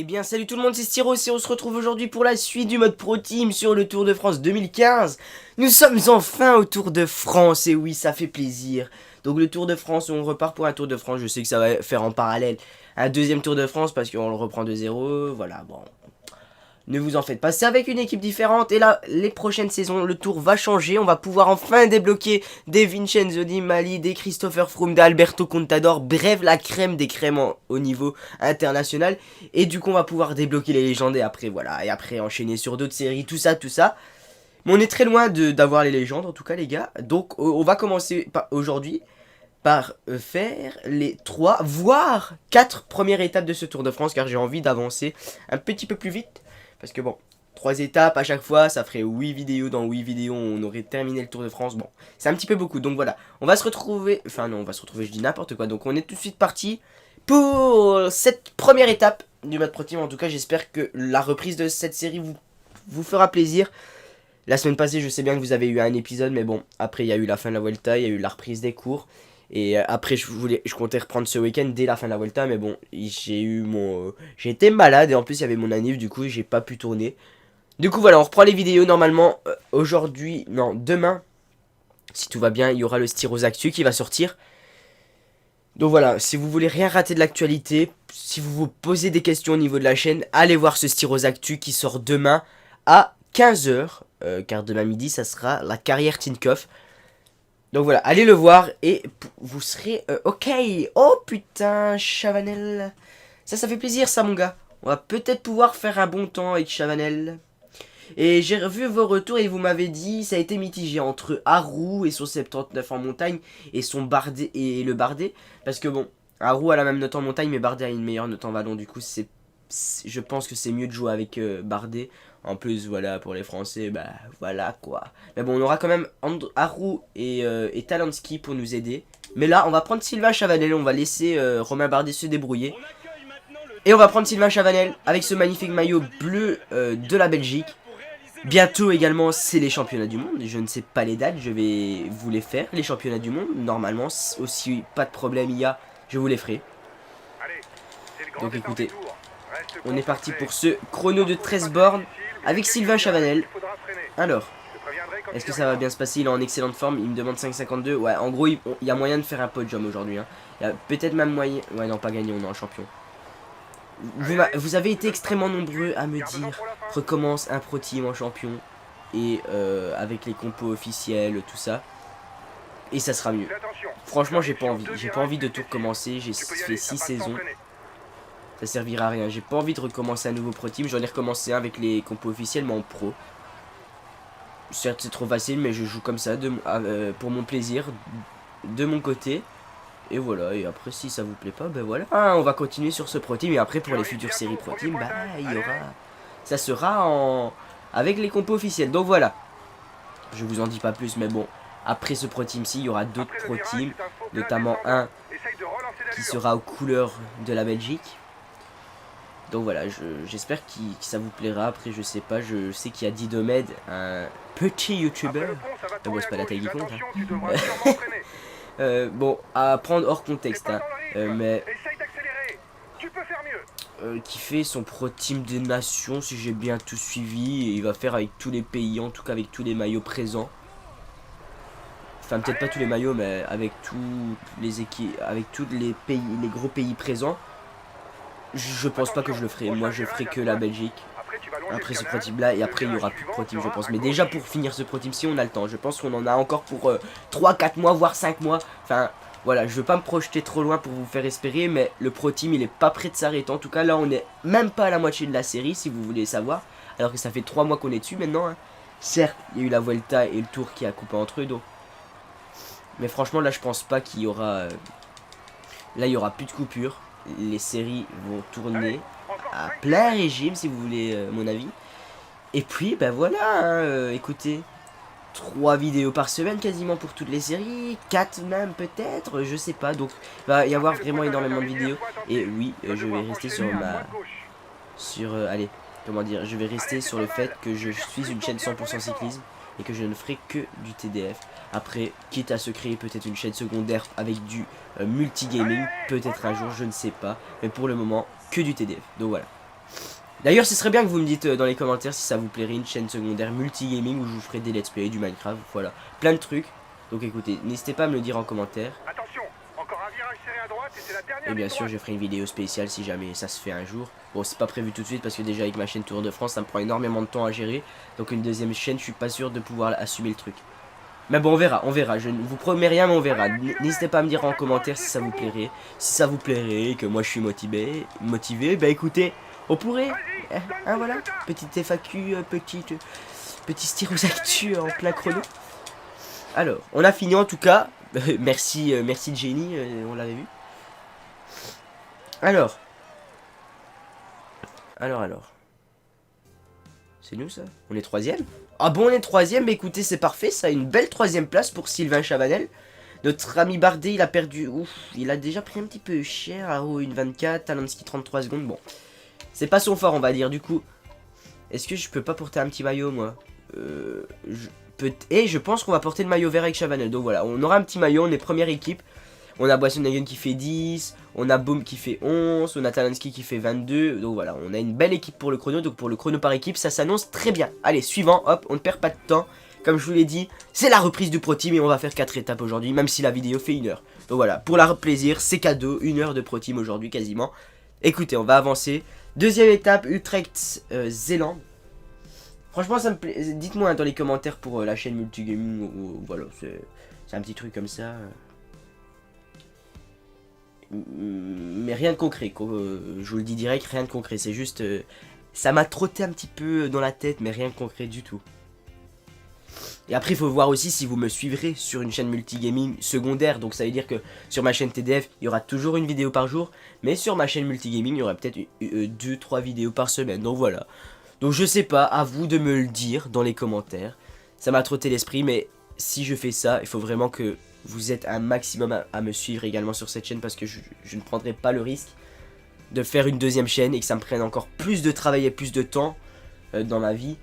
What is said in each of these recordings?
Eh bien salut tout le monde, c'est Styros et on se retrouve aujourd'hui pour la suite du mode Pro Team sur le Tour de France 2015. Nous sommes enfin au Tour de France et oui ça fait plaisir. Donc le Tour de France, on repart pour un Tour de France, je sais que ça va faire en parallèle un deuxième Tour de France parce qu'on le reprend de zéro, voilà bon. Ne vous en faites pas, c'est avec une équipe différente et là, les prochaines saisons, le tour va changer. On va pouvoir enfin débloquer des Vincenzo Di Mali, des Christopher Froome, des Alberto Contador, bref, la crème des crèmes au niveau international. Et du coup, on va pouvoir débloquer les légendes et après, voilà, et après enchaîner sur d'autres séries, tout ça, tout ça. Mais on est très loin d'avoir les légendes, en tout cas, les gars. Donc, on va commencer aujourd'hui par faire les 3, voire 4 premières étapes de ce Tour de France, car j'ai envie d'avancer un petit peu plus vite. Parce que bon, 3 étapes à chaque fois, ça ferait 8 vidéos. Dans 8 vidéos, on aurait terminé le Tour de France. Bon, c'est un petit peu beaucoup. Donc voilà, on va se retrouver. Enfin non, on va se retrouver, je dis n'importe quoi. Donc on est tout de suite parti pour cette première étape du mode Pro Team. En tout cas, j'espère que la reprise de cette série vous fera plaisir. La semaine passée, je sais bien que vous avez eu un épisode. Mais bon, après, il y a eu la fin de la Vuelta, il y a eu la reprise des cours. Et après, je comptais reprendre ce week-end dès la fin de la Vuelta, mais bon, j'ai été malade et en plus il y avait mon anniv, du coup j'ai pas pu tourner. Du coup voilà, on reprend les vidéos normalement aujourd'hui, non, demain, si tout va bien, il y aura le Styros Actu qui va sortir. Donc voilà, si vous voulez rien rater de l'actualité, si vous vous posez des questions au niveau de la chaîne, allez voir ce Styros Actu qui sort demain à 15 h, car demain midi ça sera la carrière Tinkoff. Donc voilà, allez le voir et vous serez ok. Oh putain, Chavanel. Ça fait plaisir ça mon gars. On va peut-être pouvoir faire un bon temps avec Chavanel. Et j'ai revu vos retours et vous m'avez dit ça a été mitigé entre Haru et son 79 en montagne et son Bardet et le Bardet. Parce que bon, Haru a la même note en montagne mais Bardet a une meilleure note en vallon. Du coup je pense que c'est mieux de jouer avec Bardet. En plus, voilà, pour les Français, bah voilà quoi. Mais bon, on aura quand même Haru et Talansky pour nous aider. Mais là, on va prendre Sylvain Chavanel, on va laisser Romain Bardet se débrouiller. Et on va prendre Sylvain Chavanel avec ce magnifique maillot bleu de la Belgique. Bientôt également, c'est les championnats du monde. Je ne sais pas les dates, je vais vous les faire, les championnats du monde. Normalement, aussi pas de problème il y a, je vous les ferai. Donc écoutez, on est parti pour ce chrono de 13 bornes avec Sylvain Chavanel. Alors, est-ce que ça va bien se passer? Il est en excellente forme, il me demande 5,52. Ouais, en gros, il y a moyen de faire un podium aujourd'hui. Hein. Il y a peut-être même moyen... Ouais, non, pas gagné, on est en champion. Vous avez été extrêmement nombreux à me dire recommence un Pro Team en champion. Et avec les compos officiels, tout ça. Et ça sera mieux. Franchement, j'ai pas envie. J'ai pas envie de tout recommencer. J'ai fait 6 saisons. Ça servira à rien. J'ai pas envie de recommencer un nouveau Pro Team. J'en ai recommencé un avec les compos officiels, mais en pro. Certes, c'est trop facile, mais je joue comme ça pour mon plaisir, de mon côté. Et voilà, et après, si ça vous plaît pas, ben voilà. On va continuer sur ce Pro Team. Et après, pour les futures séries Pro Team, bah, il y aura... Ça sera avec les compos officiels. Donc voilà. Je vous en dis pas plus, mais bon. Après ce Pro Team-ci, il y aura d'autres Pro Teams. Notamment un qui sera aux couleurs de la Belgique. Donc voilà, j'espère que ça vous plaira. Après, je sais pas, je sais qu'il y a Didomed, un petit youtubeur. Bon, c'est pas la taille qui compte. Hein. Bon, à prendre hors contexte, hein. Mais qui fait son Pro Team des Nations, si j'ai bien tout suivi. Et il va faire avec tous les pays, en tout cas avec tous les maillots présents. Enfin, peut-être pas tous les maillots, mais avec tous les équipes, avec tous les pays, les gros pays présents. Je pense pas que je le ferai. Moi, je ferai que la Belgique. Après ce Pro Team là. Et après, il y aura plus de Pro Team, je pense. Mais déjà, pour finir ce Pro Team, si on a le temps. Je pense qu'on en a encore pour 3-4 mois, voire 5 mois. Enfin, voilà. Je veux pas me projeter trop loin pour vous faire espérer. Mais le Pro Team, il est pas prêt de s'arrêter. En tout cas, là, on est même pas à la moitié de la série, si vous voulez savoir. Alors que ça fait 3 mois qu'on est dessus maintenant. Hein. Certes, il y a eu la Vuelta et le Tour qui a coupé entre eux. Donc. Mais franchement, là, je pense pas qu'il y aura... Là, il y aura plus de coupure. Les séries vont tourner à plein régime, si vous voulez mon avis. Et puis, ben voilà, hein, écoutez, 3 vidéos par semaine quasiment pour toutes les séries, 4 même peut-être, je sais pas. Donc, il va y avoir vraiment énormément de vidéos. Et oui, je vais rester sur allez, comment dire, je vais rester sur le fait que je suis une chaîne 100% cyclisme et que je ne ferai que du TDF. Après, quitte à se créer peut-être une chaîne secondaire avec du multigaming, peut-être un jour, je ne sais pas. Mais pour le moment, que du TDF. Donc voilà. D'ailleurs, ce serait bien que vous me dites dans les commentaires si ça vous plairait une chaîne secondaire multigaming où je vous ferai des let's play, du Minecraft, voilà, plein de trucs. Donc écoutez, n'hésitez pas à me le dire en commentaire. Attention, encore un virage serré à droite et c'est la dernière Et bien ligne sûr, droite. je ferai une vidéo spéciale si jamais ça se fait un jour. Bon, c'est pas prévu tout de suite parce que déjà avec ma chaîne Tour de France, ça me prend énormément de temps à gérer. Donc une deuxième chaîne, je suis pas sûr de pouvoir assumer le truc. Mais bon, on verra, on verra. Je ne vous promets rien, mais on verra. N'hésitez pas à me dire en commentaire si ça vous plairait. Si ça vous plairait, que moi je suis motivé, bah écoutez, on pourrait. Hein, voilà, petite FAQ, petit styros actu en plein chrono. Alors, on a fini en tout cas. Merci Jenny, on l'avait vu. Alors. C'est nous ça? On est troisième? Ah bon, on est troisième, bah écoutez, c'est parfait, ça a une belle troisième place pour Sylvain Chavanel. Notre ami Bardet, il a perdu, ouf, il a déjà pris un petit peu cher, Aro 1,24, Talanski 33 secondes, bon. C'est pas son fort, on va dire, du coup. Est-ce que je peux pas porter un petit maillot, moi? Et je pense qu'on va porter le maillot vert avec Chavanel, donc voilà, on aura un petit maillot, on est première équipe. On a Boissonhagen qui fait 10, on a Boom qui fait 11, on a Talanski qui fait 22. Donc voilà, on a une belle équipe pour le chrono. Donc pour le chrono par équipe, ça s'annonce très bien. Allez, suivant, hop, on ne perd pas de temps. Comme je vous l'ai dit, c'est la reprise du Pro Team et on va faire 4 étapes aujourd'hui, même si la vidéo fait 1 heure. Donc voilà, pour la plaisir, c'est cadeau, 1 heure de Pro Team aujourd'hui quasiment. Écoutez, on va avancer. Deuxième étape, Utrecht, Zélande. Franchement, ça me plaît. Dites-moi dans les commentaires pour la chaîne multigaming. Voilà, c'est un petit truc comme ça. Mais rien de concret, je vous le dis direct, rien de concret, c'est juste, ça m'a trotté un petit peu dans la tête, mais rien de concret du tout. Et après il faut voir aussi si vous me suivrez sur une chaîne multigaming secondaire, donc ça veut dire que sur ma chaîne TDF, il y aura toujours une vidéo par jour, mais sur ma chaîne multigaming, il y aura peut-être 2-3 vidéos par semaine, donc voilà. Donc je sais pas, à vous de me le dire dans les commentaires, ça m'a trotté l'esprit, mais si je fais ça, il faut vraiment que vous êtes un maximum à me suivre également sur cette chaîne parce que je ne prendrai pas le risque de faire une deuxième chaîne et que ça me prenne encore plus de travail et plus de temps dans ma vie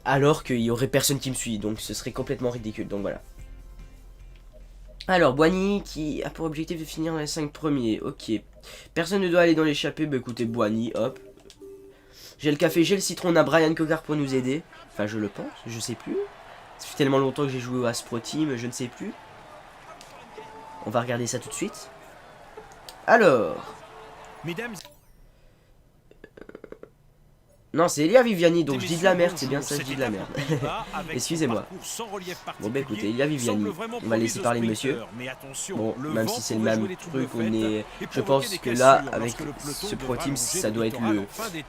alors qu'il y aurait personne qui me suit, donc ce serait complètement ridicule, donc voilà. Alors, Boigny qui a pour objectif de finir dans les 5 premiers, ok. Personne ne doit aller dans l'échappée, bah écoutez, Boigny, hop. J'ai le café, j'ai le citron, on a Brian Cogar pour nous aider. Enfin, je le pense, je sais plus. Ça fait tellement longtemps que j'ai joué à ce Pro Team, je ne sais plus. On va regarder ça tout de suite. Alors. Mesdames... Non, c'est Elia Viviani, donc je dis de la merde, c'est bien ça, je dis de la merde. Excusez-moi. Bon bah écoutez, Elia Viviani, on va laisser parler le monsieur. Bon, même si c'est le même truc, on est... Je pense que là, avec ce Pro Team, ça doit être le...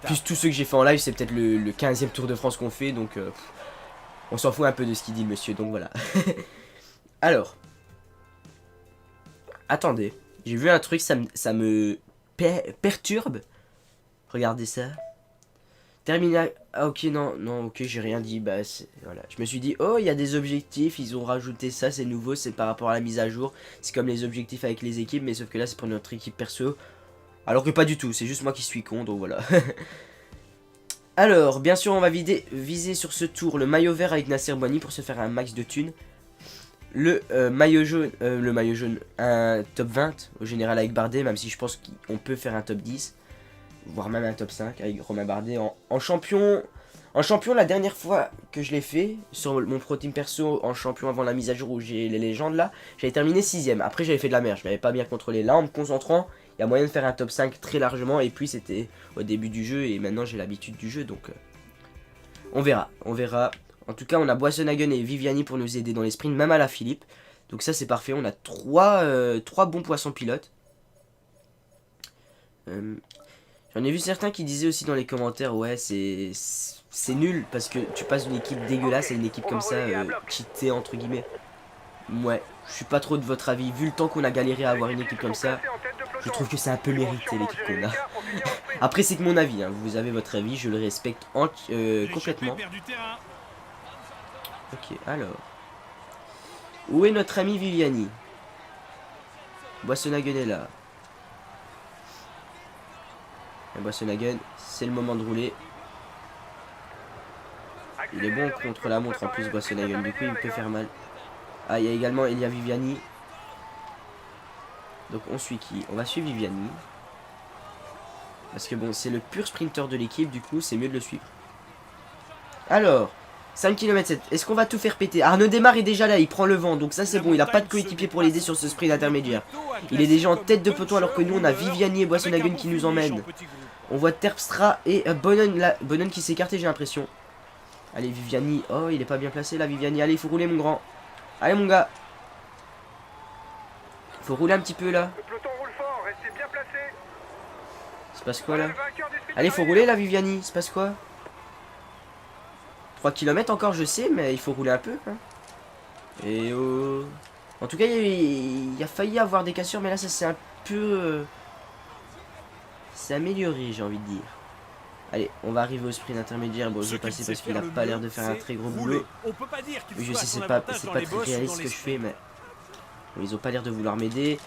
Plus tous ceux que j'ai fait en live, c'est peut-être le 15e Tour de France qu'on fait, donc... on s'en fout un peu de ce qu'il dit le monsieur, donc voilà. Alors. Attendez, j'ai vu un truc, ça me perturbe. Regardez ça. Terminal. Ah ok, non, ok, j'ai rien dit. Bah voilà. Je me suis dit, oh, il y a des objectifs, ils ont rajouté ça, c'est nouveau, c'est par rapport à la mise à jour. C'est comme les objectifs avec les équipes, mais sauf que là, c'est pour notre équipe perso. Alors que pas du tout, c'est juste moi qui suis con, donc voilà. Alors, bien sûr, on va viser sur ce tour le maillot vert avec Nasser Boigny pour se faire un max de thunes. Le maillot jaune, un top 20 au général avec Bardet, même si je pense qu'on peut faire un top 10. Voire même un top 5 avec Romain Bardet en champion. En champion, la dernière fois que je l'ai fait, sur mon Pro Team perso, en champion avant la mise à jour où j'ai les légendes là, j'avais terminé 6ème. Après, j'avais fait de la merde, je m'avais pas bien contrôlé. Là, en me concentrant, il y a moyen de faire un top 5 très largement. Et puis, c'était au début du jeu et maintenant j'ai l'habitude du jeu. Donc, on verra. En tout cas, on a Boissonhagen et Viviani pour nous aider dans les sprints, même à la Philippe. Donc ça, c'est parfait. On a 3 bons poissons pilotes. J'en ai vu certains qui disaient aussi dans les commentaires, ouais, c'est nul parce que tu passes d'une équipe dégueulasse à une équipe comme ça, cheatée entre guillemets. Ouais, je suis pas trop de votre avis. Vu le temps qu'on a galéré à avoir une équipe comme ça, je trouve que c'est un peu mérité l'équipe qu'on a. Après, c'est que mon avis, hein. Vous avez votre avis, je le respecte complètement. Ok, alors. Où est notre ami Viviani? Boissonhagen est là. Boissonhagen, c'est le moment de rouler. Il est bon contre la montre en plus, Boissonhagen, du coup il peut faire mal. Ah, il y a également Elia Viviani. Donc on suit qui? On va suivre Viviani. Parce que bon, c'est le pur sprinter de l'équipe, du coup, c'est mieux de le suivre. Alors, 5 km 7. Est-ce qu'on va tout faire péter? Arnaud Démarre est déjà là, il prend le vent, donc ça c'est bon. Il n'a pas de coéquipier pour l'aider sur ce sprint intermédiaire. Il est déjà en tête de peloton alors que nous on a Viviani et Boissonhagen qui nous emmènent. On voit Terpstra et Bonnen, là, Bonnen qui s'est écarté, j'ai l'impression. Allez, Viviani. Oh, il est pas bien placé là, Viviani. Allez, il faut rouler, mon grand. Allez, mon gars. Faut rouler un petit peu là. Le peloton roule fort, restez bien placés. Il se passe quoi là? Le vainqueur des sprints Allez, faut rouler là, Viviani. Il se passe quoi? 3 km encore, je sais, mais il faut rouler un peu. Hein. Et en tout cas, il a failli avoir des cassures, mais là, ça c'est un peu. C'est amélioré, j'ai envie de dire. Allez, on va arriver au sprint intermédiaire. Bon, je vais passer parce qu'il a pas l'air de faire un très gros boulot. Oui, je sais, c'est pas très réaliste ce que je fais, mais bon, ils ont pas l'air de vouloir m'aider.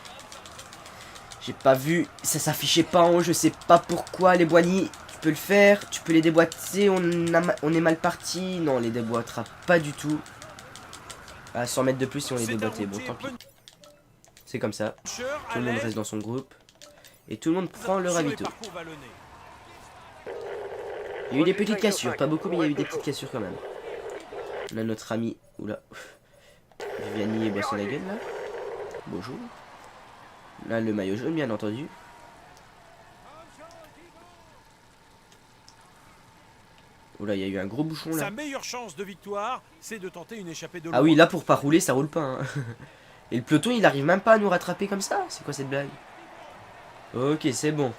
J'ai pas vu, ça s'affichait pas en haut, je sais pas pourquoi. Les Boigny, tu peux le faire, tu peux les déboîter. On est mal parti. Non, on les déboîtera pas du tout. À 100 mètres de plus si on les déboîtait. Bon, tant pis. C'est comme ça. Tout le monde reste dans son groupe. Et tout le monde prend le ravito. Il y a eu des petites cassures, pas beaucoup, mais il y a eu des petites cassures quand même. On a notre ami, oula, Viviani et Boissonhagen là. Bonjour. Là, le maillot jaune, bien entendu. Oula, il y a eu un gros bouchon là. Sa meilleure chance de victoire, c'est de tenter une échappée de loin. Ah oui, là pour pas rouler, ça roule pas. Hein. Et le peloton, il arrive même pas à nous rattraper comme ça. C'est quoi cette blague? Ok, c'est bon.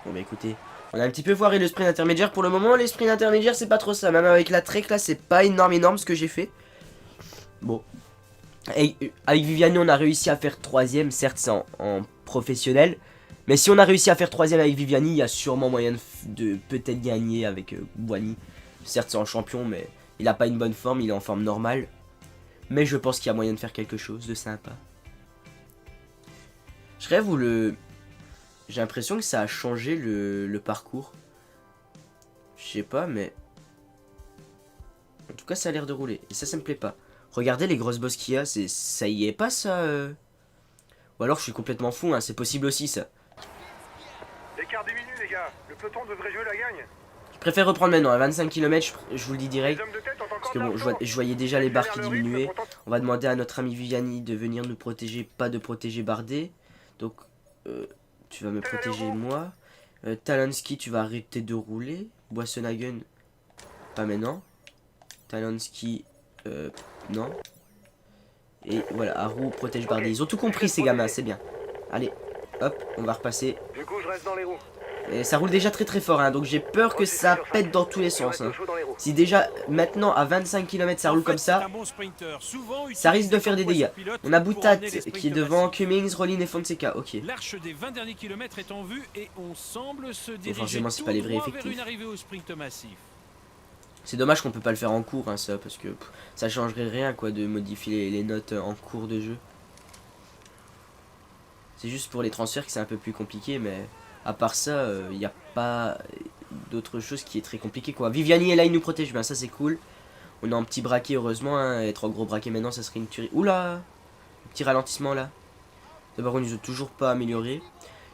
Bon bah écoutez, on a un petit peu foiré le sprint intermédiaire. Pour le moment, les sprints intermédiaires, c'est pas trop ça. Même avec la Trek là, c'est pas énorme ce que j'ai fait. Bon. Et avec Viviani, on a réussi à faire 3ème. Certes, c'est en professionnel. Mais si on a réussi à faire 3ème avec Viviani, il y a sûrement moyen de peut-être gagner avec Boigny. Certes, c'est en champion, mais il a pas une bonne forme. Il est en forme normale. Mais je pense qu'il y a moyen de faire quelque chose de sympa. Je rêve où le... J'ai l'impression que ça a changé le parcours. Je sais pas, mais... En tout cas, ça a l'air de rouler. Et ça me plaît pas. Regardez les grosses bosses qu'il y a. Ça y est pas, ça Ou alors, je suis complètement fou, hein. C'est possible aussi, ça. L'écart diminue, les gars. Le peloton devrait jouer la gagne. Je préfère reprendre maintenant. À 25 km, je vous le dis direct. Les hommes de tête ont encore Parce que de bon, l'argent. je voyais déjà les barres qui Accélère le rythme, diminuaient. pourtant- On va demander à notre ami Viviani de venir nous protéger. Pas de protéger Bardet. Donc, tu vas me protéger moi. Talonsky, tu vas arrêter de rouler. Boissonhagen, pas maintenant. Talonsky, non. Et voilà, Haru protège Bardet. Ils ont tout compris ces gamins, c'est bien. Allez, hop, on va repasser. Du coup, je reste dans les roues. Et ça roule déjà très fort, hein, donc j'ai peur que ça pète dans tous les sens. Hein. Si déjà, maintenant, à 25 km, ça roule comme ça, ça risque de faire des dégâts. On a Boutat qui est devant, Cummings, Rollin et Fonseca, ok. L'arche des 20 derniers kilomètres est en vue et on semble se diriger forcément, c'est tout pas les vrais droit vers effectifs. une arrivée au sprint massif. C'est dommage qu'on peut pas le faire en cours, hein, ça, parce que ça changerait rien, quoi, de modifier les notes en cours de jeu. C'est juste pour les transferts que c'est un peu plus compliqué, mais à part ça, il n'y a pas d'autre chose qui est très compliqué, quoi. Viviani est là, il nous protège bien, ça c'est cool. On a un petit braquet, heureusement, hein, être en gros braquet maintenant, ça serait une tuerie. Oula, petit ralentissement là. D'abord, on nous a toujours pas amélioré.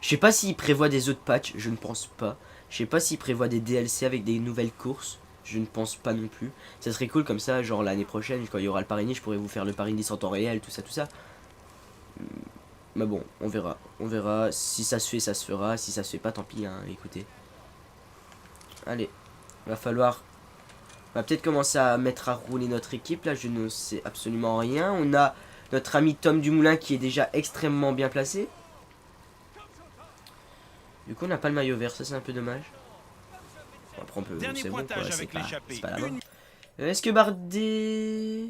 Je sais pas s'il prévoit des autres patchs, je ne pense pas. Je sais pas s'il prévoit des DLC avec des nouvelles courses. Je ne pense pas non plus. Ça serait cool comme ça, genre l'année prochaine, quand il y aura le Paris-Nice, je pourrais vous faire le Paris-Nice en temps réel, tout ça, tout ça. Mais bon, on verra. On verra. Si ça se fait, ça se fera. Si ça se fait pas, tant pis, hein, écoutez. Allez, va falloir... On va peut-être commencer à mettre à rouler notre équipe. Là, je ne sais absolument rien. On a notre ami Tom Dumoulin qui est déjà extrêmement bien placé. Du coup, on n'a pas le maillot vert. Ça, c'est un peu dommage. Bon, après, on peut... C'est bon, quoi. C'est pas la mort. Est-ce que Bardet...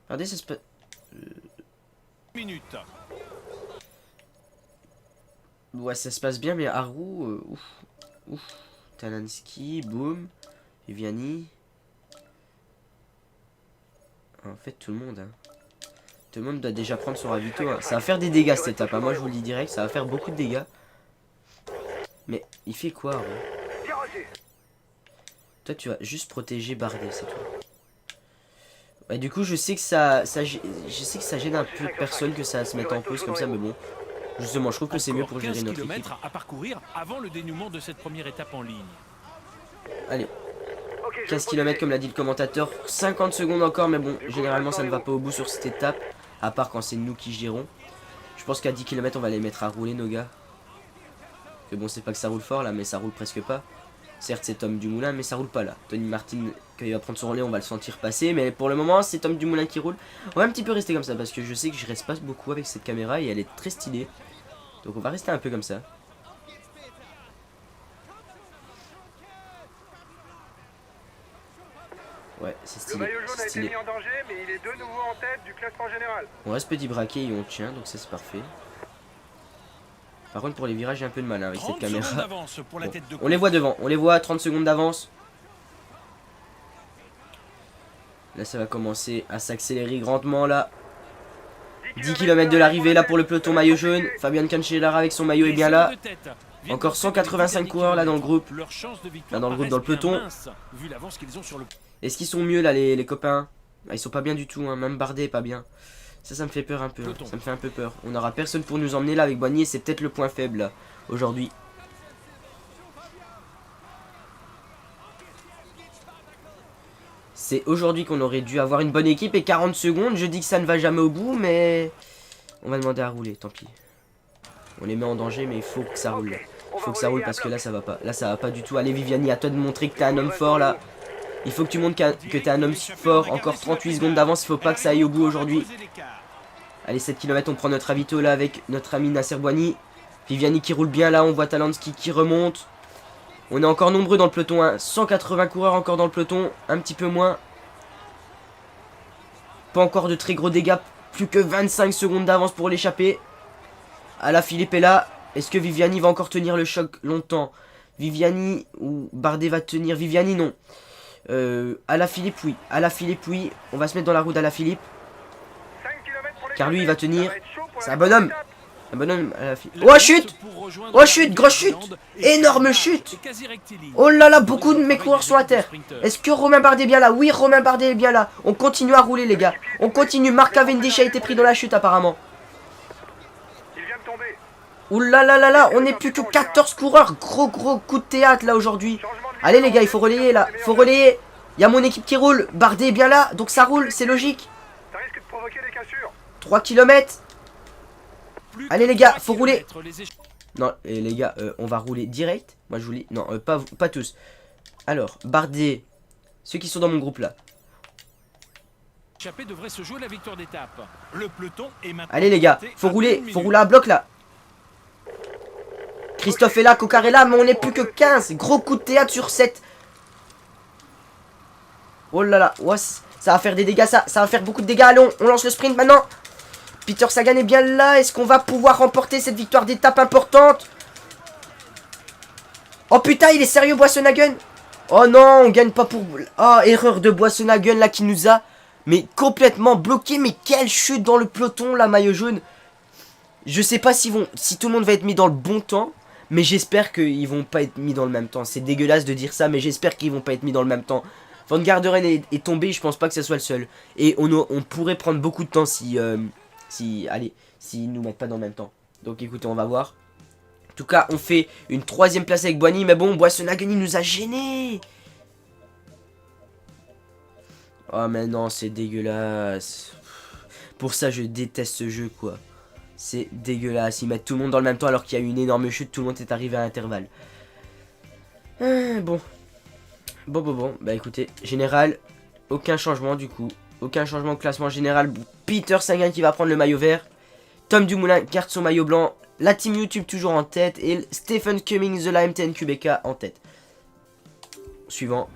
Bardet, ça se peut... Minute. Ouais, ça se passe bien, mais Haru... ouf. Talansky, boum. Viviani... En fait, tout le monde, hein. Tout le monde doit déjà prendre son ravito. Hein. Ça va faire des dégâts cette étape. Hein. Moi, je vous le dis direct, ça va faire beaucoup de dégâts. Mais il fait quoi, Haru? Toi, tu vas juste protéger Bardet, c'est tout. Ouais, du coup, je sais que ça gêne un peu de personne que ça se mette en pause comme ça, mais bon. Justement, je trouve que c'est mieux pour gérer 15 notre équipe. kilomètres à parcourir avant le dénouement de cette première étape en ligne. Allez, Ok, je 15 vais km protéger. comme l'a dit le commentateur. 50 secondes encore, mais bon, généralement ça ne va pas au bout sur cette étape. À part quand c'est nous qui gérons. Je pense qu'à 10 km on va les mettre à rouler nos gars. Que bon, c'est pas que ça roule fort là, mais ça roule presque pas. Certes c'est Tom Dumoulin, mais ça roule pas là. Tony Martin, quand il va prendre son relais, on va le sentir passer. Mais pour le moment, c'est Tom Dumoulin qui roule. On va un petit peu rester comme ça parce que je sais que je reste pas beaucoup avec cette caméra et elle est très stylée. Donc on va rester un peu comme ça. Ouais, c'est Le stylé. maillot jaune C'est a été stylé. mis en danger, mais il est de nouveau en tête du classement général. On reste petit braquet et on tient, donc ça c'est parfait. Par contre pour les virages j'ai un peu de mal hein, avec cette 30 secondes caméra. d'avance pour la Bon, tête de on les voit devant, on les voit à 30 secondes d'avance. Là ça va commencer à s'accélérer grandement là. 10 km de l'arrivée là pour le peloton maillot jaune. Fabian Cancellara avec son maillot est bien là. Encore 185 coureurs là dans le groupe. Là, dans le groupe, dans le peloton. Est-ce qu'ils sont mieux là les copains? Ils sont pas bien du tout, hein. Même Bardet est pas bien. Ça me fait peur un peu, hein. Ça me fait un peu peur. On aura personne pour nous emmener là avec Boigny, c'est peut-être le point faible là, aujourd'hui. C'est aujourd'hui qu'on aurait dû avoir une bonne équipe et 40 secondes, je dis que ça ne va jamais au bout, mais on va demander à rouler, tant pis. On les met en danger, mais il faut que ça roule. Là. Il faut que ça roule parce que là ça va pas. Là ça va pas du tout. Allez Viviani, à toi de montrer que t'es un homme fort là. Il faut que tu montres que t'es un homme fort. Encore 38 secondes d'avance, il faut pas que ça aille au bout aujourd'hui. Allez 7 km, on prend notre ravito là avec notre ami Nasser Boigny. Viviani qui roule bien là, on voit Talansky qui remonte. On est encore nombreux dans le peloton, hein. 180 coureurs encore dans le peloton, un petit peu moins. Pas encore de très gros dégâts, plus que 25 secondes d'avance pour l'échapper. Alaphilippe est là. Est-ce que Viviani va encore tenir le choc longtemps? Viviani ou Bardet va tenir? Viviani non. Alaphilippe oui. Alaphilippe oui. On va se mettre dans la roue d'Alaphilippe. Car lui il va tenir. C'est un bonhomme. Un bonhomme. Oh chute! Oh chute! Grosse chute! Énorme chute! Oh là là, beaucoup de mes coureurs sont à terre. Est-ce que Romain Bardet est bien là? Oui, Romain Bardet est bien là. On continue à rouler les gars. On continue. Marc Cavendish a été pris dans la chute apparemment. Il vient de tomber. Ouh là là là là, on n'est plus que 14 coureurs. Gros coup de théâtre là aujourd'hui. Allez les gars, il faut relayer là. Faut relayer. Il y a mon équipe qui roule. Bardet est bien là, donc ça roule, c'est logique. Ça risque de provoquer des cassures. 3 km. Allez les gars, faut rouler. Non, et les gars, on va rouler direct. Moi je vous dis, non, pas tous. Alors, Bardet, ceux qui sont dans mon groupe là. Devrait se jouer la victoire d'étape. Le peloton est maintenant. Allez les gars, faut rouler à bloc là. Christophe est là, Cocard est là, mais on n'est plus que 15. Gros coup de théâtre sur 7. Oh là là, ouais, ça va faire des dégâts, ça va faire beaucoup de dégâts. Allons, on lance le sprint maintenant. Peter Sagan est bien là. Est-ce qu'on va pouvoir remporter cette victoire d'étape importante? Oh putain, il est sérieux Boissonhagen? Oh non, on gagne pas pour... Oh, erreur de Boissonhagen là qui nous a... Mais complètement bloqué. Mais quelle chute dans le peloton là, maillot jaune. Je sais pas si tout le monde va être mis dans le bon temps. Mais j'espère qu'ils vont pas être mis dans le même temps. C'est dégueulasse de dire ça, mais j'espère qu'ils vont pas être mis dans le même temps. Van Garderen est tombé, je pense pas que ce soit le seul. Et on pourrait prendre beaucoup de temps s'ils nous mettent pas dans le même temps. Donc écoutez, on va voir. En tout cas, on fait une 3ème place avec Boigny. Mais bon, Boissonhagen il nous a gênés. Oh mais non, c'est dégueulasse. Pour ça, je déteste ce jeu, quoi. C'est dégueulasse. Ils mettent tout le monde dans le même temps alors qu'il y a eu une énorme chute. Tout le monde est arrivé à l'intervalle. Bon. Bah écoutez, général, aucun changement du coup. Aucun changement au classement général. Peter Sagan qui va prendre le maillot vert. Tom Dumoulin garde son maillot blanc. La team YouTube toujours en tête. Et Stephen Cummings de la MTN QBK en tête. Suivant.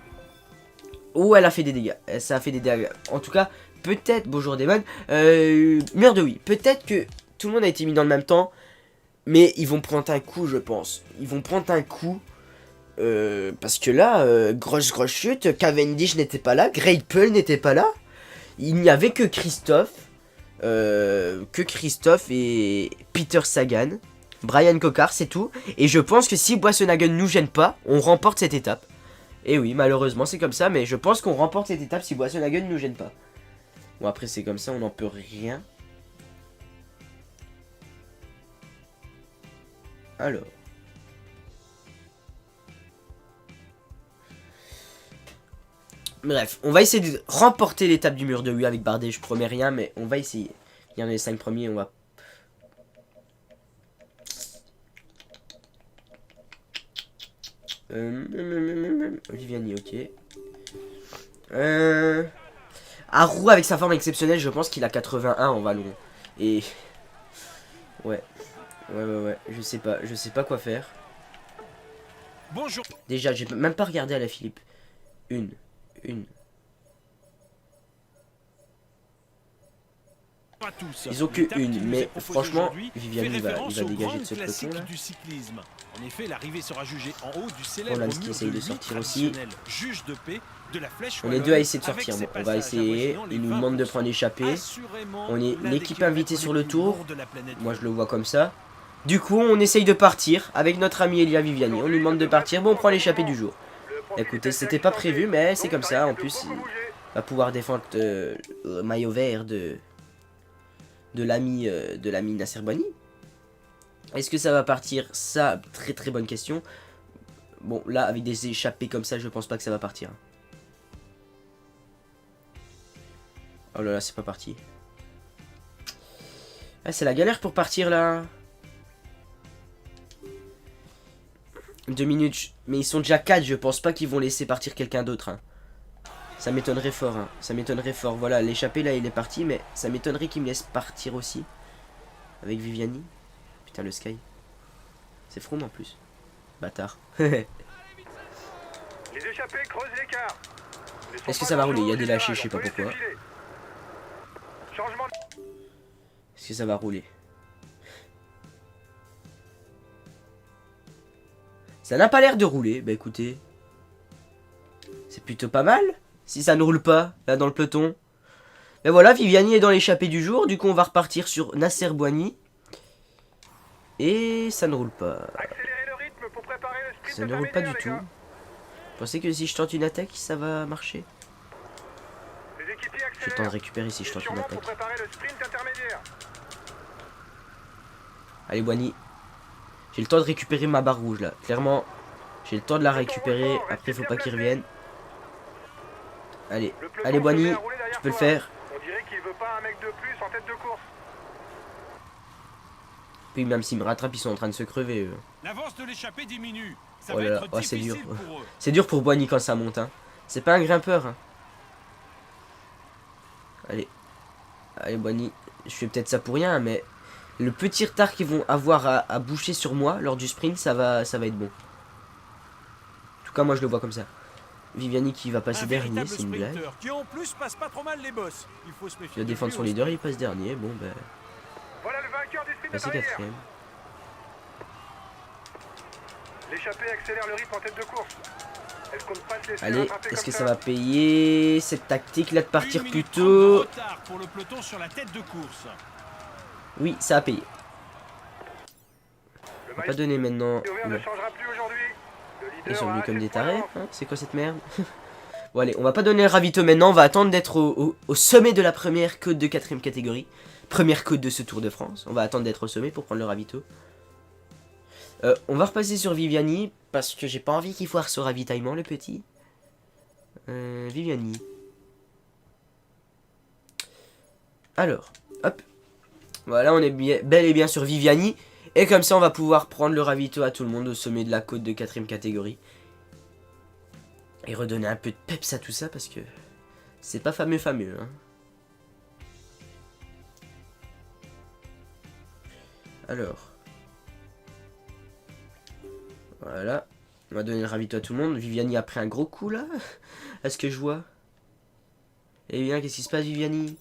Oh, elle a fait des dégâts. Ça a fait des dégâts. En tout cas, peut-être... Bonjour Damon. Merde oui. Peut-être que tout le monde a été mis dans le même temps. Mais ils vont prendre un coup, je pense. Ils vont prendre un coup. Parce que là, grosse chute. Cavendish n'était pas là. Greipel n'était pas là. Il n'y avait que Christophe. Et Peter Sagan. Brian Cocard, c'est tout. Et je pense que si Boissonhagen nous gêne pas, on remporte cette étape. Et oui, malheureusement, c'est comme ça. Mais je pense qu'on remporte cette étape si Boissonhagen nous gêne pas. Bon, après, c'est comme ça, on n'en peut rien. Alors. Bref, on va essayer de remporter l'étape du mur de U avec Bardet. Je promets rien, mais on va essayer. Il y en a les 5 premiers, on va... Viviani, ok. Arroux avec sa forme exceptionnelle, je pense qu'il a 81 en vallon. Et... Ouais. Ouais. Je sais pas quoi faire. Bonjour. Déjà, j'ai même pas regardé à la Philippe. Une. À tous. Ils ont que L'étape qui une, nous mais est proposée franchement, aujourd'hui Viviani fait va référence au dégager grand de ce classique peloton là. du cyclisme. En effet, l'arrivée sera jugée en haut du célèbre Polanski mur essaye de de sortir Louis aussi. traditionnel, juge de paix de la flèche On est wallonne, deux à essayer de avec sortir. ses Bon, on va passages essayer. avoisinant les Il nous demande de 20%. prendre l'échappée. Assurément On est l'un l'équipe des invitée kilomètres sur les le plus tour. longs de la planète Moi, Vue. je le vois comme ça. Du coup, on essaye de partir avec notre ami Elia Viviani. On nous demande de partir. Bon, on prend l'échappée du jour. Écoutez, c'était pas prévu, mais c'est comme ça. En plus, il va pouvoir défendre le maillot vert de l'ami Nasser Boigny. Est-ce que ça va partir? Ça, très bonne question. Bon, là, avec des échappées comme ça, je pense pas que ça va partir. Oh là là, c'est pas parti. Ah, c'est la galère pour partir, là. 2 minutes. Mais ils sont déjà 4, je pense pas qu'ils vont laisser partir quelqu'un d'autre. Hein. Ça m'étonnerait fort. Hein. Ça m'étonnerait fort. Voilà, l'échappée, là, il est parti. Mais ça m'étonnerait qu'il me laisse partir aussi. Avec Viviani. Putain, le Sky. C'est Froome en plus. Bâtard. Les échappés creusent l'écart. Est-ce que ça va rouler? Il y a des lâchés, je sais pas pourquoi. Changement. Est-ce que ça va rouler? Ça n'a pas l'air de rouler. Bah écoutez. C'est plutôt pas mal. Si ça ne roule pas, là dans le peloton. Mais voilà, Viviani est dans l'échappée du jour. Du coup, on va repartir sur Nasser Boigny. Et ça ne roule pas. Accélérez le rythme pour préparer le sprint Ça ne roule pas du intermédiaire, tout. les gars. Vous pensez que si je tente une attaque, ça va marcher? Les équipiers J'ai le temps de accélèrent. récupérer si je tente une Sûrement pour attaque. préparer le sprint intermédiaire. Allez, Boigny. J'ai le temps de récupérer ma barre rouge là. Clairement, j'ai le temps de la récupérer. Après, faut pas qu'il revienne. Allez, Le peloton allez se Boigny, met à rouler derrière tu peux le toi. faire. On dirait qu'il veut pas un mec de plus en tête de course. Puis même s'ils me rattrapent, ils sont en train de se crever eux. L'avance de l'échappée diminue. Ça Oh va là là, être oh, c'est difficile dur. pour eux. C'est dur pour Boigny quand ça monte. Hein. C'est pas un grimpeur. Hein. Allez. Allez Boigny. Je fais peut-être ça pour rien, mais le petit retard qu'ils vont avoir à boucher sur moi lors du sprint, ça va être bon. En tout cas, moi je le vois comme ça. Viviani qui va passer Un dernier, véritable c'est une blague. sprinter qui en plus passe pas trop mal les bosses. Il faut se méfier. Il va de défendre lui son au leader, sprint. il passe dernier. Bon, ben, Voilà le vainqueur du sprint c'est intermédiaire. quatrième. L'échappée accélère le rythme en tête de course. Elle compte pas se laisser Allez, rattraper est-ce comme que ça va payer cette tactique là de partir 1 plus minute 30 de tôt? retard pour le peloton sur la tête de course. Oui, ça a payé. Le On va pas maillot donner maintenant. vert Non. ne changera plus aujourd'hui. Le leader Ils sont a venus assez comme de des points tarés. d'avance. Hein, c'est quoi cette merde? Bon allez, on va pas donner le ravito maintenant. On va attendre d'être au sommet de la première côte de 4ème catégorie. Première côte de ce Tour de France. On va attendre d'être au sommet pour prendre le ravito. On va repasser sur Viviani. Parce que j'ai pas envie qu'il foire ce ravitaillement, le petit. Viviani. Alors, hop. Voilà, on est bel et bien sur Viviani. Et comme ça, on va pouvoir prendre le ravito à tout le monde au sommet de la côte de 4ème catégorie. Et redonner un peu de peps à tout ça parce que c'est pas fameux. Hein. Alors. Voilà. On va donner le ravito à tout le monde. Viviani a pris un gros coup là. À ce que je vois. Eh bien, qu'est-ce qui se passe, Viviani?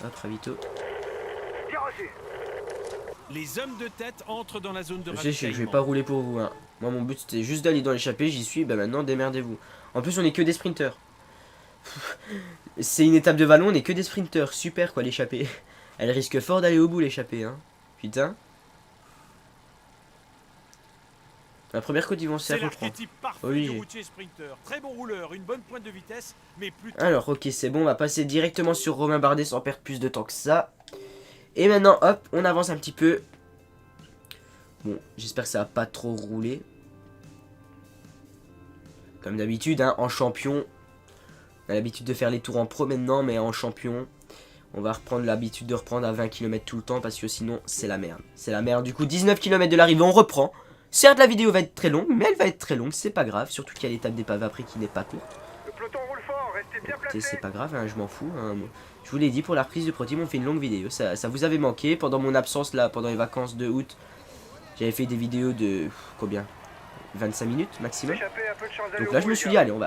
Hop, ravito. Bien reçu. Les hommes de tête entrent dans la zone de Je sais, je vais ravitaillement. pas rouler pour vous. Hein. Moi, mon but c'était juste d'aller dans l'échappée. J'y suis. Bah maintenant, démerdez-vous. En plus, on est que des sprinteurs. C'est une étape de vallon. On est que des sprinteurs. Super quoi, l'échappée. Elle risque fort d'aller au bout, l'échappée. Hein. Putain. La première côte, ils vont se C'est faire reprendre. l'archétype parfait Oui. du routier sprinter. Très bon rouleur, une bonne pointe de vitesse, mais plus Alors, ok, c'est bon. On va passer directement sur Romain Bardet sans perdre plus de temps que ça. Et maintenant, hop, on avance un petit peu. Bon, j'espère que ça va pas trop rouler. Comme d'habitude, hein, en champion. On a l'habitude de faire les tours en pro maintenant, mais en champion, on va reprendre l'habitude de reprendre à 20 km tout le temps, parce que sinon, c'est la merde. C'est la merde. Du coup, 19 km de l'arrivée, on reprend. Certes, la vidéo va être très longue, mais elle va être très longue, c'est pas grave. Surtout qu'il y a l'étape des pavés après qui n'est pas courte. Le peloton roule fort, restez bien placés. C'est pas grave, hein, je m'en fous. Hein. Je vous l'ai dit, pour la reprise de Pro Team, on fait une longue vidéo. Ça vous avait manqué. Pendant mon absence, là, pendant les vacances de août, j'avais fait des vidéos de... combien 25 minutes maximum. Donc là, je me suis dit, allez, on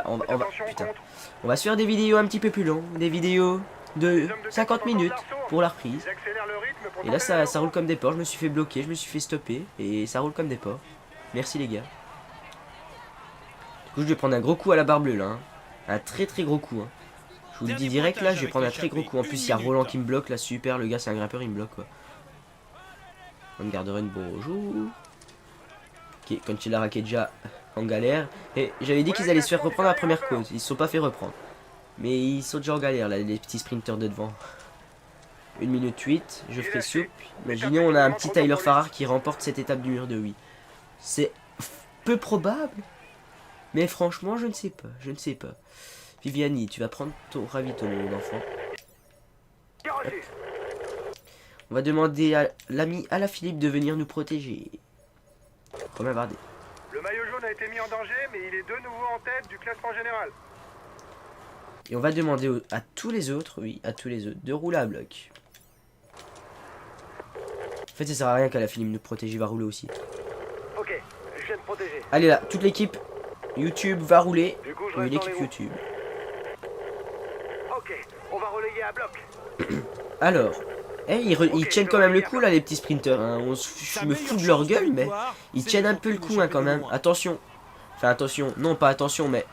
va se faire des vidéos un petit peu plus longues. Des vidéos de 50 minutes pour la reprise. Et là, ça roule comme des porcs. Je me suis fait bloquer, je me suis fait stopper. Et ça roule comme des porcs. Merci, les gars. Du coup, je vais prendre un gros coup à la barre bleue, là. Hein. Un très très gros coup. Hein. Je vous le dis direct, là, je vais prendre un très gros coup. En plus, il y a Roland qui me bloque, là, super. Le gars, c'est un grimpeur, il me bloque, quoi. On gardera une bonjour. Ok, quand il a raqué déjà en galère. Et j'avais dit qu'ils allaient se faire reprendre la première côte. Ils se sont pas fait reprendre. Mais ils sont déjà en galère, là, les petits sprinters de devant. 1 minute 8, je ferai soupe. Imaginez, on a un petit Tyler Farrar qui remporte cette étape du mur de oui. C'est peu probable. Mais franchement, je ne sais pas. Je ne sais pas. Viviani, tu vas prendre ton ravito, mon enfant. Hop. On va demander à l'ami Alaphilippe de venir nous protéger. Romain Bardet. Le maillot jaune a été mis en danger, mais il est de nouveau en tête du classement général. Et on va demander à tous les autres, oui, à tous les autres, de rouler à bloc. En fait, ça sert à rien qu'Alaphilippe nous protège, il va rouler aussi. Ok, je viens de protéger. Allez là, toute l'équipe YouTube va rouler. Du coup, je Oui, reste l'équipe dans les YouTube. Ok, on va relayer à bloc. Alors, ils tiennent quand même le coup là, les petits sprinters. Hein. Je me fous de leur gueule, mais ils tiennent un peu le coup hein, quand même. Attention. Enfin, attention. Non, pas attention, mais.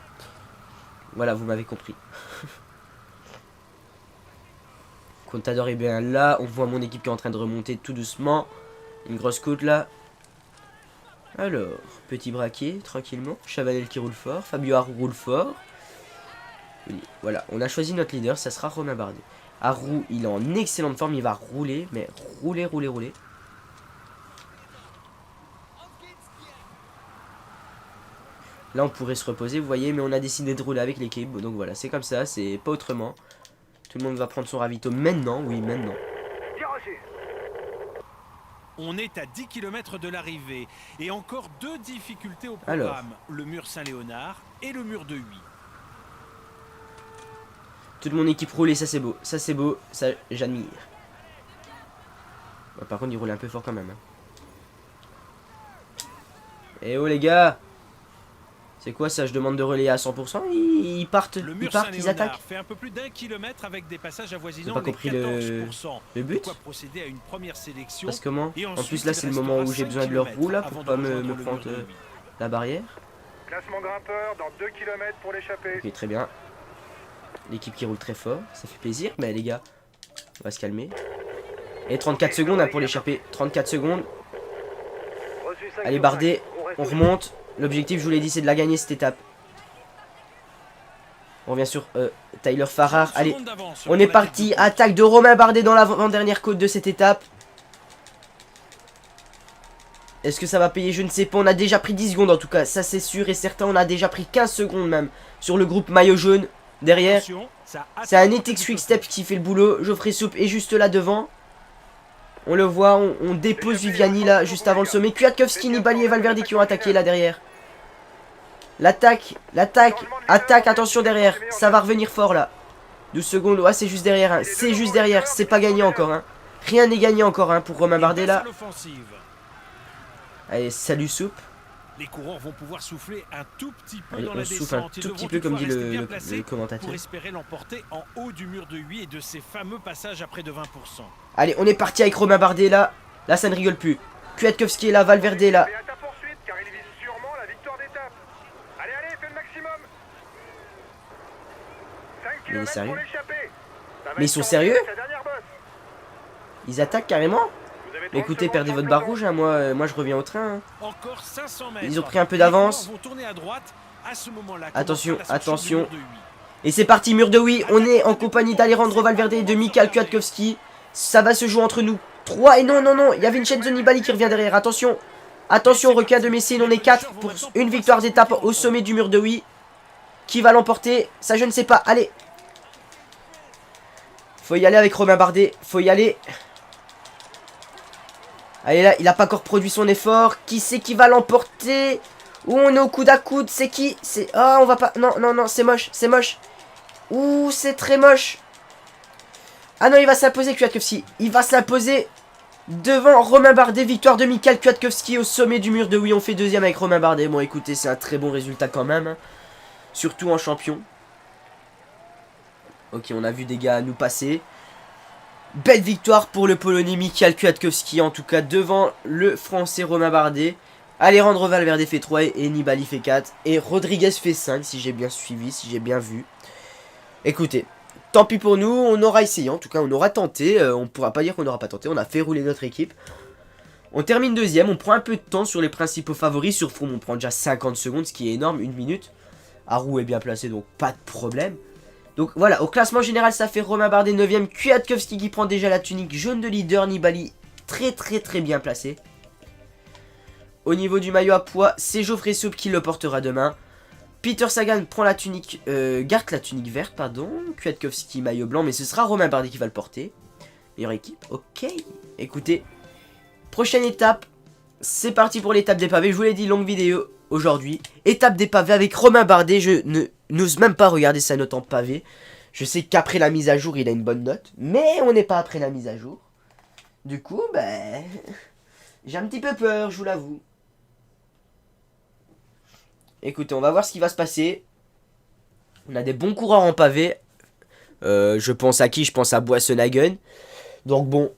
Voilà, vous m'avez compris. Contador est bien là. On voit mon équipe qui est en train de remonter tout doucement. Une grosse côte là. Alors, petit braquet, tranquillement. Chavanel qui roule fort. Fabio Aru roule fort. Oui, voilà, on a choisi notre leader. Ça sera Romain Bardet. Aru, il est en excellente forme. Il va rouler, mais rouler. Là, on pourrait se reposer, vous voyez. Mais on a décidé de rouler avec l'équipe. Donc voilà, c'est comme ça. C'est pas autrement. Tout le monde va prendre son ravito maintenant. Oui, maintenant. On est à 10 km de l'arrivée et encore 2 difficultés au programme. Alors. Le mur Saint-Léonard et le mur de Huy. Toute mon équipe roule et ça c'est beau. Ça c'est beau, ça j'admire. Bon, par contre il roule un peu fort quand même. Hein. Eh oh les gars. C'est quoi ça? Je demande de relayer à 100%. Ils partent, ils attaquent. Fait un peu plus d'1 kilomètre avec des passages avoisinant pas compris les 14%. le but. Pourquoi procéder à une première sélection? Parce comment? En plus là c'est le moment où j'ai besoin de leur roue là pour pas me prendre la barrière. Classement grimpeur dans 2 km pour l'échapper. Ok, très bien. L'équipe qui roule très fort, ça fait plaisir. Mais les gars, on va se calmer. Et 34 secondes hein, pour l'échapper. 34 secondes. Allez Bardet, on remonte. L'objectif, je vous l'ai dit, c'est de la gagner cette étape. On revient sur Tyler Farrar. Allez, on est parti. Attaque de Romain Bardet dans l'avant-dernière côte de cette étape. Est-ce que ça va payer? Je ne sais pas. On a déjà pris 10 secondes en tout cas. Ça, c'est sûr et certain. On a déjà pris 15 secondes même sur le groupe maillot jaune. Derrière, c'est un ETX Quickstep qui fait le boulot. Geoffrey Soupe est juste là devant. On le voit, on dépose Viviani là, juste avant le sommet. Kwiatkowski, Nibali et Valverde qui ont attaqué là derrière. L'attaque, attaque, attention derrière. Ça va revenir fort là. 12 secondes, ouais c'est juste derrière, hein. C'est juste derrière, c'est pas gagné encore. Hein. Rien n'est gagné encore hein, pour Romain Bardet là. Allez, salut Soupe. Les coureurs vont pouvoir souffler un tout petit peu allez, dans la souffle descente. un tout petit peu comme dit le commentateur. Pour espérer l'emporter en haut du mur de Huy et de ses fameux passages à près de 20%. Allez, on est parti avec Romain Bardet là. Là, ça ne rigole plus. Kwiatkowski est là, Valverde est là. Mais il est sérieux? Mais ils sont sérieux? Ils attaquent carrément? Mais écoutez, perdez votre barre rouge, hein. moi je reviens au train. Hein. Encore 500 mètres. Ils ont pris un peu d'avance. Attention, attention. Et c'est parti, mur de Huy. On est en compagnie d'Alejandro Valverde et de Michael Kwiatkowski. Ça va se jouer entre nous. 3 et non, il y a Vincenzo Nibali qui revient derrière. Attention. Attention, requin de Messine, on est 4 pour une victoire d'étape au sommet du mur de Oui. Qui va l'emporter? Ça, je ne sais pas. Allez. Faut y aller avec Romain Bardet. Faut y aller. Allez, là, il n'a pas encore produit son effort. Qui c'est qui va l'emporter? Ouh, on est au coude à coude. C'est qui? C'est... Oh, on va pas... Non, non, non, c'est moche. C'est moche. Ouh, c'est très moche. Ah non, il va s'imposer, Kwiatkowski. Il va s'imposer devant Romain Bardet. Victoire de Michael Kwiatkowski au sommet du mur de Oui. On fait deuxième avec Romain Bardet. Bon, écoutez, c'est un très bon résultat quand même. Hein. Surtout en champion. Ok, on a vu des gars nous passer. Belle victoire pour le Polonais Michael Kwiatkowski. En tout cas, devant le Français Romain Bardet. Alejandro Valverde fait 3 et Nibali fait 4. Et Rodriguez fait 5, si j'ai bien suivi, si j'ai bien vu. Écoutez, tant pis pour nous, on aura essayé. En tout cas, on aura tenté. On ne pourra pas dire qu'on n'aura pas tenté. On a fait rouler notre équipe. On termine deuxième. On prend un peu de temps sur les principaux favoris. Sur Froome, on prend déjà 50 secondes, ce qui est énorme. 1 minute. Arou est bien placé, donc pas de problème. Donc voilà, au classement général, ça fait Romain Bardet 9ème. Kwiatkowski qui prend déjà la tunique jaune de leader. Nibali très bien placé. Au niveau du maillot à poids, c'est Geoffrey Soupe qui le portera demain. Peter Sagan prend la tunique, garde la tunique verte, pardon. Kwiatkowski maillot blanc, mais ce sera Romain Bardet qui va le porter. Meilleure équipe, ok. Écoutez, prochaine étape, c'est parti pour l'étape des pavés. Je vous l'ai dit, longue vidéo aujourd'hui. Étape des pavés avec Romain Bardet. Je n'ose même pas regarder sa note en pavé. Je sais qu'après la mise à jour, il a une bonne note. Mais on n'est pas après la mise à jour. Du coup, ben... j'ai un petit peu peur, je vous l'avoue. Écoutez, on va voir ce qui va se passer. On a des bons coureurs en pavé. Je pense à qui? Je pense à Boissenhagen. Donc bon,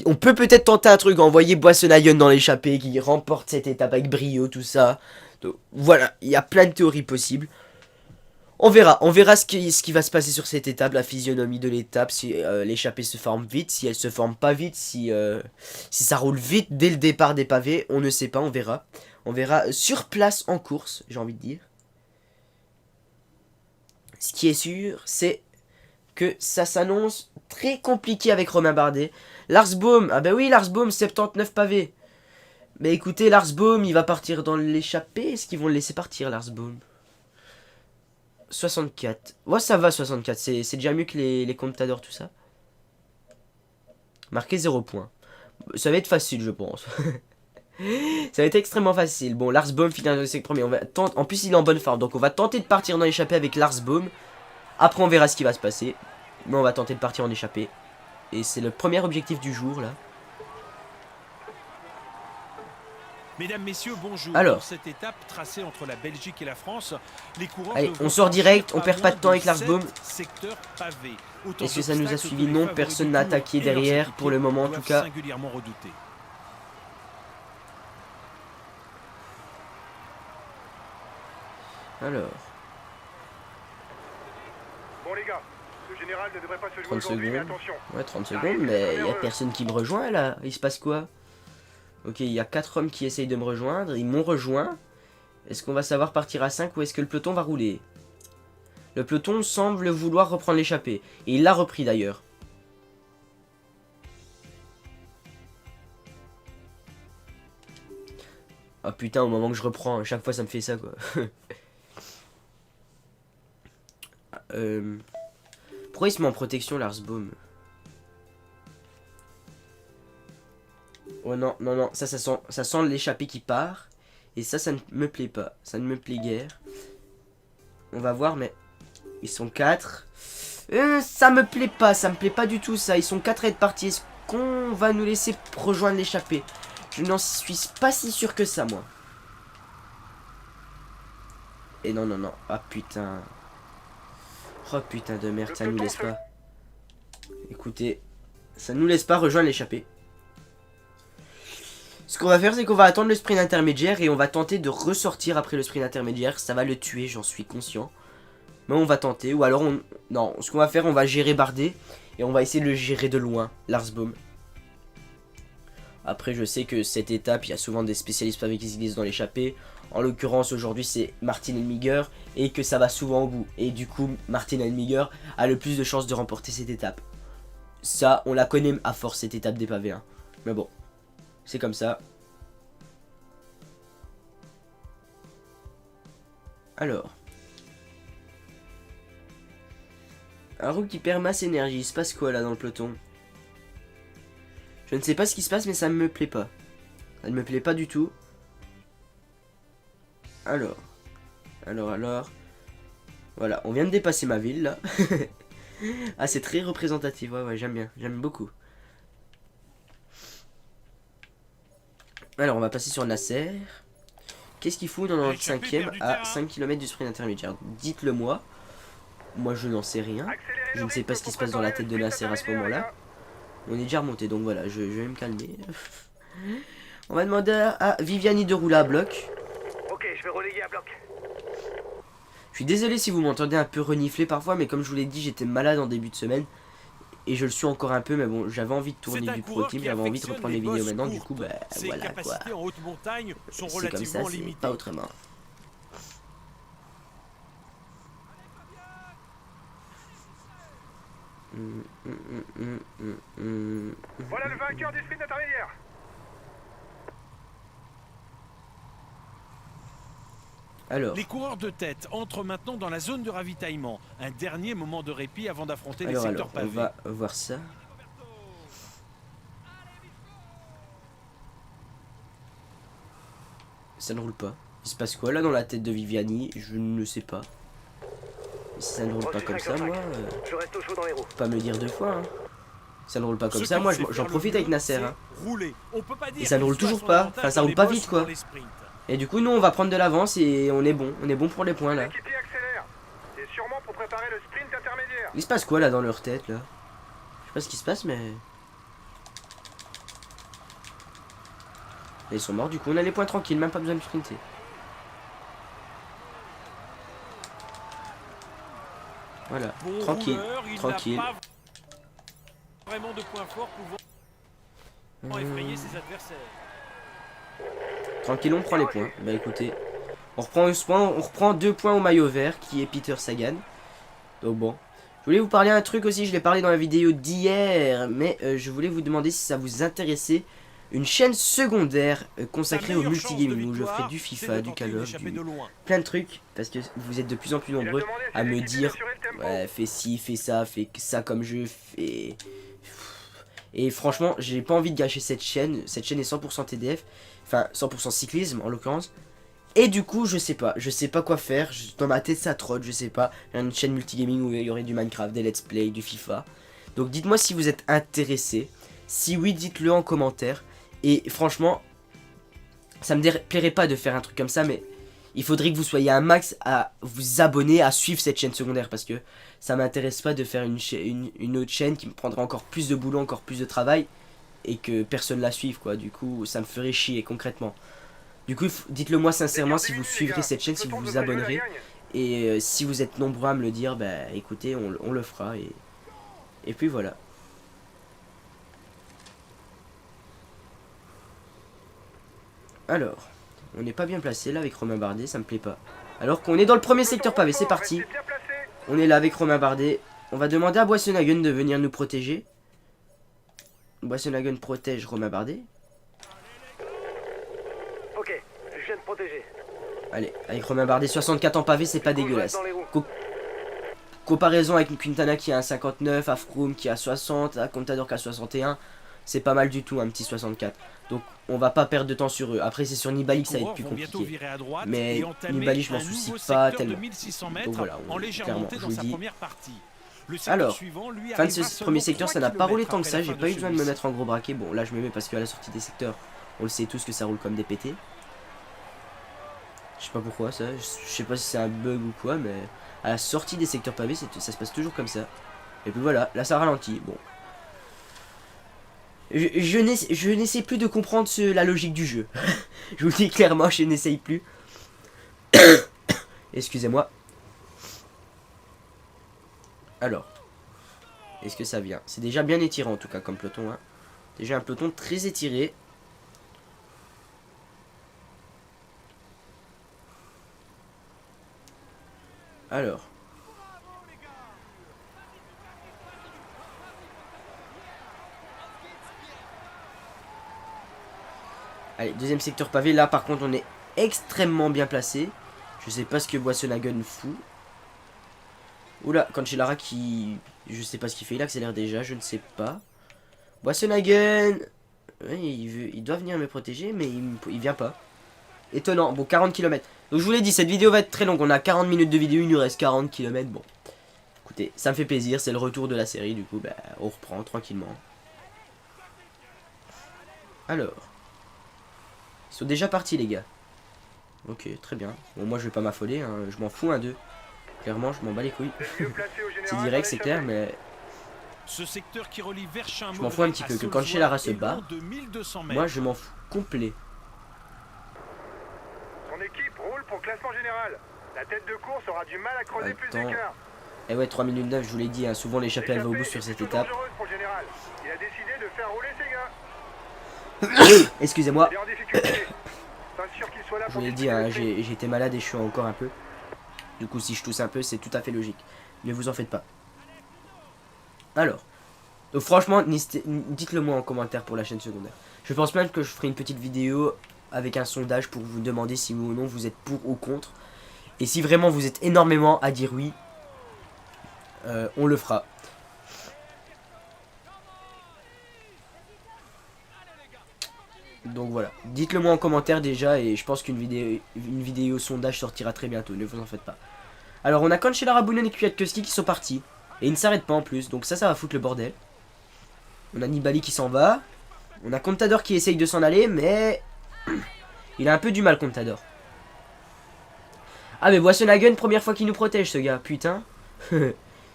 on peut peut-être tenter un truc, envoyer Boissenhagen dans l'échappée, qui remporte cette étape avec brio, tout ça. Donc voilà, il y a plein de théories possibles. On verra ce qui va se passer sur cette étape, la physionomie de l'étape, si l'échappée se forme vite, si elle se forme pas vite, si ça roule vite dès le départ des pavés, on ne sait pas, on verra. On verra sur place en course, j'ai envie de dire. Ce qui est sûr, c'est que ça s'annonce très compliqué avec Romain Bardet. Lars Boom, ah ben oui, Lars Boom, 79 pavés. Mais écoutez, Lars Boom, il va partir dans l'échappée. Est-ce qu'ils vont le laisser partir, Lars Boom? 64. Ouais, ça va, 64. C'est déjà mieux que les Contador, tout ça. Marqué 0 points. Ça va être facile, je pense. Ça va être extrêmement facile. Bon, Lars Boom finit dans le premier. En plus, il est en bonne forme. Donc, on va tenter de partir dans l'échappée avec Lars Boom. Après, on verra ce qui va se passer. Mais on va tenter de partir en échappée. Et c'est le premier objectif du jour, là. Mesdames, messieurs, bonjour. Alors, pour cette étape tracée entre la Belgique et la France, les coureurs allez, on sort direct, on perd pas de temps avec Lars Boom. Est-ce que ça nous a suivi? Non, personne n'a attaqué derrière, pour le moment en tout cas. Alors. Bon les gars, le général ne devrait pas se jouer 30 aujourd'hui, mais secondes. attention. Ouais, 30 secondes, mais il n'y a personne qui me rejoint là. Il se passe quoi? Ok, il y a 4 hommes qui essayent de me rejoindre. Ils m'ont rejoint. Est-ce qu'on va savoir partir à 5 ou est-ce que le peloton va rouler? Le peloton semble vouloir reprendre l'échappée. Et il l'a repris d'ailleurs. Ah putain, au moment que je reprends, à chaque fois ça me fait ça quoi. Pourquoi il se met en protection Lars Boom? Oh non, non, non, ça sent l'échappée qui part. Et ça ne me plaît pas. Ça ne me plaît guère. On va voir, mais... Ils sont 4. Ça me plaît pas du tout ça. Ils sont 4 à être partis. Est-ce qu'on va nous laisser rejoindre l'échappée? Je n'en suis pas si sûr que ça, moi. Et non, non, non. Ah putain. Oh putain de merde, ça nous laisse pas. Écoutez, ça nous laisse pas rejoindre l'échappée. Ce qu'on va faire, c'est qu'on va attendre le sprint intermédiaire et on va tenter de ressortir après le sprint intermédiaire. Ça va le tuer, j'en suis conscient. Mais on va tenter, ou alors on... Non, ce qu'on va faire, on va gérer Bardet et on va essayer de le gérer de loin, Lars Boom. Après, je sais que cette étape, il y a souvent des spécialistes pavés qui se glissent dans l'échappée. En l'occurrence, aujourd'hui, c'est Martin Elmiger et que ça va souvent au bout. Et du coup, Martin Elmiger a le plus de chances de remporter cette étape. Ça, on la connaît à force, cette étape des pavés. Hein. Mais bon, c'est comme ça. Alors. Un roue qui perd masse énergie. Il se passe quoi là dans le peloton? Je ne sais pas ce qui se passe, mais ça ne me plaît pas. Ça ne me plaît pas du tout. Alors. Voilà, on vient de dépasser ma ville là. Ah, c'est très représentatif. Ouais, j'aime bien. J'aime beaucoup. Alors, on va passer sur Nasser. Qu'est-ce qu'il fout dans notre 5ème à 5 km du sprint intermédiaire? Dites-le moi. Moi, je n'en sais rien. Je ne sais pas ce qui se passe dans la tête de Nasser à ce moment-là. On est déjà remonté, donc voilà, je vais me calmer. On va demander à Viviani de rouler à bloc. Ok, je vais reléguer à bloc. Je suis désolé si vous m'entendez un peu renifler parfois, mais comme je vous l'ai dit, j'étais malade en début de semaine. Et je le suis encore un peu, mais bon, j'avais envie de tourner du pro team, j'avais envie de reprendre les vidéos maintenant, du coup, bah voilà quoi. C'est comme ça, c'est pas autrement. Voilà le vainqueur du sprint intermédiaire. Alors. Les coureurs de tête entrent maintenant dans la zone de ravitaillement. Un dernier moment de répit avant d'affronter les secteurs pavés. On va voir ça. Ça ne roule pas. Il se passe quoi là dans la tête de Viviani? Je ne sais pas. Si ça ne roule pas comme ça, moi... Je reste au chaud dans les roues. Pas me le dire deux fois. Hein. Ça ne roule pas comme ça, moi j'en profite avec Nasser. Hein. Et ça ne roule toujours pas. Enfin, ça roule pas vite quoi. Et du coup, nous on va prendre de l'avance et on est bon pour les points là. L'équipier accélère. C'est sûrement pour préparer le sprint intermédiaire. Il se passe quoi là dans leur tête là? Je sais pas ce qui se passe, mais... Ils sont morts, du coup on a les points tranquilles, même pas besoin de sprinter. Voilà, Bon tranquille, rouleur, tranquille. Vraiment de points forts pouvant effrayer ses adversaires. Tranquille, on prend les points. Bah écoutez, on reprend 11 points, on reprend 2 points au maillot vert qui est Peter Sagan. Donc bon. Je voulais vous parler un truc aussi, je l'ai parlé dans la vidéo d'hier, mais je voulais vous demander si ça vous intéressait. Une chaîne secondaire consacrée au multigaming où je ferai du FIFA, du Call of, plein de trucs, parce que vous êtes de plus en plus nombreux à me dire ouais, fais ci, fais ça comme jeu, fais... Et franchement, j'ai pas envie de gâcher cette chaîne est 100% TDF, enfin 100% cyclisme en l'occurrence. Et du coup, je sais pas quoi faire, dans ma tête ça trotte, je sais pas. Une chaîne multigaming où il y aurait du Minecraft, des let's play, du FIFA. Donc dites-moi si vous êtes intéressé, si oui dites-le en commentaire. Et franchement, ça me plairait pas de faire un truc comme ça, mais il faudrait que vous soyez un max à vous abonner, à suivre cette chaîne secondaire, parce que ça m'intéresse pas de faire une autre chaîne qui me prendrait encore plus de boulot, encore plus de travail, et que personne la suive quoi. Du coup, ça me ferait chier concrètement. Du coup, dites-le moi sincèrement si vous suivrez cette chaîne, si vous vous abonnerez, et si vous êtes nombreux à me le dire, bah écoutez, on le fera, et puis voilà. Alors, on n'est pas bien placé là avec Romain Bardet, ça me plaît pas. Alors qu'on est dans le premier secteur pavé, c'est parti. On est là avec Romain Bardet. On va demander à Boissenhagen de venir nous protéger. Boissenhagen protège Romain Bardet. Ok, je viens de protéger. Allez, avec Romain Bardet, 64 en pavé, c'est pas dégueulasse. Comparaison avec Quintana qui a un 59, à Froome qui a 60, à Contador qui a 61. C'est pas mal du tout, un petit 64. Donc on va pas perdre de temps sur eux. Après c'est sur Nibali que ça va être plus compliqué. Mais Nibali je m'en soucie pas tellement. Donc voilà, clairement, je vous dis. Alors, fin de ce premier secteur, ça n'a pas roulé tant que ça. J'ai pas eu besoin de me mettre en gros braquet. Bon là je me mets parce qu'à la sortie des secteurs, on le sait tous que ça roule comme des pétés. Je sais pas pourquoi ça, je sais pas si c'est un bug ou quoi, mais à la sortie des secteurs pavés, ça se passe toujours comme ça. Et puis voilà, là ça ralentit. Bon. Je n'essaie plus de comprendre la logique du jeu. Je vous le dis clairement, je n'essaye plus. Excusez-moi. Alors. Est-ce que ça vient? C'est déjà bien étiré en tout cas comme peloton. Hein. Déjà un peloton très étiré. Alors. Allez, deuxième secteur pavé. Là, par contre, on est extrêmement bien placé. Je sais pas ce que Boissonhagen fout. Oula, Cancellara qui... Je sais pas ce qu'il fait, il accélère déjà, je ne sais pas. Boissonhagen... Ouais, il doit venir me protéger, mais il vient pas. Étonnant. Bon, 40 km. Donc je vous l'ai dit, cette vidéo va être très longue. On a 40 minutes de vidéo, il nous reste 40 km. Bon, écoutez, ça me fait plaisir, c'est le retour de la série. Du coup, bah, on reprend tranquillement. Alors. Ils sont déjà partis, les gars. Ok, très bien. Bon, moi je vais pas m'affoler, hein. Je m'en fous un d'eux. Clairement, je m'en bats les couilles. C'est direct, c'est clair, mais... Ce secteur qui relie Verchin, Je m'en fous un petit peu que quand Cancellara se bat, moi je m'en fous complet. Son équipe roule pour classement général. La tête de course aura du mal à creuser plus d'écart. Et ouais, 3 minutes 9, je vous l'ai dit, hein, souvent l'échappée elle va au bout sur cette étape. Il a décidé de faire rouler ses gars. Excusez-moi. Il est en difficulté. Pas sûr qu'il soit là Je pour vous l'ai dit, hein, disputer le sprint. j'ai été malade et je suis encore un peu. Du coup, si je tousse un peu, c'est tout à fait logique. Ne vous en faites pas. Alors. Donc franchement, dites-le moi en commentaire pour la chaîne secondaire. Je pense même que je ferai une petite vidéo avec un sondage pour vous demander si oui ou non vous êtes pour ou contre. Et si vraiment vous êtes énormément à dire oui, on le fera. Donc voilà, dites-le moi en commentaire déjà et je pense qu'une vidéo sondage sortira très bientôt, ne vous en faites pas. Alors on a Cancellara, Bounon et Kwiatkowski qui sont partis. Et ils ne s'arrêtent pas en plus, donc ça va foutre le bordel. On a Nibali qui s'en va. On a Contador qui essaye de s'en aller, mais... il a un peu du mal, Contador. Ah mais Boissonhagen, première fois qu'il nous protège ce gars, putain.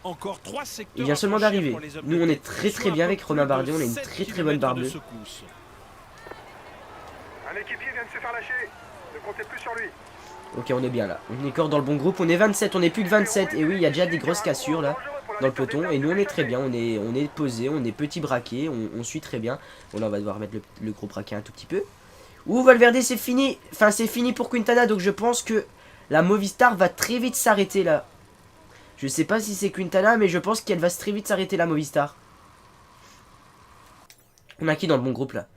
Encore 3 secteurs. Il vient seulement d'arriver. Nous on est très bien avec Romain Bardet, on a une très bonne barre bleue. Un équipier vient de se faire lâcher. Ne comptez plus sur lui. Ok, on est bien là. On est encore dans le bon groupe. On est 27, on est plus que 27. Et oui, il y a déjà des grosses cassures là dans le peloton. Et nous, on est très bien. On est posé, on est petit braqué. On suit très bien. Bon, là, on va devoir mettre le gros braquet un tout petit peu. Ouh, Valverde, c'est fini. Enfin, c'est fini pour Quintana. Donc, je pense que la Movistar va très vite s'arrêter là. Je sais pas si c'est Quintana, mais je pense qu'elle va très vite s'arrêter la Movistar. On a qui dans le bon groupe là?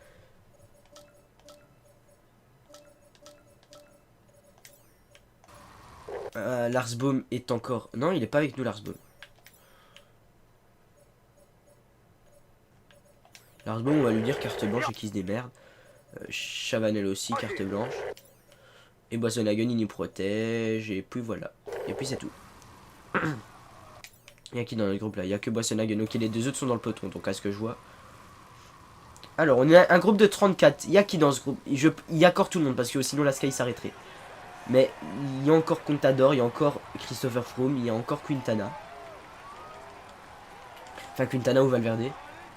Lars Boom est encore... Non, il est pas avec nous, Lars Boom. Lars Boom, on va lui dire carte blanche et qu'il se démerde. Chavanel aussi, carte blanche. Et Boissonhagen, il nous protège. Et puis voilà. Et puis c'est tout. Il y a qui dans le groupe là? Il y a que Boissonhagen. Ok, les deux autres sont dans le peloton, donc à ce que je vois. Alors, on a un groupe de 34. Il y a qui dans ce groupe? Il y a encore tout le monde, parce que sinon la Sky s'arrêterait. Mais il y a encore Contador, il y a encore Christopher Froome, il y a encore Quintana. Enfin, Quintana ou Valverde.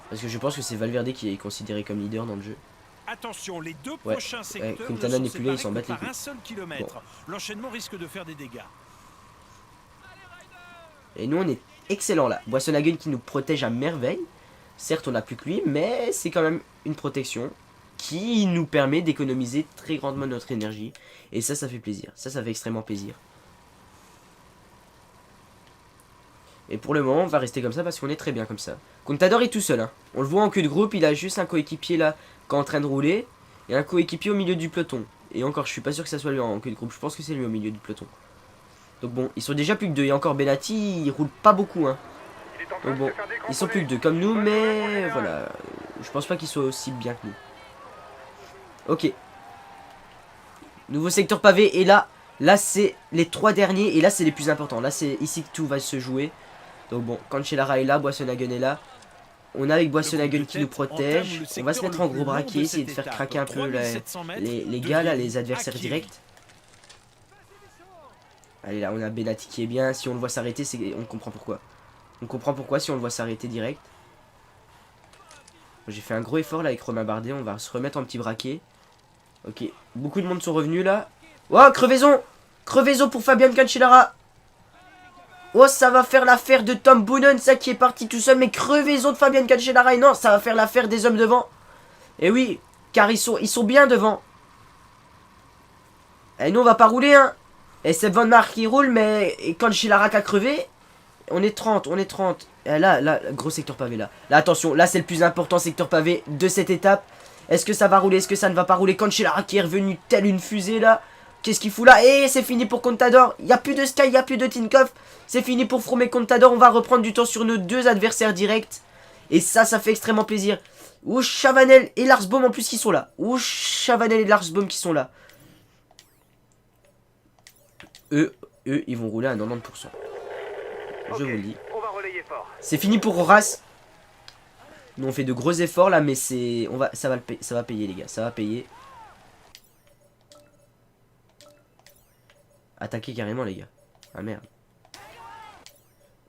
Parce que je pense que c'est Valverde qui est considéré comme leader dans le jeu. Attention, les deux prochains secteurs Quintana n'est plus là, ils s'en battent les couilles. un seul kilomètre. Bon. L'enchaînement risque de faire des dégâts. Et nous, on est excellent là. Boissonhagen qui nous protège à merveille. Certes, on n'a plus que lui, mais c'est quand même une protection qui nous permet d'économiser très grandement notre énergie. Et ça fait plaisir. Ça fait extrêmement plaisir. Et pour le moment, on va rester comme ça parce qu'on est très bien comme ça. Contador est tout seul. Hein. On le voit en queue de groupe. Il a juste un coéquipier là qui est en train de rouler. Et un coéquipier au milieu du peloton. Et encore, je suis pas sûr que ça soit lui en queue de groupe. Je pense que c'est lui au milieu du peloton. Donc bon, ils sont déjà plus que deux. Il y a encore Benatti. Il roule pas beaucoup. Hein. Donc bon, ils sont plus que deux comme nous. Mais voilà. Je pense pas qu'ils soient aussi bien que nous. Ok. Nouveau secteur pavé. Et là c'est les 3 derniers. Et là, c'est les plus importants. Là, c'est ici que tout va se jouer. Donc bon, Cancellara est là. Boissonhagen est là. On a avec Boissonhagen qui nous protège. On va se mettre en gros braquet. Essayer de faire craquer un peu les gars là, les adversaires directs. Allez là, on a Benatti qui est bien. Si on le voit s'arrêter, on comprend pourquoi. On comprend pourquoi si on le voit s'arrêter direct. J'ai fait un gros effort là avec Romain Bardet. On va se remettre en petit braquet. Ok, beaucoup de monde sont revenus là. Oh, crevaison! Crevaison pour Fabian Cancellara. Oh, ça va faire l'affaire de Tom Boonen, ça qui est parti tout seul. Mais crevaison de Fabian Cancellara. Et non, ça va faire l'affaire des hommes devant. Et oui, car ils sont bien devant. Et nous, on va pas rouler, hein. Et c'est Van Mark qui roule, mais Cancellara qui a crevé. On est 30, on est 30. Et là, gros secteur pavé là. Là, attention, là, c'est le plus important secteur pavé de cette étape. Est-ce que ça va rouler? Est-ce que ça ne va pas rouler? Cancellara qui est revenu telle une fusée là. Qu'est-ce qu'il fout là? Et c'est fini pour Contador. Il n'y a plus de Sky, il n'y a plus de Tinkoff. C'est fini pour From et Contador. On va reprendre du temps sur nos deux adversaires directs. Et ça fait extrêmement plaisir. Ouh, Chavanel et Larsbaum en plus qui sont là. Ouh, Chavanel et Larsbaum qui sont là. Eux, ils vont rouler à 90%. Je vous le dis. On va relayer fort. C'est fini pour Horace. Nous on fait de gros efforts là, mais c'est, ça va payer les gars, ça va payer. Attaquer carrément les gars. Ah merde.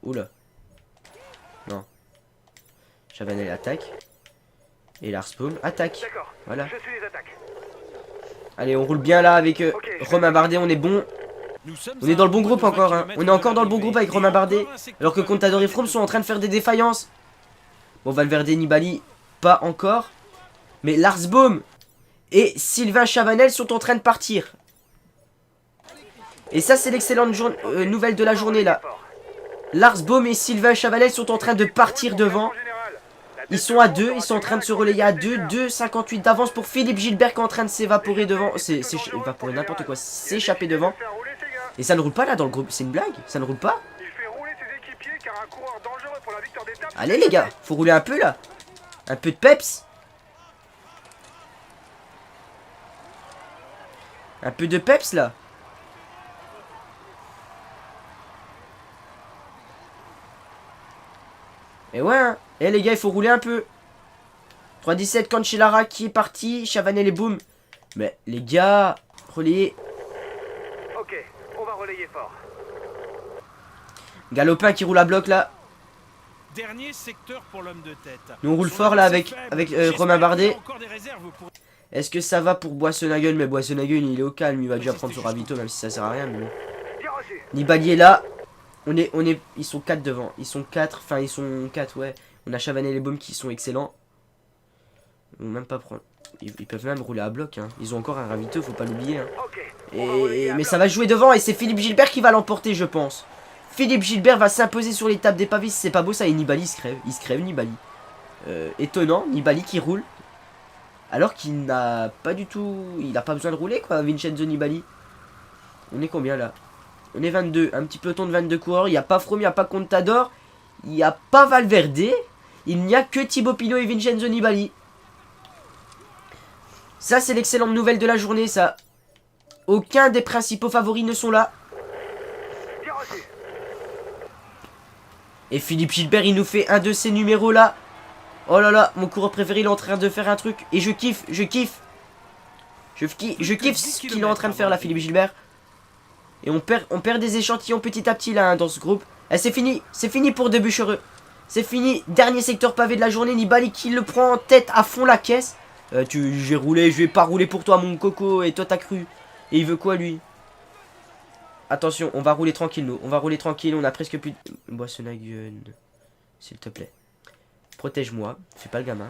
Oula. Non. Chavanel attaque. Et Larsbaum attaque. D'accord. Voilà. Je suis les attaques. Allez, on roule bien là avec Romain Bardet, on est bon. On est dans le bon groupe encore, hein. On est encore dans le bon groupe avec Romain Bardet. Alors que Contador et From sont en train de faire des défaillances. Bon, Valverde et Nibali, pas encore. Mais Larsbaum et Sylvain Chavanel sont en train de partir. Et ça, c'est l'excellente nouvelle de la journée là. Larsbaum et Sylvain Chavanel sont en train de partir devant. Ils sont à 2, ils sont en train de se relayer à 2. 2,58 d'avance pour Philippe Gilbert qui est en train de s'évaporer devant. S'évaporer n'importe quoi, s'échapper devant. Et ça ne roule pas là dans le groupe, c'est une blague? Ça ne roule pas? Il fait rouler ses équipiers car un coureur dangereux pour la victoire d'étape. Allez les gars, faut rouler un peu là. Un peu de peps. Un peu de peps là. Et ouais, hein. Et les gars, il faut rouler un peu. 3,17 Cancellara qui est parti. Chavanel et boum. Mais les gars, relayez. Ok, on va relayer fort. Galopin qui roule à bloc là. Dernier secteur pour l'homme de tête. Nous on roule fort là avec Romain Bardet. Est-ce que ça va pour Boissonagel? Mais Boissonagel il est au calme, il va déjà prendre son ravito même si ça sert à rien. Mais bon. Nibali est là. Ils sont 4 devant. Ils sont 4, enfin ils sont 4 ouais. On a Chavanel et Baum qui sont excellents. Ils vont même pas prendre. Ils peuvent même rouler à bloc. Hein. Ils ont encore un ravito, faut pas l'oublier. Hein. Mais ça va jouer devant et c'est Philippe Gilbert qui va l'emporter je pense. Philippe Gilbert va s'imposer sur l'étape des pavés. Si c'est pas beau ça et Nibali se crève. Il se crève Nibali. Étonnant, Nibali qui roule. Alors qu'il n'a pas du tout... Il n'a pas besoin de rouler quoi, Vincenzo Nibali. On est combien là? On est 22, un petit peloton de 22 coureurs. Il n'y a pas From, il n'y a pas Contador. Il n'y a pas Valverde. Il n'y a que Thibaut Pinot et Vincenzo Nibali. Ça c'est l'excellente nouvelle de la journée ça. Aucun des principaux favoris ne sont là. Et Philippe Gilbert il nous fait un de ces numéros là. Oh là là, mon coureur préféré il est en train de faire un truc. Et je kiffe, je kiffe. Je kiffe ce qu'il est en train de faire là Philippe Gilbert. Et on perd des échantillons petit à petit là hein, dans ce groupe. Et c'est fini pour Debuchereux. C'est fini, dernier secteur pavé de la journée. Nibali qui le prend en tête à fond la caisse. Je vais pas rouler pour toi mon coco. Et toi t'as cru. Et il veut quoi lui? Attention, on va rouler tranquille nous. On va rouler tranquille, on a presque plus de... Boissonagel, s'il te plaît. Protège-moi, fais pas le gamin.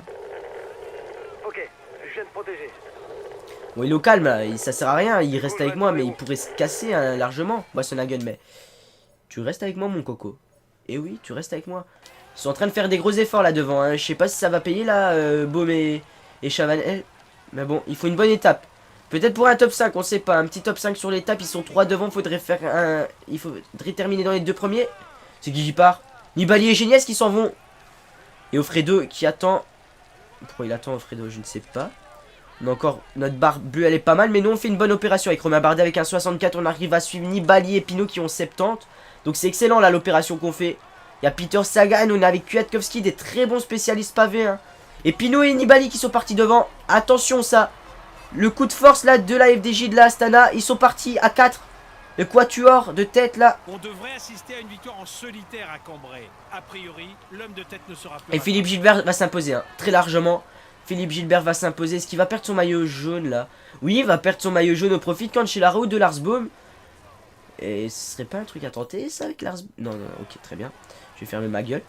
Ok, je viens de protéger. Bon, il est au calme là, ça sert à rien, il reste avec moi, mais il pourrait se casser hein, largement, Boissonagel, mais... Tu restes avec moi mon coco. Et oui, tu restes avec moi. Ils sont en train de faire des gros efforts là devant, hein. Je sais pas si ça va payer là, Baum et Chavanel. Mais bon, il faut une bonne étape. Peut-être pour un top 5, on sait pas. Un petit top 5 sur l'étape, ils sont 3 devant, faudrait faire un... Il faudrait terminer dans les 2 premiers. C'est qui j'y part? Nibali et Geniès qui s'en vont. Et Offredo qui attend. Pourquoi il attend Offredo? Je ne sais pas. On a encore notre barre bleue, elle est pas mal. Mais nous on fait une bonne opération avec Romain Bardet avec un 64. On arrive à suivre Nibali et Pinot qui ont 70. Donc c'est excellent là l'opération qu'on fait. Il y a Peter Sagan, on est avec Kwiatkowski, des très bons spécialistes pavés. Hein. Et Pinot et Nibali qui sont partis devant. Attention ça. Le coup de force là de la FDJ de la Astana. Ils sont partis à 4. Le quatuor de tête là. On devrait assister à une victoire en solitaire à Cambrai. A priori, l'homme de tête ne sera plus. Et Philippe Gilbert va s'imposer hein, très largement. Philippe Gilbert va s'imposer. Est-ce qu'il va perdre son maillot jaune là? Oui, il va perdre son maillot jaune au profit de Cancellara ou de Larsbaum. Et ce serait pas un truc à tenter ça avec Larsbaum? Non, non, ok, très bien. Je vais fermer ma gueule.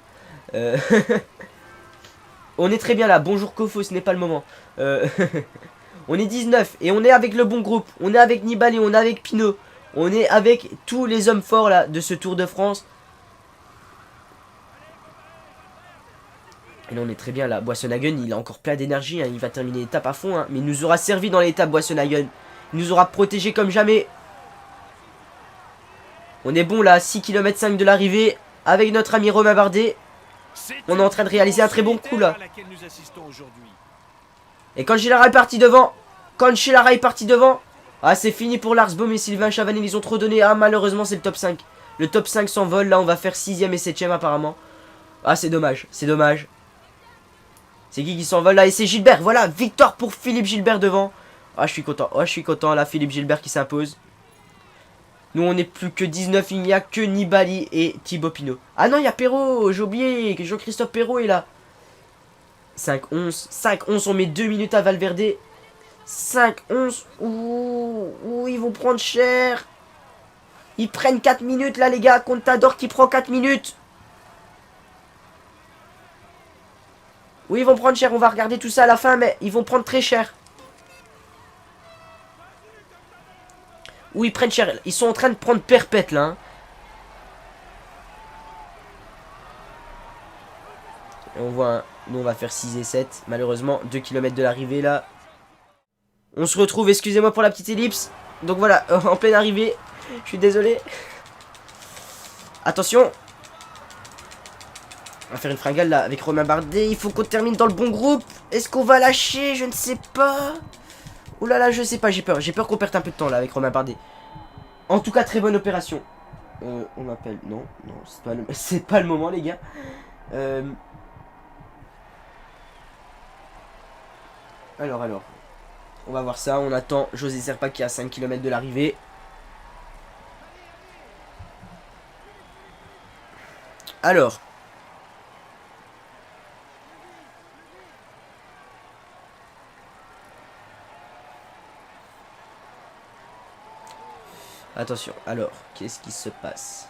On est très bien là. Bonjour Kofo, ce n'est pas le moment. On est 19 et on est avec le bon groupe. On est avec Nibali, on est avec Pinot. On est avec tous les hommes forts là de ce Tour de France. Et là on est très bien là. Boissonagel il a encore plein d'énergie hein. Il va terminer l'étape à fond hein. Mais il nous aura servi dans l'étape Boissonagel. Il nous aura protégé comme jamais. On est bon là, 6 km 5 de l'arrivée. Avec notre ami Romain Bardet. On est en train de réaliser un très bon coup là. Et quand Gillara est parti devant. Ah, c'est fini pour Larsbaum et Sylvain Chavanel. Ils ont trop donné. Ah, malheureusement, c'est le top 5. Le top 5 s'envole. Là, on va faire 6ème et 7ème apparemment. Ah, c'est dommage. C'est dommage. C'est qui s'envole là? Et c'est Gilbert. Voilà, victoire pour Philippe Gilbert devant. Ah, je suis content. Oh, je suis content. Là, Philippe Gilbert qui s'impose. Nous, on n'est plus que 19. Il n'y a que Nibali et Thibaut Pinot. Ah non, il y a Perrault. J'ai oublié que Jean-Christophe Perrault est là. 5-11. 5-11. On met 2 minutes à Valverde. 5-11. Ouh, ils vont prendre cher. Ils prennent 4 minutes là, les gars. Contador qui prend 4 minutes. Oui, ils vont prendre cher. On va regarder tout ça à la fin, mais ils vont prendre très cher. Oui, ils prennent cher. Ils sont en train de prendre perpète là. Hein. Et on voit, hein, nous on va faire 6 et 7. Malheureusement, 2 km de l'arrivée là. On se retrouve, excusez-moi pour la petite ellipse. Donc voilà, en pleine arrivée. Je suis désolé. Attention. On va faire une fringale là avec Romain Bardet. Il faut qu'on termine dans le bon groupe. Est-ce qu'on va lâcher? Je ne sais pas. Ouh là là, je sais pas, j'ai peur. J'ai peur qu'on perde un peu de temps là avec Romain Bardet. En tout cas, très bonne opération. On m'appelle. Non, non, c'est pas le moment, les gars. Alors. On va voir ça. On attend José Serpa qui est à 5 km de l'arrivée. Alors. Attention, alors, qu'est-ce qui se passe?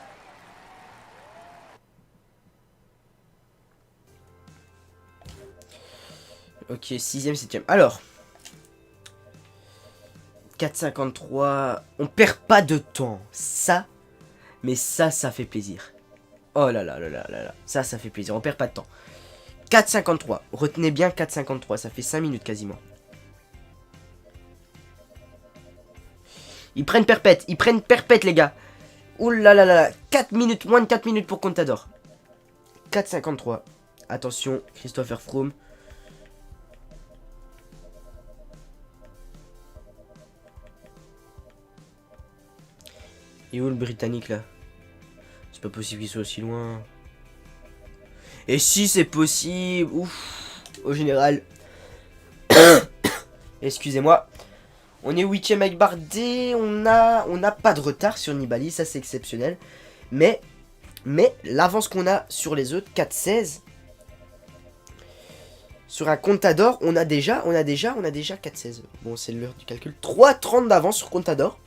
Ok, 6ème, 7ème. Alors. 4,53. On perd pas de temps. Ça. Mais ça fait plaisir. Oh là là là là là là. Ça fait plaisir. On perd pas de temps. 4,53. Retenez bien 4,53. Ça fait 5 minutes quasiment. Ils prennent perpète, les gars. Ouh là là là, 4 minutes, moins de 4 minutes pour Contador. 4,53. Attention, Christopher Froome. Et où le Britannique là? C'est pas possible qu'il soit aussi loin. Et si c'est possible, ouf, au général. Excusez-moi. On est 8ème avec Bardet, on n'a pas de retard sur Nibali, ça c'est exceptionnel. Mais l'avance qu'on a sur les autres, 4,16. Sur un Contador, on a déjà 4,16. Bon, c'est l'heure du calcul. 3,30 d'avance sur Contador.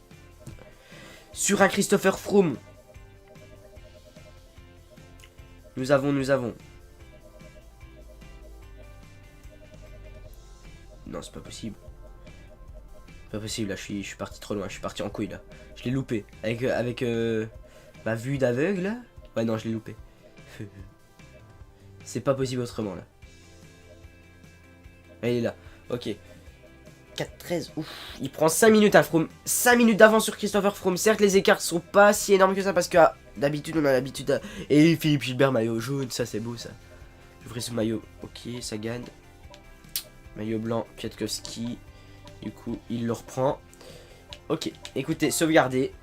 Sur un Christopher Froome. Nous avons. Non, c'est pas possible. Pas possible, là, je suis parti trop loin, je suis parti en couille, là. Je l'ai loupé. Avec ma vue d'aveugle, là. Ouais, non, je l'ai loupé. C'est pas possible autrement, là. Ah, il est là. Ok. 4,13. Ouf. Il prend 5 minutes, à Froome. 5 minutes d'avance sur Christopher Froome. Certes, les écarts sont pas si énormes que ça, parce que d'habitude, on a l'habitude à... Et Philippe Gilbert, maillot jaune, ça, c'est beau, ça. J'ouvrais ce maillot. Ok, ça gagne. Maillot blanc, Kwiatkowski. Du coup, il le reprend. Ok, écoutez, sauvegarder.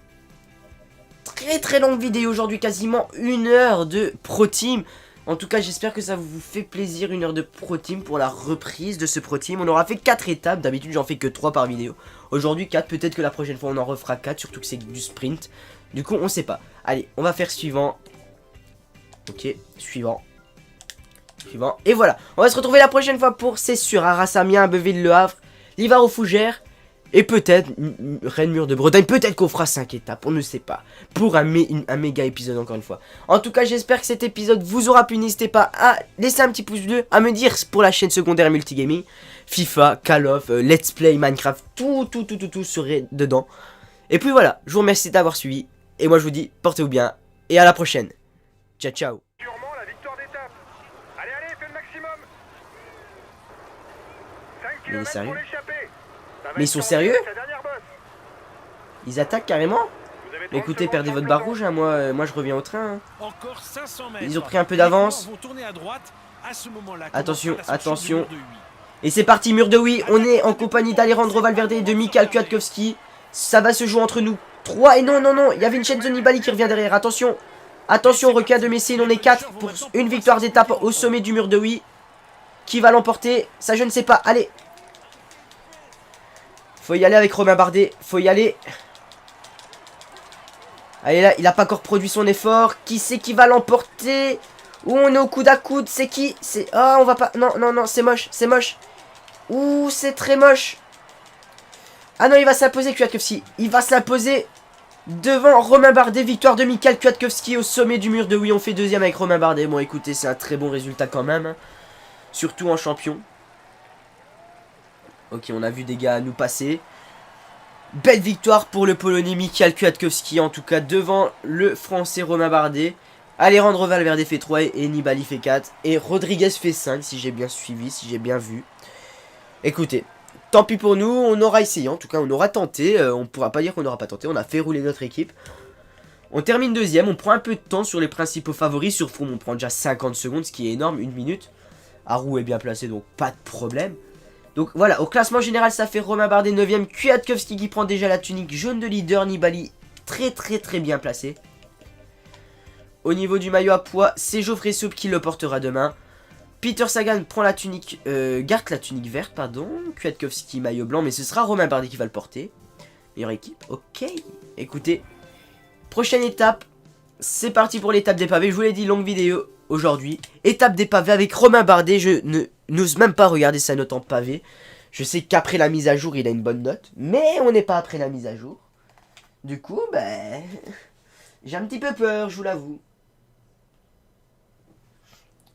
Très longue vidéo aujourd'hui, quasiment 1 heure de Pro Team. En tout cas, j'espère que ça vous fait plaisir, 1 heure de Pro Team pour la reprise de ce Pro Team. On aura fait 4 étapes, d'habitude j'en fais que 3 par vidéo. Aujourd'hui 4, peut-être que la prochaine fois on en refera 4, surtout que c'est du sprint. Du coup, on sait pas. Allez, on va faire suivant. Ok, suivant. Et voilà, on va se retrouver la prochaine fois pour, c'est sûr, Arras, Amiens, Beuville, Le Havre, Livar aux Fougères. Et peut-être Rennes Mur de Bretagne, peut-être qu'on fera 5 étapes, on ne sait pas. Pour un méga épisode encore une fois. En tout cas, j'espère que cet épisode vous aura plu. N'hésitez pas à laisser un petit pouce bleu, à me dire pour la chaîne secondaire Multigaming, FIFA, Call of, Let's Play, Minecraft, tout serait dedans. Et puis voilà, je vous remercie d'avoir suivi. Et moi je vous dis, portez-vous bien, et à la prochaine. Ciao, ciao. Sûrement la victoire d'étape. Allez, fais le maximum. 5 Mais il est km sérieux? pour l'échapper. Mais ils sont sérieux? Sa dernière bosse. Ils attaquent carrément. Vous avez 30 Écoutez, secondes perdez sur votre le barre peloton. rouge, hein. Moi je reviens au train. Hein. Encore 500 mètres. Ils ont pris un peu Les d'avance. coureurs vont tourner à droite. À ce moment-là, Attention, commencera l'ascension attention. du mur de Huy. Et c'est parti, mur de oui. On est en compagnie d'Alejandro Valverde et de Mikhail Kwiatkowski. Ça va se jouer entre nous. 3 et non, non, non. Il y a Vincenzo Nibali qui revient derrière. Attention. Attention, requin de Messi. On est 4 pour une victoire d'étape au sommet du mur de oui. Qui va l'emporter? Ça, je ne sais pas. Allez. Faut y aller avec Romain Bardet. Faut y aller. Allez là, il n'a pas encore produit son effort. Qui c'est qui va l'emporter? Ouh, on est au coude à coude. C'est qui? C'est... Oh, on va pas... Non, non, non, c'est moche. C'est moche. Ouh, c'est très moche. Ah non, il va s'imposer, Kwiatkowski. Il va s'imposer devant Romain Bardet. Victoire de Mikhail Kwiatkowski au sommet du mur de oui. On fait deuxième avec Romain Bardet. Bon, écoutez, c'est un très bon résultat quand même. Hein. Surtout en champion. Ok, on a vu des gars nous passer. Belle victoire pour le Polonais Mikhail Kwiatkowski. En tout cas, devant le Français Romain Bardet. Alejandro Valverde fait 3 et Nibali fait 4. Et Rodriguez fait 5, si j'ai bien suivi, si j'ai bien vu. Écoutez, tant pis pour nous, on aura essayé. En tout cas, on aura tenté. On pourra pas dire qu'on n'aura pas tenté. On a fait rouler notre équipe. On termine deuxième. On prend un peu de temps sur les principaux favoris. Sur Froome, on prend déjà 50 secondes, ce qui est énorme. 1 minute. Arou est bien placé, donc pas de problème. Donc voilà, au classement général, ça fait Romain Bardet 9ème. Kwiatkowski qui prend déjà la tunique jaune de leader. Nibali très bien placé. Au niveau du maillot à poids, c'est Geoffrey Soupe qui le portera demain. Peter Sagan prend la tunique, garde la tunique verte, pardon. Kwiatkowski maillot blanc, mais ce sera Romain Bardet qui va le porter. Meilleure équipe, ok. Écoutez, prochaine étape, c'est parti pour l'étape des pavés. Je vous l'ai dit, longue vidéo aujourd'hui. Étape des pavés avec Romain Bardet. Je n'ose même pas regarder sa note en pavé. Je sais qu'après la mise à jour, il a une bonne note. Mais on n'est pas après la mise à jour. Du coup, ben... j'ai un petit peu peur, je vous l'avoue.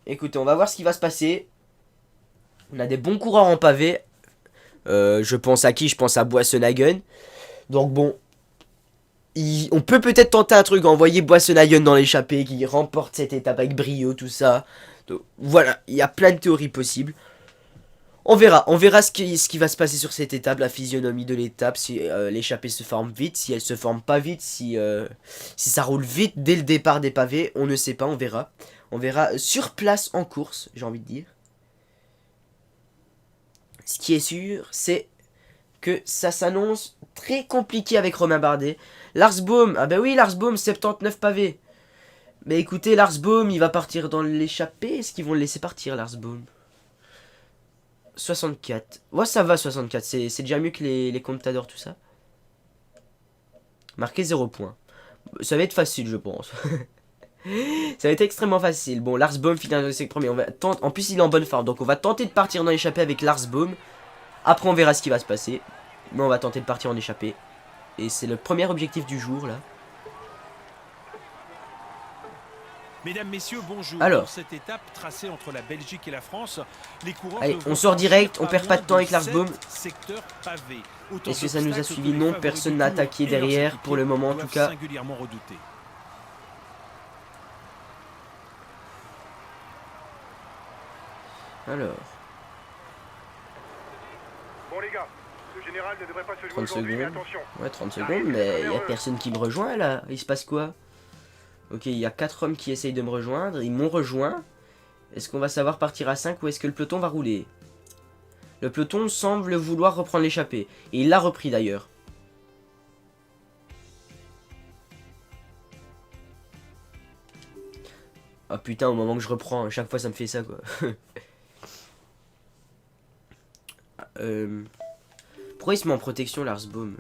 Écoutez, on va voir ce qui va se passer. On a des bons coureurs en pavé. Je pense à qui? Je pense à Boissenhagen. Donc bon, on peut peut-être tenter un truc, envoyer Boissenhagen dans l'échappée, qui remporte cette étape avec brio, tout ça. Donc voilà, il y a plein de théories possibles. On verra ce qui va se passer sur cette étape, la physionomie de l'étape, si l'échappée se forme vite, si elle se forme pas vite, si ça roule vite dès le départ des pavés, on ne sait pas, on verra. On verra sur place en course, j'ai envie de dire. Ce qui est sûr, c'est que ça s'annonce très compliqué avec Romain Bardet. Lars Boom, ah ben oui, Lars Boom, 79 pavés. Mais écoutez, Lars Boom, il va partir dans l'échappée. Est-ce qu'ils vont le laisser partir, Lars Boom? 64. Ouais, ça va, 64. C'est déjà mieux que les Contador, tout ça. Marqué 0 points. Ça va être facile, je pense. Ça va être extrêmement facile. Bon, Lars Boom finit dans les premiers. En plus, il est en bonne forme. Donc, on va tenter de partir dans l'échappée avec Lars Boom. Après, on verra ce qui va se passer. Mais on va tenter de partir en échappée. Et c'est le premier objectif du jour, là. Mesdames, messieurs, bonjour. Alors. Pour cette étape tracée entre la Belgique et la France, les coureurs Allez, devront on sort direct, on franchir perd pas de temps avec Lars 7 Boom. secteurs pavés. Autant Est-ce que ça nous a d'obstacles suivi? que les Non, favoris personne du n'a Tour attaqué et leurs derrière, équipiers pour le moment en tout doivent cas. singulièrement redouter. Alors, Bon les gars, le général ne devrait pas se jouer 30 aujourd'hui, mais secondes. attention. Ouais, 30 secondes, mais il n'y a personne qui me rejoint là. Il se passe quoi? Ok, il y a 4 hommes qui essayent de me rejoindre. Ils m'ont rejoint. Est-ce qu'on va savoir partir à 5 ou est-ce que le peloton va rouler? Le peloton semble vouloir reprendre l'échappée. Et il l'a repris d'ailleurs. Ah putain, au moment que je reprends, à chaque fois ça me fait ça quoi. Pourquoi il se met en protection Lars Boom?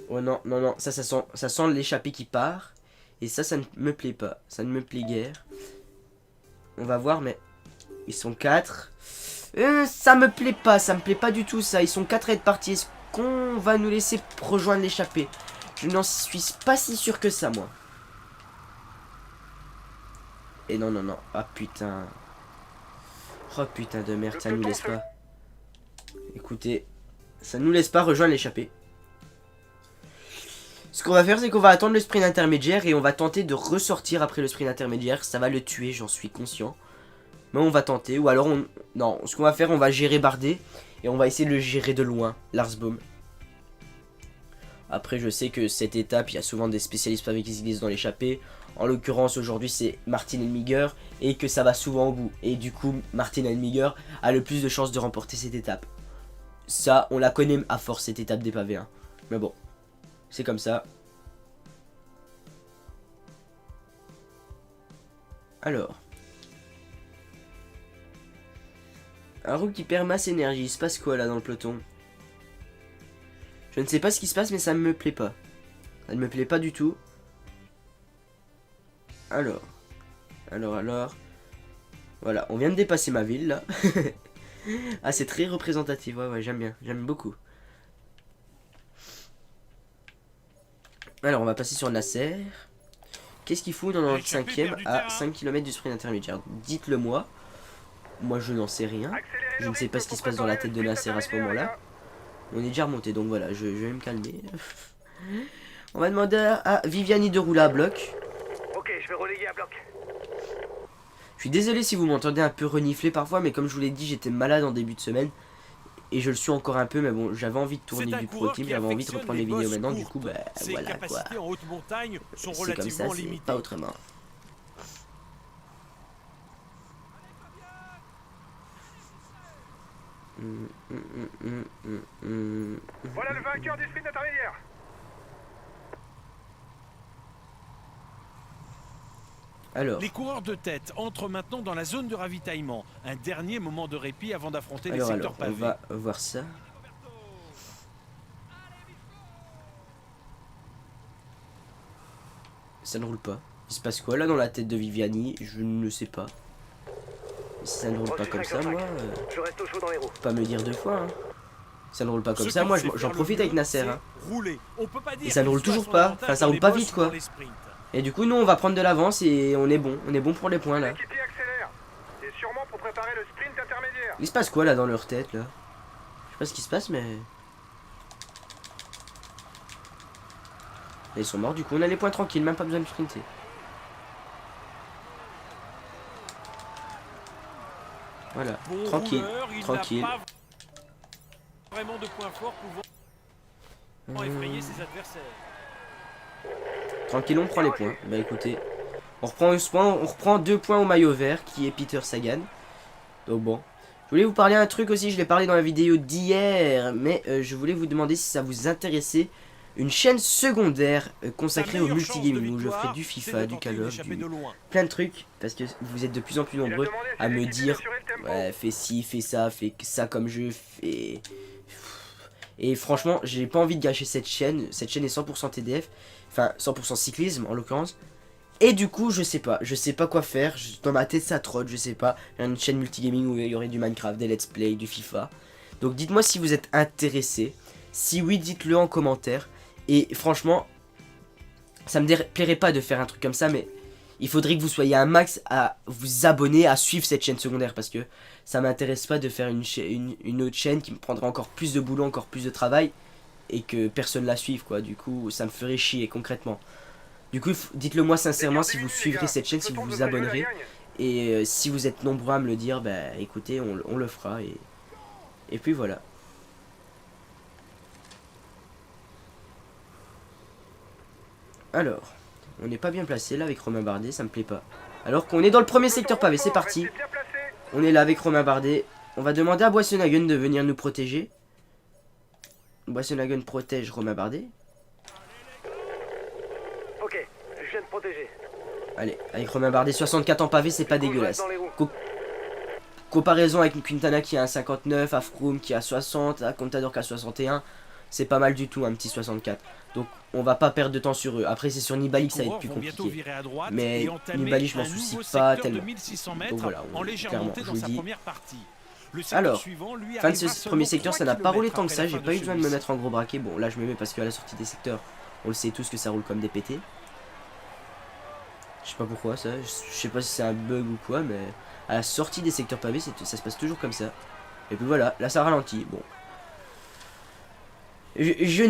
Oh non, non, non, ça sent l'échappée qui part. Et ça ne me plaît pas. Ça ne me plaît guère. On va voir, mais ils sont 4. Ça me plaît pas du tout ça. Ils sont 4 à être partis. Est-ce qu'on va nous laisser rejoindre l'échappée? Je n'en suis pas si sûr que ça, moi. Et non, non, non. Ah putain. Oh putain de merde, ça nous laisse pas. Écoutez, ça nous laisse pas rejoindre l'échappée. Ce qu'on va faire, c'est qu'on va attendre le sprint intermédiaire et on va tenter de ressortir après le sprint intermédiaire. Ça va le tuer, j'en suis conscient. Mais on va tenter. Ou alors, non, ce qu'on va faire, on va gérer Bardet. Et on va essayer de le gérer de loin, Larsbaum. Après, je sais que cette étape, il y a souvent des spécialistes pavés qui se glissent dans l'échappée. En l'occurrence, aujourd'hui, c'est Martin Elmiger et que ça va souvent au bout. Et du coup, Martin Elmiger a le plus de chances de remporter cette étape. Ça, on la connaît à force, cette étape des pavés. Hein. Mais bon, c'est comme ça. Alors. Un roue qui perd masse énergie. Il se passe quoi là dans le peloton? Je ne sais pas ce qui se passe, mais ça ne me plaît pas. Ça ne me plaît pas du tout. Alors. Voilà, on vient de dépasser ma ville là. Ah, c'est très représentatif. Ouais, j'aime bien. J'aime beaucoup. Alors, on va passer sur Nasser. Qu'est-ce qu'il fout dans le 5ème à 5 km du sprint intermédiaire? Dites-le moi. Moi, je n'en sais rien. Je ne sais pas ce qui se passe dans la tête de Nasser à ce moment-là. On est déjà remonté, donc voilà, je vais me calmer. On va demander à Viviani de rouler à bloc. Ok, je vais relayer à bloc. Je suis désolé si vous m'entendez un peu renifler parfois, mais comme je vous l'ai dit, j'étais malade en début de semaine. Et je le suis encore un peu, mais bon, j'avais envie de tourner du pro team, j'avais envie de reprendre les vidéos maintenant, du coup, bah voilà quoi. C'est comme ça, c'est pas autrement. Voilà le vainqueur du sprint intermédiaire. Alors. Les coureurs de tête entrent maintenant dans la zone de ravitaillement. Un dernier moment de répit avant d'affronter les secteurs pavés. On va voir ça. Ça ne roule pas. Il se passe quoi là dans la tête de Viviani? Je ne sais pas. Si ça ne roule pas comme ça, moi... Je reste au chaud dans les roues. Pas me dire deux fois, hein. Ça ne roule pas comme ça, moi j'en profite avec Nasser, hein. Et ça ne roule toujours pas. Enfin, ça roule pas vite, quoi. Et du coup, nous, on va prendre de l'avance et on est bon. On est bon pour les points, là. L'équipier accélère. C'est sûrement pour préparer le sprint intermédiaire. Il se passe quoi, là, dans leur tête, là? Je sais pas ce qui se passe, mais... Et ils sont morts, du coup, on a les points tranquilles, même pas besoin de sprinter. Voilà, Bon tranquille, rouleur, tranquille. Vraiment de points forts pouvant effrayer ses adversaires. Tranquille, on prend les points. Bah écoutez, on reprend 2 points au maillot vert qui est Peter Sagan. Donc bon, je voulais vous parler un truc aussi, je l'ai parlé dans la vidéo d'hier, mais je voulais vous demander si ça vous intéressait. Une chaîne secondaire consacrée au multigaming où je ferai du FIFA, du Call of, plein de trucs, parce que vous êtes de plus en plus nombreux à me dire ouais, fais ci, fais ça comme jeu, fais... Et franchement, j'ai pas envie de gâcher cette chaîne est 100% TDF, enfin 100% cyclisme en l'occurrence. Et du coup, je sais pas quoi faire, dans ma tête ça trotte, je sais pas, une chaîne multigaming où il y aurait du Minecraft, des let's play, du FIFA. Donc dites-moi si vous êtes intéressé, si oui, dites-le en commentaire. Et franchement, ça me plairait pas de faire un truc comme ça, mais il faudrait que vous soyez un max à vous abonner, à suivre cette chaîne secondaire, parce que ça m'intéresse pas de faire une autre chaîne qui me prendra encore plus de boulot, encore plus de travail, et que personne la suive, quoi. Du coup, ça me ferait chier concrètement. Du coup, dites-le moi sincèrement si vous suivrez cette chaîne, si vous vous abonnerez, et si vous êtes nombreux à me le dire, bah écoutez, on le fera, et puis voilà. Alors, on n'est pas bien placé là avec Romain Bardet, ça me plaît pas. Alors qu'on est dans le premier secteur pavé, c'est parti. On est là avec Romain Bardet. On va demander à Boissonhagen de venir nous protéger. Boissonhagen protège Romain Bardet. Ok, je viens de protéger. Allez, avec Romain Bardet, 64 en pavé, c'est pas dégueulasse. Comparaison avec Quintana qui a un 59, à Froome qui a 60, à Contador qui a 61. C'est pas mal du tout, un petit 64. Donc on va pas perdre de temps sur eux. Après c'est sur Nibali que ça va être plus compliqué. Mais Nibali je m'en soucie pas tellement. Donc voilà, clairement, je vous dis. Alors, fin de ce premier secteur, ça n'a pas roulé tant que ça. J'ai pas eu besoin de me mettre en gros braquet. Bon là je me mets parce qu'à la sortie des secteurs, on le sait tous que ça roule comme des pétés. Je sais pas pourquoi ça. Je sais pas si c'est un bug ou quoi, mais à la sortie des secteurs pavés, ça se passe toujours comme ça. Et puis voilà, là ça ralentit. Bon. Je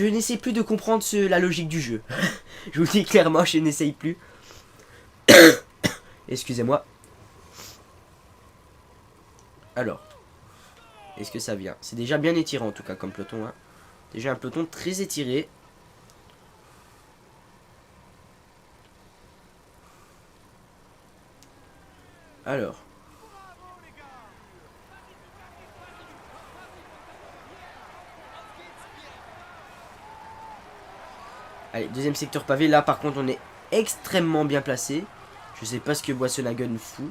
n'essaie plus de comprendre la logique du jeu. Je vous dis clairement, je n'essaye plus. Excusez-moi. Alors. Est-ce que ça vient? C'est déjà bien étiré en tout cas comme peloton. Hein. Déjà un peloton très étiré. Alors. Allez, deuxième secteur pavé. Là par contre on est extrêmement bien placé. Je sais pas ce que Boissonhagen fout.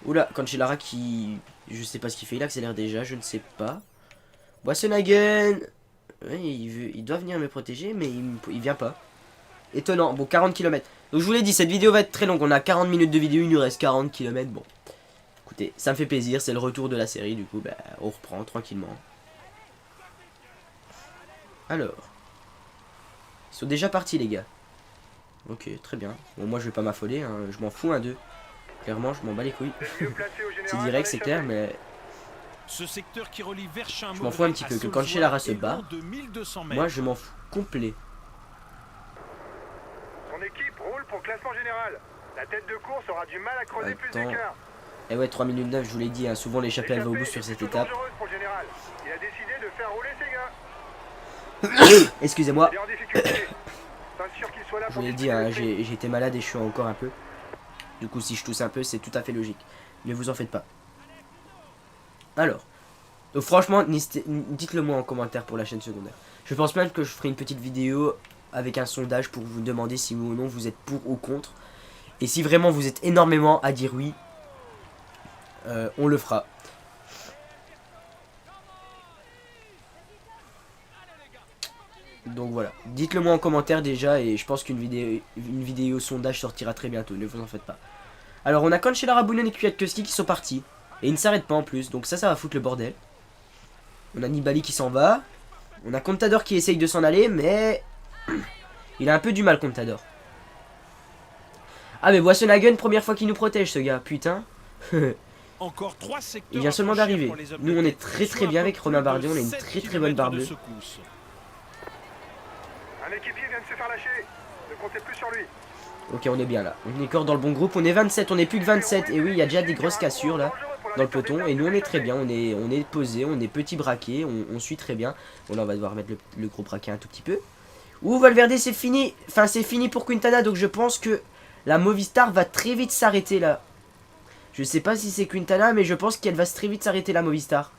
Oula, Cancellara qui... Je sais pas ce qu'il fait, il accélère déjà, je ne sais pas. Boissonhagen, ouais, il doit venir me protéger, mais il vient pas. Étonnant, bon 40 km. Donc je vous l'ai dit, cette vidéo va être très longue, on a 40 minutes de vidéo, il nous reste 40 km, bon. Écoutez, ça me fait plaisir, c'est le retour de la série, du coup, bah, on reprend tranquillement. Alors. Ils sont déjà partis les gars. Ok, très bien. Bon moi je vais pas m'affoler, hein. Je m'en fous un d'eux. Clairement, je m'en bats les couilles. C'est direct, c'est clair, mais... Ce secteur qui relie Verchin, je m'en fous un petit peu que quand Cancellara se bat, moi je m'en fous complet. Son équipe roule pour classement général. La tête de course aura du mal à creuser plus d'écart. Et ouais, 3 minutes 9, je vous l'ai dit, hein, souvent l'échappée elle va au bout sur cette étape. Pour le général. Il a décidé de faire rouler ses gars. Excusez-moi. Il est en difficulté. Pas sûr qu'il soit là Je pour vous l'ai dit, hein, j'ai été malade et je suis encore un peu. Du coup, si je tousse un peu, c'est tout à fait logique. Ne vous en faites pas. Alors. Donc franchement, dites-le moi en commentaire pour la chaîne secondaire. Je pense même que je ferai une petite vidéo avec un sondage pour vous demander si oui ou non vous êtes pour ou contre. Et si vraiment vous êtes énormément à dire oui, on le fera. Donc voilà, dites-le moi en commentaire déjà et je pense qu'une vidéo sondage sortira très bientôt, ne vous en faites pas. Alors on a Cancellara, Bouillon et Kwiatkowski qui sont partis. Et ils ne s'arrêtent pas en plus, donc ça va foutre le bordel. On a Nibali qui s'en va. On a Contador qui essaye de s'en aller, mais... il a un peu du mal, Contador. Ah mais Boissonhagen, première fois qu'il nous protège ce gars, putain. Encore 3 secteurs. Il vient seulement d'arriver. Nous on est très bien avec Romain Bardet, on a une très bonne barre bleue. Un équipier vient de se faire lâcher. Ne comptez plus sur lui. Ok, on est bien là. On est encore dans le bon groupe. On est 27, on est plus que 27. Et oui, il y a déjà des grosses cassures là dans le peloton. Et nous, on est très bien. On est posé, on est petit braqué. On suit très bien. Bon, là, on va devoir mettre le gros braquet un tout petit peu. Ouh, Valverde, c'est fini. Enfin, c'est fini pour Quintana. Donc, je pense que la Movistar va très vite s'arrêter là. Je sais pas si c'est Quintana, mais je pense qu'elle va très vite s'arrêter la Movistar.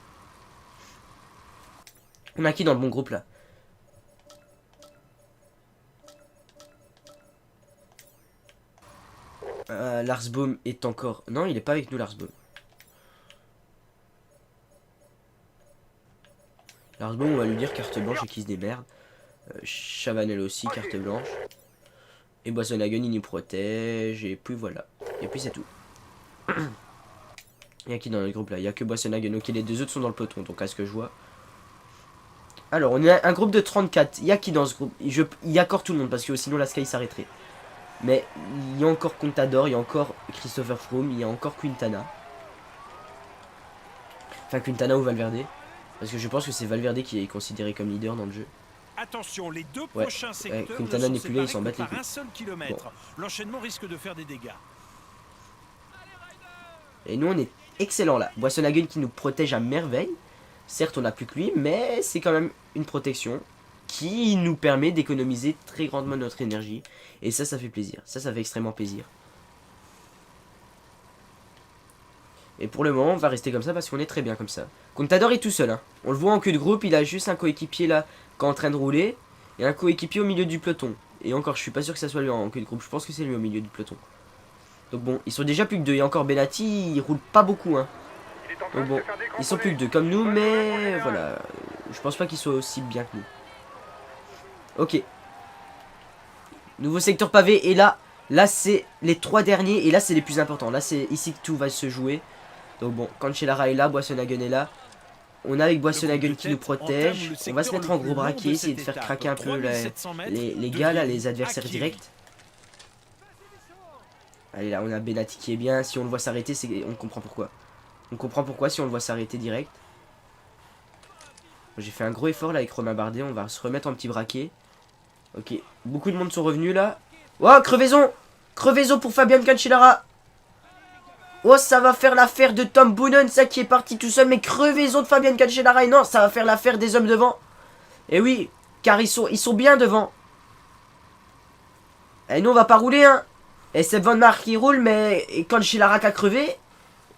On a qui dans le bon groupe là? Larsbaum est encore... Non, il est pas avec nous, Larsbaum. Larsbaum, on va lui dire carte blanche et qu'il se démerde. Chavanel aussi, carte blanche. Et Boissonhagen, il nous protège. Et puis voilà. Et puis c'est tout. Il y a qui dans le groupe là? Il y a que Boissonhagen. Ok, les deux autres sont dans le peloton, donc à ce que je vois. Alors, on a un groupe de 34. Il y a qui dans ce groupe? Il y a encore tout le monde, parce que sinon la Sky s'arrêterait. Mais il y a encore Contador, il y a encore Christopher Froome, il y a encore Quintana. Enfin, Quintana ou Valverde. Parce que je pense que c'est Valverde qui est considéré comme leader dans le jeu. Attention, les deux prochains secteurs Quintana n'est plus là, ils s'en battent les couilles. Un seul kilomètre. Bon. L'enchaînement risque de faire des dégâts. Et nous, on est excellent là. Boissonhagen qui nous protège à merveille. Certes, on n'a plus que lui, mais c'est quand même une protection qui nous permet d'économiser très grandement notre énergie. Et ça fait plaisir. Ça fait extrêmement plaisir. Et pour le moment, on va rester comme ça parce qu'on est très bien comme ça. Contador est tout seul. Hein. On le voit en queue de groupe. Il a juste un coéquipier là qui est en train de rouler. Et un coéquipier au milieu du peloton. Et encore, je suis pas sûr que ça soit lui en queue de groupe. Je pense que c'est lui au milieu du peloton. Donc bon, ils sont déjà plus que deux. Il y a encore Benatti. Il roule pas beaucoup. Hein. Donc bon, ils sont plus que deux comme nous. Mais voilà. Je pense pas qu'ils soient aussi bien que nous. Ok. Nouveau secteur pavé. Et là c'est les trois derniers. Et là, c'est les plus importants. Là, c'est ici que tout va se jouer. Donc bon, Cancellara est là, Boissonhagen est là. On a avec Boissonhagen qui nous protège. On va se mettre en gros braquet, essayer de faire craquer un peu les gars là, les adversaires directs. Allez là, on a Benatti qui est bien. Si on le voit s'arrêter, on comprend pourquoi. On comprend pourquoi si on le voit s'arrêter direct. J'ai fait un gros effort là avec Romain Bardet. On va se remettre en petit braquet. Ok, beaucoup de monde sont revenus là. Oh, crevaison! Crevaison pour Fabian Cancellara! Oh, ça va faire l'affaire de Tom Boonen, ça qui est parti tout seul. Mais crevaison de Fabian Cancellara. Et non, ça va faire l'affaire des hommes devant. Et oui, car ils sont bien devant. Et nous, on va pas rouler, hein. Et c'est Van Mark qui roule, mais Cancellara a crevé.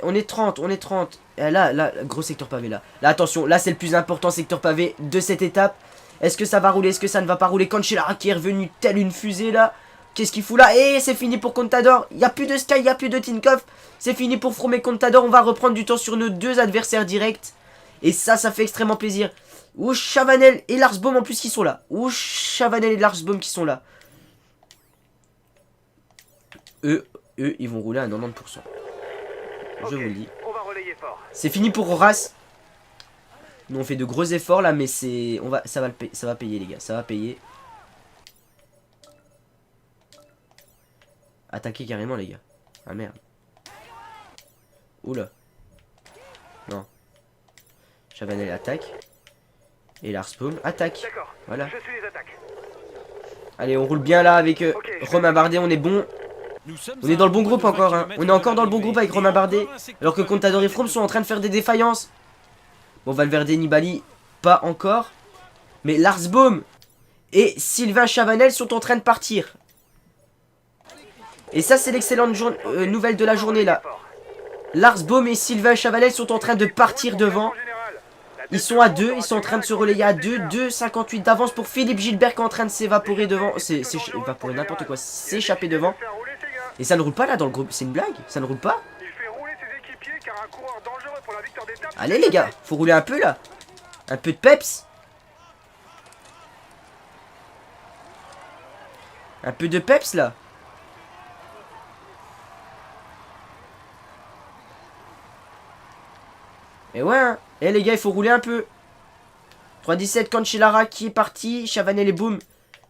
On est 30, on est 30. Et là, gros secteur pavé, là. Là, attention, là, c'est le plus important secteur pavé de cette étape. Est-ce que ça va rouler? Est-ce que ça ne va pas rouler? Cancellara qui est revenu telle une fusée, là. Qu'est-ce qu'il fout là? Et c'est fini pour Contador. Il n'y a plus de Sky, il n'y a plus de Tinkoff. C'est fini pour Froome et Contador. On va reprendre du temps sur nos deux adversaires directs. Et ça fait extrêmement plaisir. Ouh, Chavanel et Larsbaum en plus qui sont là. Ouh, Chavanel et Larsbaum qui sont là. Eux, ils vont rouler à 90%. Je vous le dis. On va relayer fort. C'est fini pour Horace. Nous on fait de gros efforts là, mais c'est, ça va payer les gars, ça va payer. Attaquer carrément les gars. Ah merde. Oula. Non. Chavanel attaque. Et Larsbaum attaque. D'accord. Voilà. Je suis les attaques. Allez, on roule bien là avec Romain Bardet, on est bon. On est dans le bon groupe encore, hein. On est encore dans le bon groupe avec Romain Bardet. Alors que Contador et Froome sont en train de faire des défaillances. Bon, Valverde et Nibali, pas encore. Mais Larsbaum et Sylvain Chavanel sont en train de partir. Et ça, c'est l'excellente nouvelle de la journée là. Larsbaum et Sylvain Chavanel sont en train de partir devant. Ils sont à 2, ils sont en train de se relayer à 2. 2,58 d'avance pour Philippe Gilbert qui est en train de s'évaporer devant. S'évaporer n'importe quoi, s'échapper devant. Et ça ne roule pas là dans le groupe, c'est une blague? Ça ne roule pas? Allez les gars, faut rouler un peu là. Un peu de peps. Un peu de peps là. Et ouais, hein. Et les gars, il faut rouler un peu. 3,17 Cancellara qui est parti. Chavanel et boum.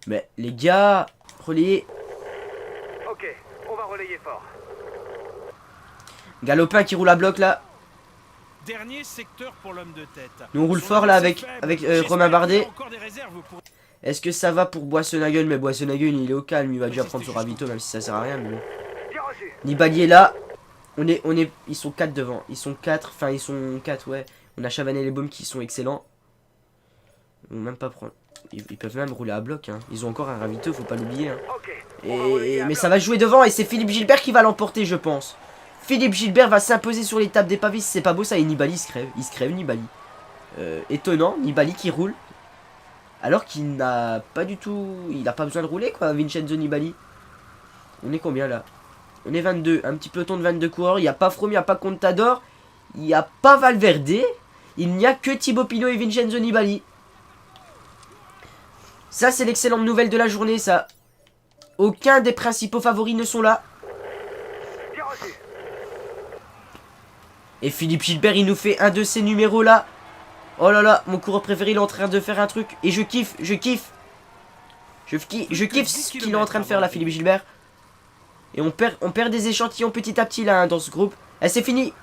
Mais les gars, relayez. Ok, on va relayer fort. Galopin qui roule à bloc là. Dernier secteur pour l'homme de tête. Nous on roule fort là avec Romain Bardet. Est-ce que ça va pour Boissonagel? Mais Boissonagel il est au calme, il va déjà prendre son ravito même si ça sert à rien. Mais bon. Nibali est là. Ils sont 4 devant. Ils sont 4, enfin ils sont 4 ouais. On a Chavanel et Baum qui sont excellents. Ils vont même pas prendre. Ils peuvent même rouler à bloc. Hein. Ils ont encore un ravito, faut pas l'oublier. Hein. Mais ça va jouer devant et c'est Philippe Gilbert qui va l'emporter je pense. Philippe Gilbert va s'imposer sur l'étape des pavés. C'est pas beau ça et Nibali il se crève. Il se crève Nibali. Étonnant, Nibali qui roule. Alors qu'il n'a pas du tout. Il n'a pas besoin de rouler quoi, Vincenzo Nibali. On est combien là? On est 22. Un petit peloton de 22 coureurs. Il n'y a pas Froome, il n'y a pas Contador. Il n'y a pas Valverde. Il n'y a que Thibaut Pinot et Vincenzo Nibali. Ça c'est l'excellente nouvelle de la journée ça. Aucun des principaux favoris ne sont là. Et Philippe Gilbert il nous fait un de ces numéros là. Oh là là, mon coureur préféré il est en train de faire un truc. Et je kiffe. Je kiffe ce qu'il est en train de faire là Philippe Gilbert. Et on perd des échantillons petit à petit là hein, dans ce groupe. Et c'est fini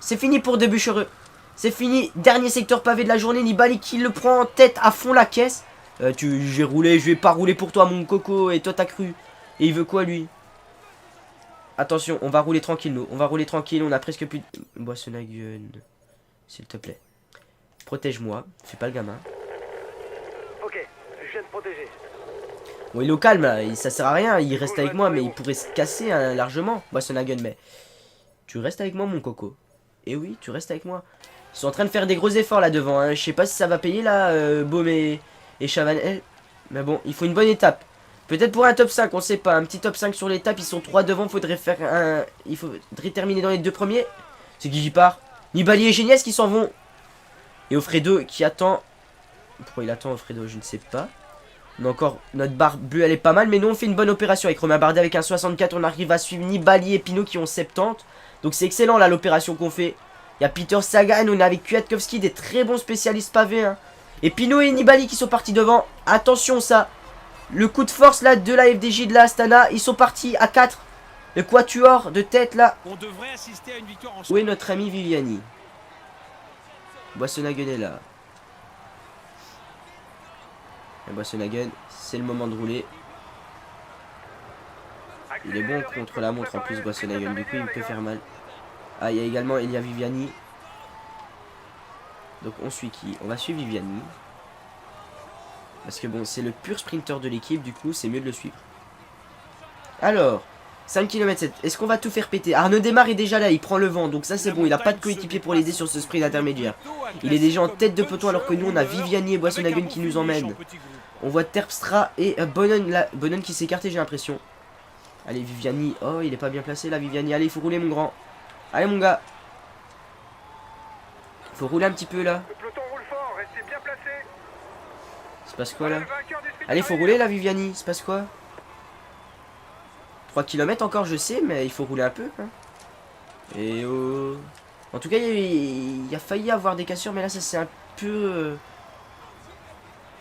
pour Debuchereux. C'est fini, dernier secteur pavé de la journée. Nibali qui le prend en tête à fond la caisse. Je vais pas rouler pour toi mon coco. Et toi t'as cru. Et il veut quoi lui? Attention, on va rouler tranquille nous. On va rouler tranquille, on a presque plus de... Boissonagel, s'il te plaît. Protège-moi, fais pas le gamin. Ok, je viens de protéger. Bon il est au calme là, ça sert à rien, il reste avec moi mais il pourrait se casser hein, largement. Boissonagel mais... Tu restes avec moi mon coco. Et oui, tu restes avec moi. Ils sont en train de faire des gros efforts là devant. Hein. Je sais pas si ça va payer là, Baum et Chavanel. Mais bon, il faut une bonne étape. Peut-être pour un top 5, on sait pas. Un petit top 5 sur l'étape, ils sont 3 devant. Il faudrait terminer dans les 2 premiers. C'est qui j'y part? Nibali et Geniès qui s'en vont. Et Offredo qui attend. Pourquoi il attend Offredo? Je ne sais pas. On a encore notre barre bleue, elle est pas mal. Mais nous, on fait une bonne opération avec Romain Bardet avec un 64. On arrive à suivre Nibali et Pinot qui ont 70. Donc c'est excellent là l'opération qu'on fait. Il y a Peter Sagan, on est avec Kwiatkowski, des très bons spécialistes pavés. Hein. Et Pinot et Nibali qui sont partis devant. Attention ça. Le coup de force là de la FDJ de la Astana. Ils sont partis à 4. Le quatuor de tête là. On devrait assister à une victoire en... Où est notre ami Viviani? Boissonagel est là. Et Boissonagel, c'est le moment de rouler. Il est bon contre la montre en plus Boissonagel. Du coup il me peut faire mal. Ah, il y a également Elia Viviani. Donc on suit qui? On va suivre Viviani. Parce que bon, c'est le pur sprinter de l'équipe, du coup, c'est mieux de le suivre. Alors, 5 km 7. Est-ce qu'on va tout faire péter? Arnaud Démarre est déjà là, il prend le vent. Donc ça, c'est bon, il a pas de coéquipier pour l'aider sur ce sprint intermédiaire. Il est déjà en tête de peloton alors que nous, on a Viviani et Boissonhagen qui nous emmènent. On voit Terpstra et Bonnen, là, Bonnen qui s'est écarté, j'ai l'impression. Allez, Viviani. Oh, il est pas bien placé là, Viviani. Allez, il faut rouler, mon grand. Allez, mon gars. Faut rouler un petit peu là. Le peloton roule fort, restez bien placés. Il se passe quoi là? Le vainqueur du sprint Allez, faut arrive. rouler là, Viviani. Il se passe quoi? 3 km encore, je sais, mais il faut rouler un peu. Hein. Et en tout cas, il a failli avoir des cassures, mais là, ça c'est un peu.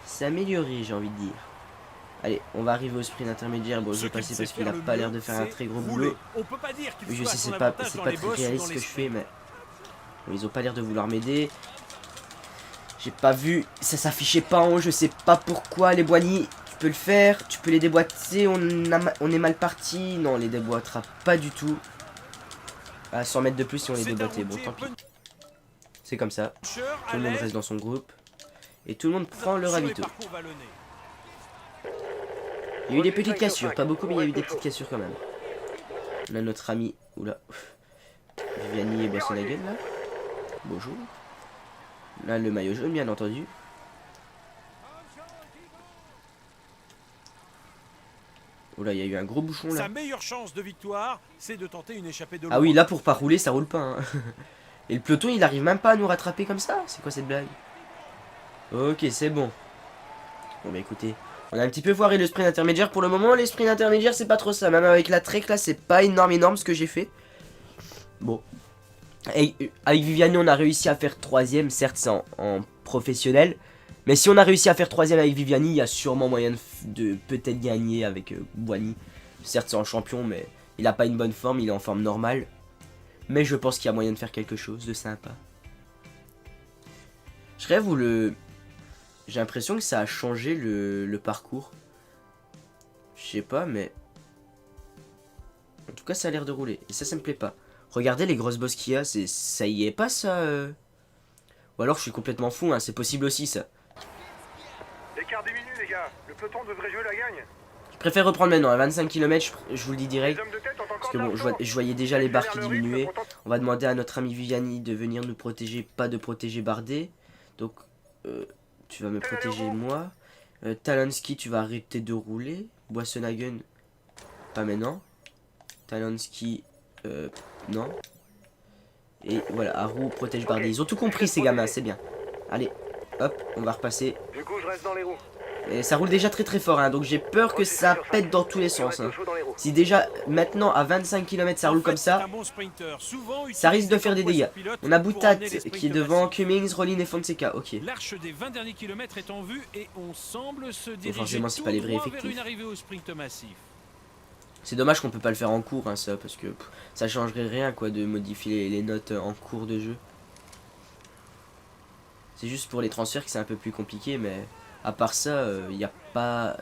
C'est amélioré, j'ai envie de dire. Allez, on va arriver au sprint intermédiaire. Bon, je vais passer parce qu'il a pas l'air de faire un très gros boulot. Oui, je sais, c'est pas très réaliste ce que je fais, mais bon, ils ont pas l'air de vouloir m'aider. J'ai pas vu, ça s'affichait pas en haut, je sais pas pourquoi. Les Boigny, tu peux le faire, tu peux les déboîter. On est mal parti. Non, on les déboîtera pas du tout. À 100 mètres de plus si on les déboîtait. Bon, tant pis. C'est comme ça. Tout le monde reste dans son groupe. Et tout le monde prend le ravito. Il y a eu des petites cassures, pas beaucoup, mais il y a eu des petites cassures quand même. On a notre ami, oula, Viviani et Boissonhagen là. Bonjour. Là, le maillot jaune, bien entendu. Oula, il y a eu un gros bouchon là. Sa meilleure chance de victoire, c'est de tenter une échappée de loin. Ah oui, là pour pas rouler, ça roule pas. Hein. Et le peloton, il arrive même pas à nous rattraper comme ça. C'est quoi cette blague? Ok, c'est bon. Bon bah écoutez, on a un petit peu foiré le sprint intermédiaire. Pour le moment, les sprints intermédiaires, c'est pas trop ça. Même avec la trek là, c'est pas énorme ce que j'ai fait. Bon. Et avec Viviani, on a réussi à faire 3ème. Certes, c'est en professionnel. Mais si on a réussi à faire 3ème avec Viviani, il y a sûrement moyen de peut-être gagner avec Boigny. Certes, c'est en champion, mais il a pas une bonne forme. Il est en forme normale. Mais je pense qu'il y a moyen de faire quelque chose de sympa. Je rêve où le... J'ai l'impression que ça a changé le parcours. Je sais pas, mais... En tout cas, ça a l'air de rouler. Et ça me plaît pas. Regardez les grosses bosses qu'il y a. Ça y est pas, ça Ou alors, je suis complètement fou, hein. C'est possible aussi, ça. L'écart diminue, les gars. Le peloton devrait jouer la gagne. Je préfère reprendre maintenant. À 25 km, je vous le dis direct. Les hommes de tête ont encore Parce que de bon, l'argent. je voyais déjà les barres qui Accélère le rythme diminuaient. pour tenter- On va demander à notre ami Viviani de venir nous protéger. Pas de protéger Bardet. Donc, tu vas me protéger moi. Talonski, tu vas arrêter de rouler. Boissonhagen, pas maintenant. Talonski, non. Et voilà, Haru protège Bardet. Ils ont tout compris ces gamins, c'est bien. Allez, hop, on va repasser. Du coup, je reste dans les roues. Et ça roule déjà très fort, hein, donc j'ai peur que ça pète dans tous les sens. Hein. Si déjà, maintenant, à 25 km, ça roule comme ça, ça risque de faire des dégâts. On a Boutat qui est devant, Cummings, Rollin et Fonseca, ok. L'arche des 20 derniers kilomètres est en vue et on semble se diriger forcément, c'est pas les vrais tout droit vers effectifs. une arrivée au sprint massif. C'est dommage qu'on peut pas le faire en cours, hein, ça, parce que ça changerait rien, quoi, de modifier les notes en cours de jeu. C'est juste pour les transferts que c'est un peu plus compliqué, mais à part ça, il n'y a pas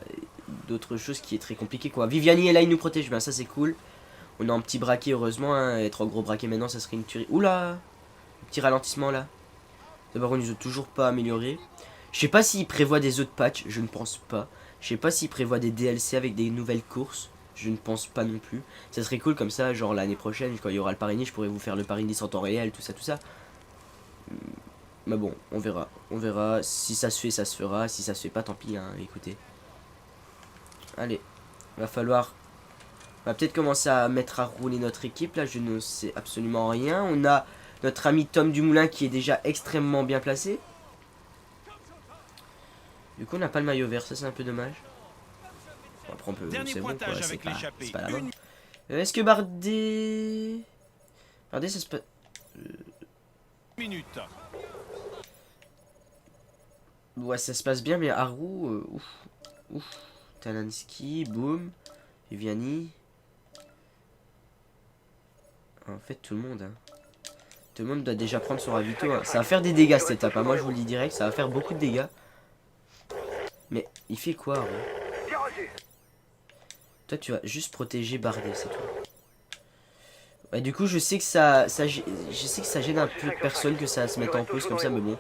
d'autre chose qui est très compliqué, quoi. Viviani est là, il nous protège, ben ça c'est cool. On est en petit braquet, heureusement, hein. Être en gros braquet maintenant, ça serait une tuerie. Oula, petit ralentissement là. D'abord, on nous a toujours pas amélioré. Je sais pas s'il prévoit des autres patchs, je ne pense pas. Je sais pas s'il prévoit des DLC avec des nouvelles courses. Je ne pense pas non plus. Ça serait cool comme ça, genre l'année prochaine, quand il y aura le Paris-Nice, je pourrais vous faire le Paris-Nice en temps réel, tout ça, tout ça. Mais bon, on verra. On verra. Si ça se fait, ça se fera. Si ça se fait pas, tant pis, hein, écoutez. Allez, va falloir... On va peut-être commencer à mettre à rouler notre équipe. Là, je ne sais absolument rien. On a notre ami Tom Dumoulin qui est déjà extrêmement bien placé. Du coup, on n'a pas le maillot vert. Ça, c'est un peu dommage. Bon, après, on peut... C'est bon, quoi. C'est pas la mort. Est-ce que Bardet... Bardet, ça se passe... Minute. Ouais, ça se passe bien, mais Haru... ouf. Talansky, boum. Viviani... En fait, tout le monde, hein. Tout le monde doit déjà prendre son ravito. Hein. Ça va faire des dégâts cette étape. Hein. Moi, je vous le dis direct, ça va faire beaucoup de dégâts. Mais il fait quoi, ouais. Toi, tu vas juste protéger Bardet, c'est tout. Ouais, du coup, je sais que je sais que ça gêne un peu personne que ça se mette en pause comme ça, mais bon.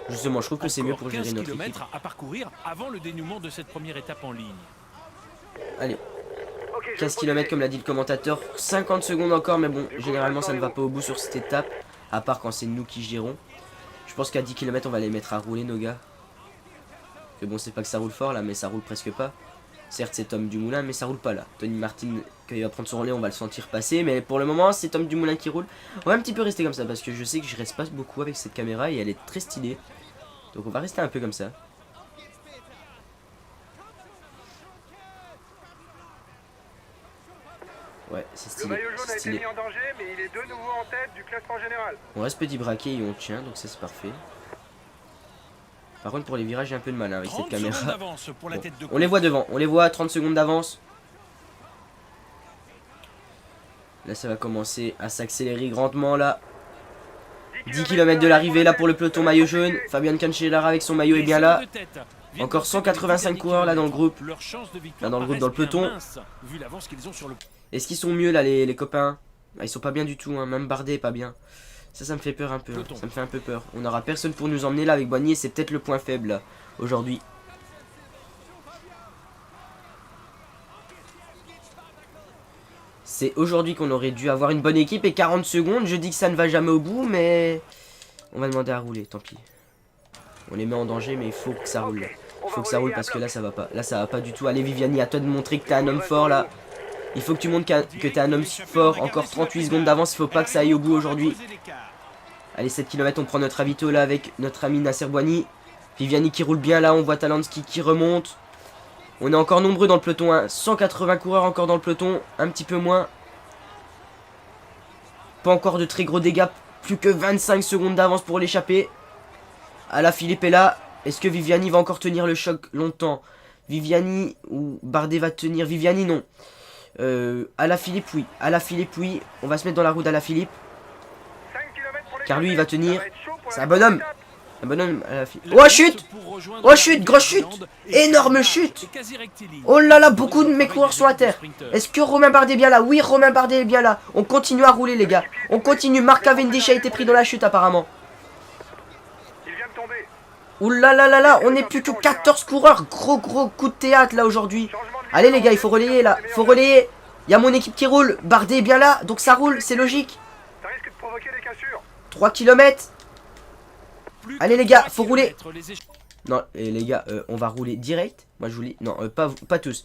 Justement, je trouve que c'est mieux pour gérer notre équipe. 15 km à parcourir avant le dénouement de cette première étape en ligne. Allez, 15 km comme l'a dit le commentateur, 50 secondes encore, mais bon, généralement ça ne va pas au bout sur cette étape, à part quand c'est nous qui gérons. Je pense qu'à 10 km on va les mettre à rouler nos gars. Que bon, c'est pas que ça roule fort là, mais ça roule presque pas. Certes c'est Tom Dumoulin, mais ça roule pas là. Tony Martin, quand il va prendre son relais, on va le sentir passer, mais pour le moment c'est Tom Dumoulin qui roule. On va un petit peu rester comme ça, parce que je sais que je reste pas beaucoup avec cette caméra et elle est très stylée. Donc on va rester un peu comme ça. Ouais, c'est Le stylé, maillot jaune c'est a été stylé. mis en danger, mais il est de nouveau en tête du classement général. On reste petit braquet et on tient, donc ça c'est parfait. Par contre pour les virages j'ai un peu de mal hein, avec cette 30 secondes caméra. d'avance pour la Bon, tête de on les voit devant, on les voit à 30 secondes d'avance. Là ça va commencer à s'accélérer grandement là. 10 km de l'arrivée là pour le peloton maillot jaune. Fabian Cancellara avec son maillot est bien là. Encore 185 coureurs là dans le groupe. Là dans le groupe, dans le peloton. Est-ce qu'ils sont mieux là les copains? Ah, ils sont pas bien du tout, hein. Même Bardet est pas bien. Ça me fait peur un peu, hein. Ça me fait un peu peur. On aura personne pour nous emmener là avec Boigny, c'est peut-être le point faible là, aujourd'hui. C'est aujourd'hui qu'on aurait dû avoir une bonne équipe et 40 secondes, je dis que ça ne va jamais au bout, mais on va demander à rouler, tant pis. On les met en danger, mais il faut que ça roule là. Il faut que ça roule parce que là ça va pas. Là ça va pas du tout. Allez Viviani, à toi de montrer que t'es un homme fort là. Il faut que tu montres que t'es un homme fort. Encore 38 secondes d'avance, il faut pas que ça aille au bout aujourd'hui. Allez 7 km, on prend notre ravito là avec notre ami Nasser Boigny. Viviani qui roule bien là, on voit Talansky qui remonte. On est encore nombreux dans le peloton, hein. 180 coureurs encore dans le peloton, un petit peu moins. Pas encore de très gros dégâts, plus que 25 secondes d'avance pour l'échapper. Alaphilippe est là. Est-ce que Viviani va encore tenir le choc longtemps? Viviani ou Bardet va tenir? Viviani non. Alaphilippe oui. Alaphilippe oui. On va se mettre dans la roue d'Alaphilippe. Car lui il va tenir. C'est un bonhomme. Un bonhomme Alaphilippe. Oh chute! Oh chute! Grosse chute! Énorme chute! Oh là là, beaucoup de mes coureurs sont à terre. Est-ce que Romain Bardet est bien là? Oui, Romain Bardet est bien là. On continue à rouler les gars. On continue. Marc Cavendish a été pris dans la chute apparemment. Ouh là là là là, on n'est plus que 14 coureurs. Gros coup de théâtre là aujourd'hui. Allez les gars, il faut relayer là. Il faut relayer. Il y a mon équipe qui roule. Bardet est bien là, donc ça roule, c'est logique. 3 km. Allez les gars, faut rouler. Non, les gars, on va rouler direct. Moi je vous dis, non, pas tous.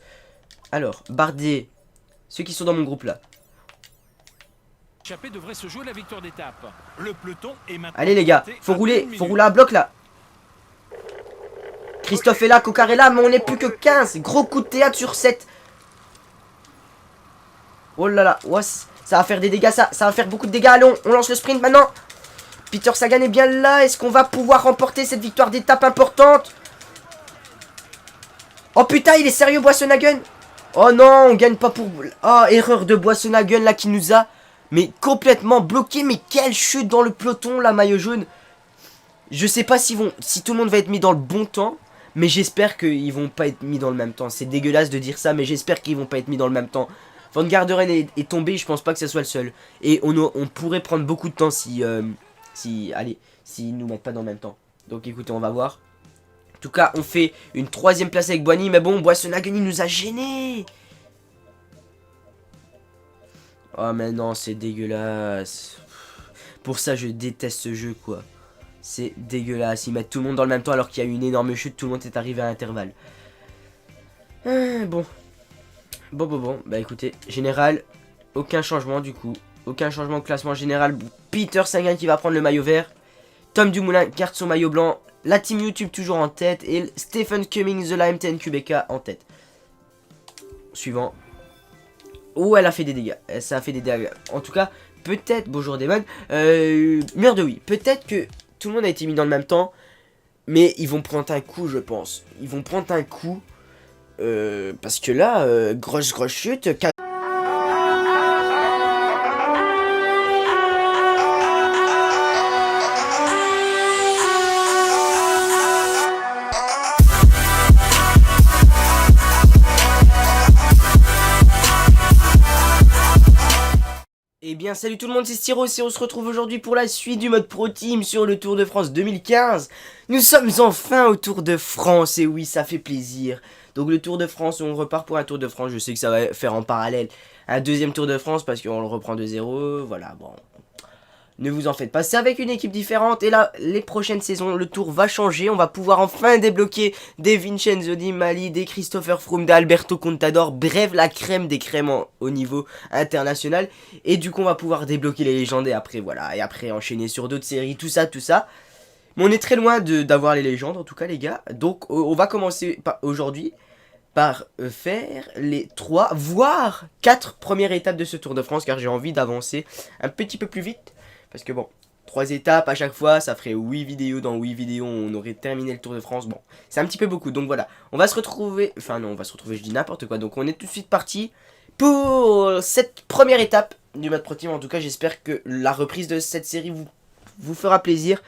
Alors, Bardet, ceux qui sont dans mon groupe là. Devrait se jouer la victoire d'étape. Le peloton est maintenant. Allez les gars, faut rouler à bloc là. Christophe est là, Cocar est là, mais on n'est plus que 15. Gros coup de théâtre sur 7. Oh là là, ouais, ça va faire des dégâts, ça va faire beaucoup de dégâts. Allons, on lance le sprint maintenant. Peter Sagan est bien là. Est-ce qu'on va pouvoir remporter cette victoire d'étape importante? Oh putain, il est sérieux Boissonhagen? Oh non, on gagne pas pour... Oh, erreur de Boissonhagen là qui nous a... Mais complètement bloqué. Mais quelle chute dans le peloton là, maillot jaune. Je sais pas si tout le monde va être mis dans le bon temps. Mais j'espère qu'ils vont pas être mis dans le même temps. C'est dégueulasse de dire ça, mais j'espère qu'ils vont pas être mis dans le même temps. Van Garderen est tombé, je pense pas que ce soit le seul. Et on pourrait prendre beaucoup de temps s'ils nous mettent pas dans le même temps. Donc écoutez, on va voir. En tout cas, on fait une 3ème place avec Boigny. Mais bon, Boissonhagen il nous a gênés. Oh mais non, c'est dégueulasse. Pour ça, je déteste ce jeu quoi. C'est dégueulasse, ils mettent tout le monde dans le même temps alors qu'il y a eu une énorme chute, tout le monde est arrivé à l'intervalle. Bon, bah écoutez, général, aucun changement du coup. Aucun changement au classement général. Peter Sagan qui va prendre le maillot vert. Tom Dumoulin garde son maillot blanc. La team YouTube toujours en tête. Et Stephen Cummings de la MTN QBK en tête. Suivant. Oh, elle a fait des dégâts. Ça a fait des dégâts. En tout cas, peut-être, bonjour Damon. Merde oui, peut-être que... Tout le monde a été mis dans le même temps. Mais ils vont prendre un coup, je pense. Ils vont prendre un coup. Parce que là, grosse chute. bien, salut tout le monde, c'est Styros et on se retrouve aujourd'hui pour la suite du mode Pro Team sur le Tour de France 2015. Nous sommes enfin au Tour de France, et oui, ça fait plaisir. Donc le Tour de France, on repart pour un Tour de France, je sais que ça va faire en parallèle un deuxième Tour de France parce qu'on le reprend de zéro, voilà, bon. Ne vous en faites pas, c'est avec une équipe différente. Et là, les prochaines saisons, le tour va changer. On va pouvoir enfin débloquer des Vincenzo Di Mali, des Christopher Froome, des Alberto Contador. Bref, la crème des crèmes au niveau international. Et du coup, on va pouvoir débloquer les légendes. Et après, voilà. Et après, enchaîner sur d'autres séries, tout ça, tout ça. Mais on est très loin d'avoir les légendes, en tout cas, les gars. Donc, on va commencer aujourd'hui par faire les 3, voire 4 premières étapes de ce Tour de France. Car j'ai envie d'avancer un petit peu plus vite. Parce que bon, 3 étapes à chaque fois, ça ferait 8 vidéos. Dans 8 vidéos, on aurait terminé le Tour de France. Bon, c'est un petit peu beaucoup. Donc voilà, on va se retrouver... Enfin non, on va se retrouver, je dis n'importe quoi. Donc on est tout de suite parti pour cette première étape du mode Pro Team. En tout cas, j'espère que la reprise de cette série vous fera plaisir.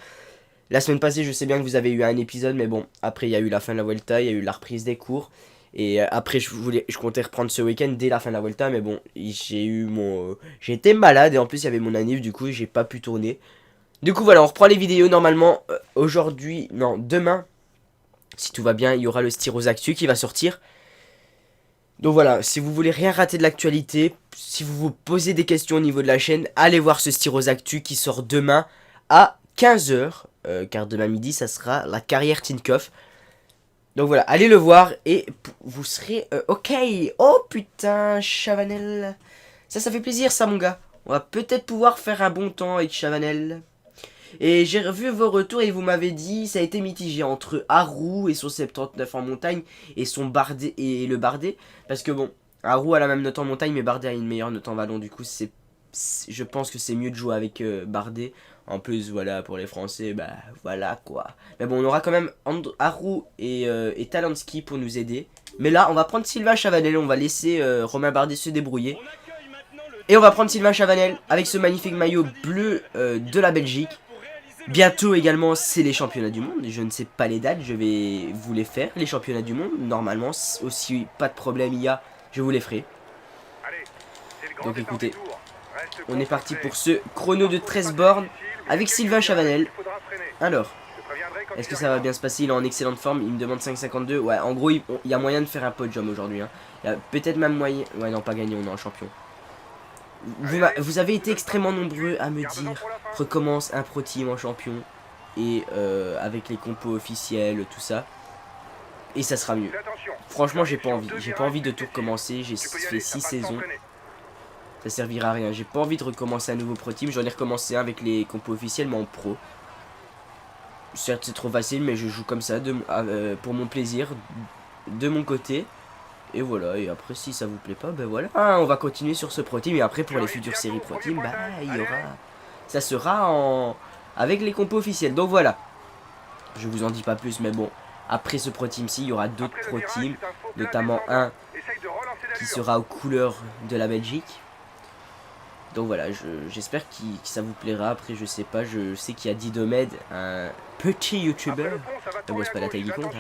La semaine passée, je sais bien que vous avez eu un épisode. Mais bon, après, il y a eu la fin de la Vuelta, il y a eu la reprise des cours. Et après je comptais reprendre ce week-end dès la fin de la Vuelta, mais bon, j'ai été malade et en plus il y avait mon anniv, du coup j'ai pas pu tourner. Du coup voilà, on reprend les vidéos normalement aujourd'hui, non demain, si tout va bien, il y aura le Styros Actu qui va sortir. Donc voilà, si vous voulez rien rater de l'actualité, si vous vous posez des questions au niveau de la chaîne, allez voir ce Styros Actu qui sort demain à 15 h, car demain midi ça sera la carrière Tinkoff. Donc voilà, allez le voir et vous serez ok. Oh putain, Chavanel. Ça fait plaisir ça mon gars. On va peut-être pouvoir faire un bon temps avec Chavanel. Et j'ai revu vos retours et vous m'avez dit ça a été mitigé entre Haru et son 79 en montagne et son Bardet et le Bardet. Parce que bon, Haru a la même note en montagne mais Bardet a une meilleure note en vallon. Du coup je pense que c'est mieux de jouer avec Bardet. En plus, voilà, pour les Français, bah voilà quoi. Mais bon, on aura quand même Haru et Talansky pour nous aider. Mais là, on va prendre Sylvain Chavanel, on va laisser Romain Bardet se débrouiller. Et on va prendre Sylvain Chavanel avec ce magnifique maillot bleu de la Belgique. Bientôt également, c'est les championnats du monde. Je ne sais pas les dates, je vais vous les faire, les championnats du monde. Normalement, aussi pas de problème il y a, je vous les ferai. Donc écoutez, on est parti pour ce chrono de 13 bornes avec Sylvain Chavanel. Alors, est-ce que ça va bien se passer? Il est en excellente forme, il me demande 5,52. Ouais, en gros, il y a moyen de faire un podium aujourd'hui. Hein. Il y a peut-être même moyen... Ouais, non, pas gagné, on est en champion. Vous avez été extrêmement nombreux à me dire recommence un Pro Team en champion. Et avec les compos officiels, tout ça. Et ça sera mieux. Franchement, j'ai pas envie. J'ai pas envie de tout recommencer. J'ai fait 6 saisons. Ça servira à rien. J'ai pas envie de recommencer un nouveau Pro Team. J'en ai recommencé un avec les compos officiels, mais en pro. Certes, c'est trop facile, mais je joue comme ça pour mon plaisir, de mon côté. Et voilà. Et après, si ça vous plaît pas, ben voilà. On va continuer sur ce Pro Team. Et après, pour les futures séries Pro Team, bah, il y aura. Ça sera avec les compos officiels. Donc voilà. Je vous en dis pas plus, mais bon. Après ce Pro Team-ci, il y aura d'autres Pro Teams, notamment un qui sera aux couleurs de la Belgique. Donc voilà, j'espère que ça vous plaira. Après, je sais pas, je sais qu'il y a Didomed, un petit YouTuber. Bon, c'est pas la taille qui compte.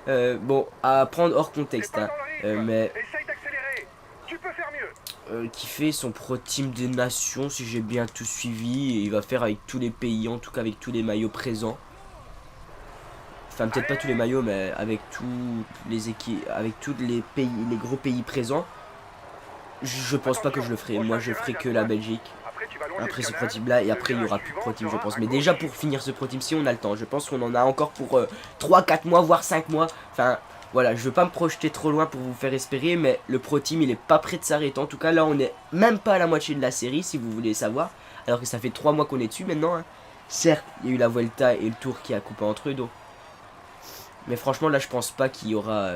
Hein. Bon, à prendre hors contexte, hein. Mais qui fait son Pro Team des Nations, si j'ai bien tout suivi. Et il va faire avec tous les pays, en tout cas avec tous les maillots présents. Enfin, peut-être pas tous les maillots, mais avec tous les équipes, avec tous les pays, les gros pays présents. Je pense pas que je le ferai. Moi, je ferai que la Belgique. Après ce Pro Team là. Et après, il y aura plus de Pro Team, je pense. Mais déjà, pour finir ce Pro Team, si on a le temps. Je pense qu'on en a encore pour 3-4 mois, voire 5 mois. Enfin, voilà. Je veux pas me projeter trop loin pour vous faire espérer. Mais le Pro Team, il est pas prêt de s'arrêter. En tout cas, là, on est même pas à la moitié de la série, si vous voulez savoir. Alors que ça fait 3 mois qu'on est dessus maintenant. Hein. Certes, il y a eu la Vuelta et le Tour qui a coupé entre eux. Donc. Mais franchement, là, je pense pas qu'il y aura...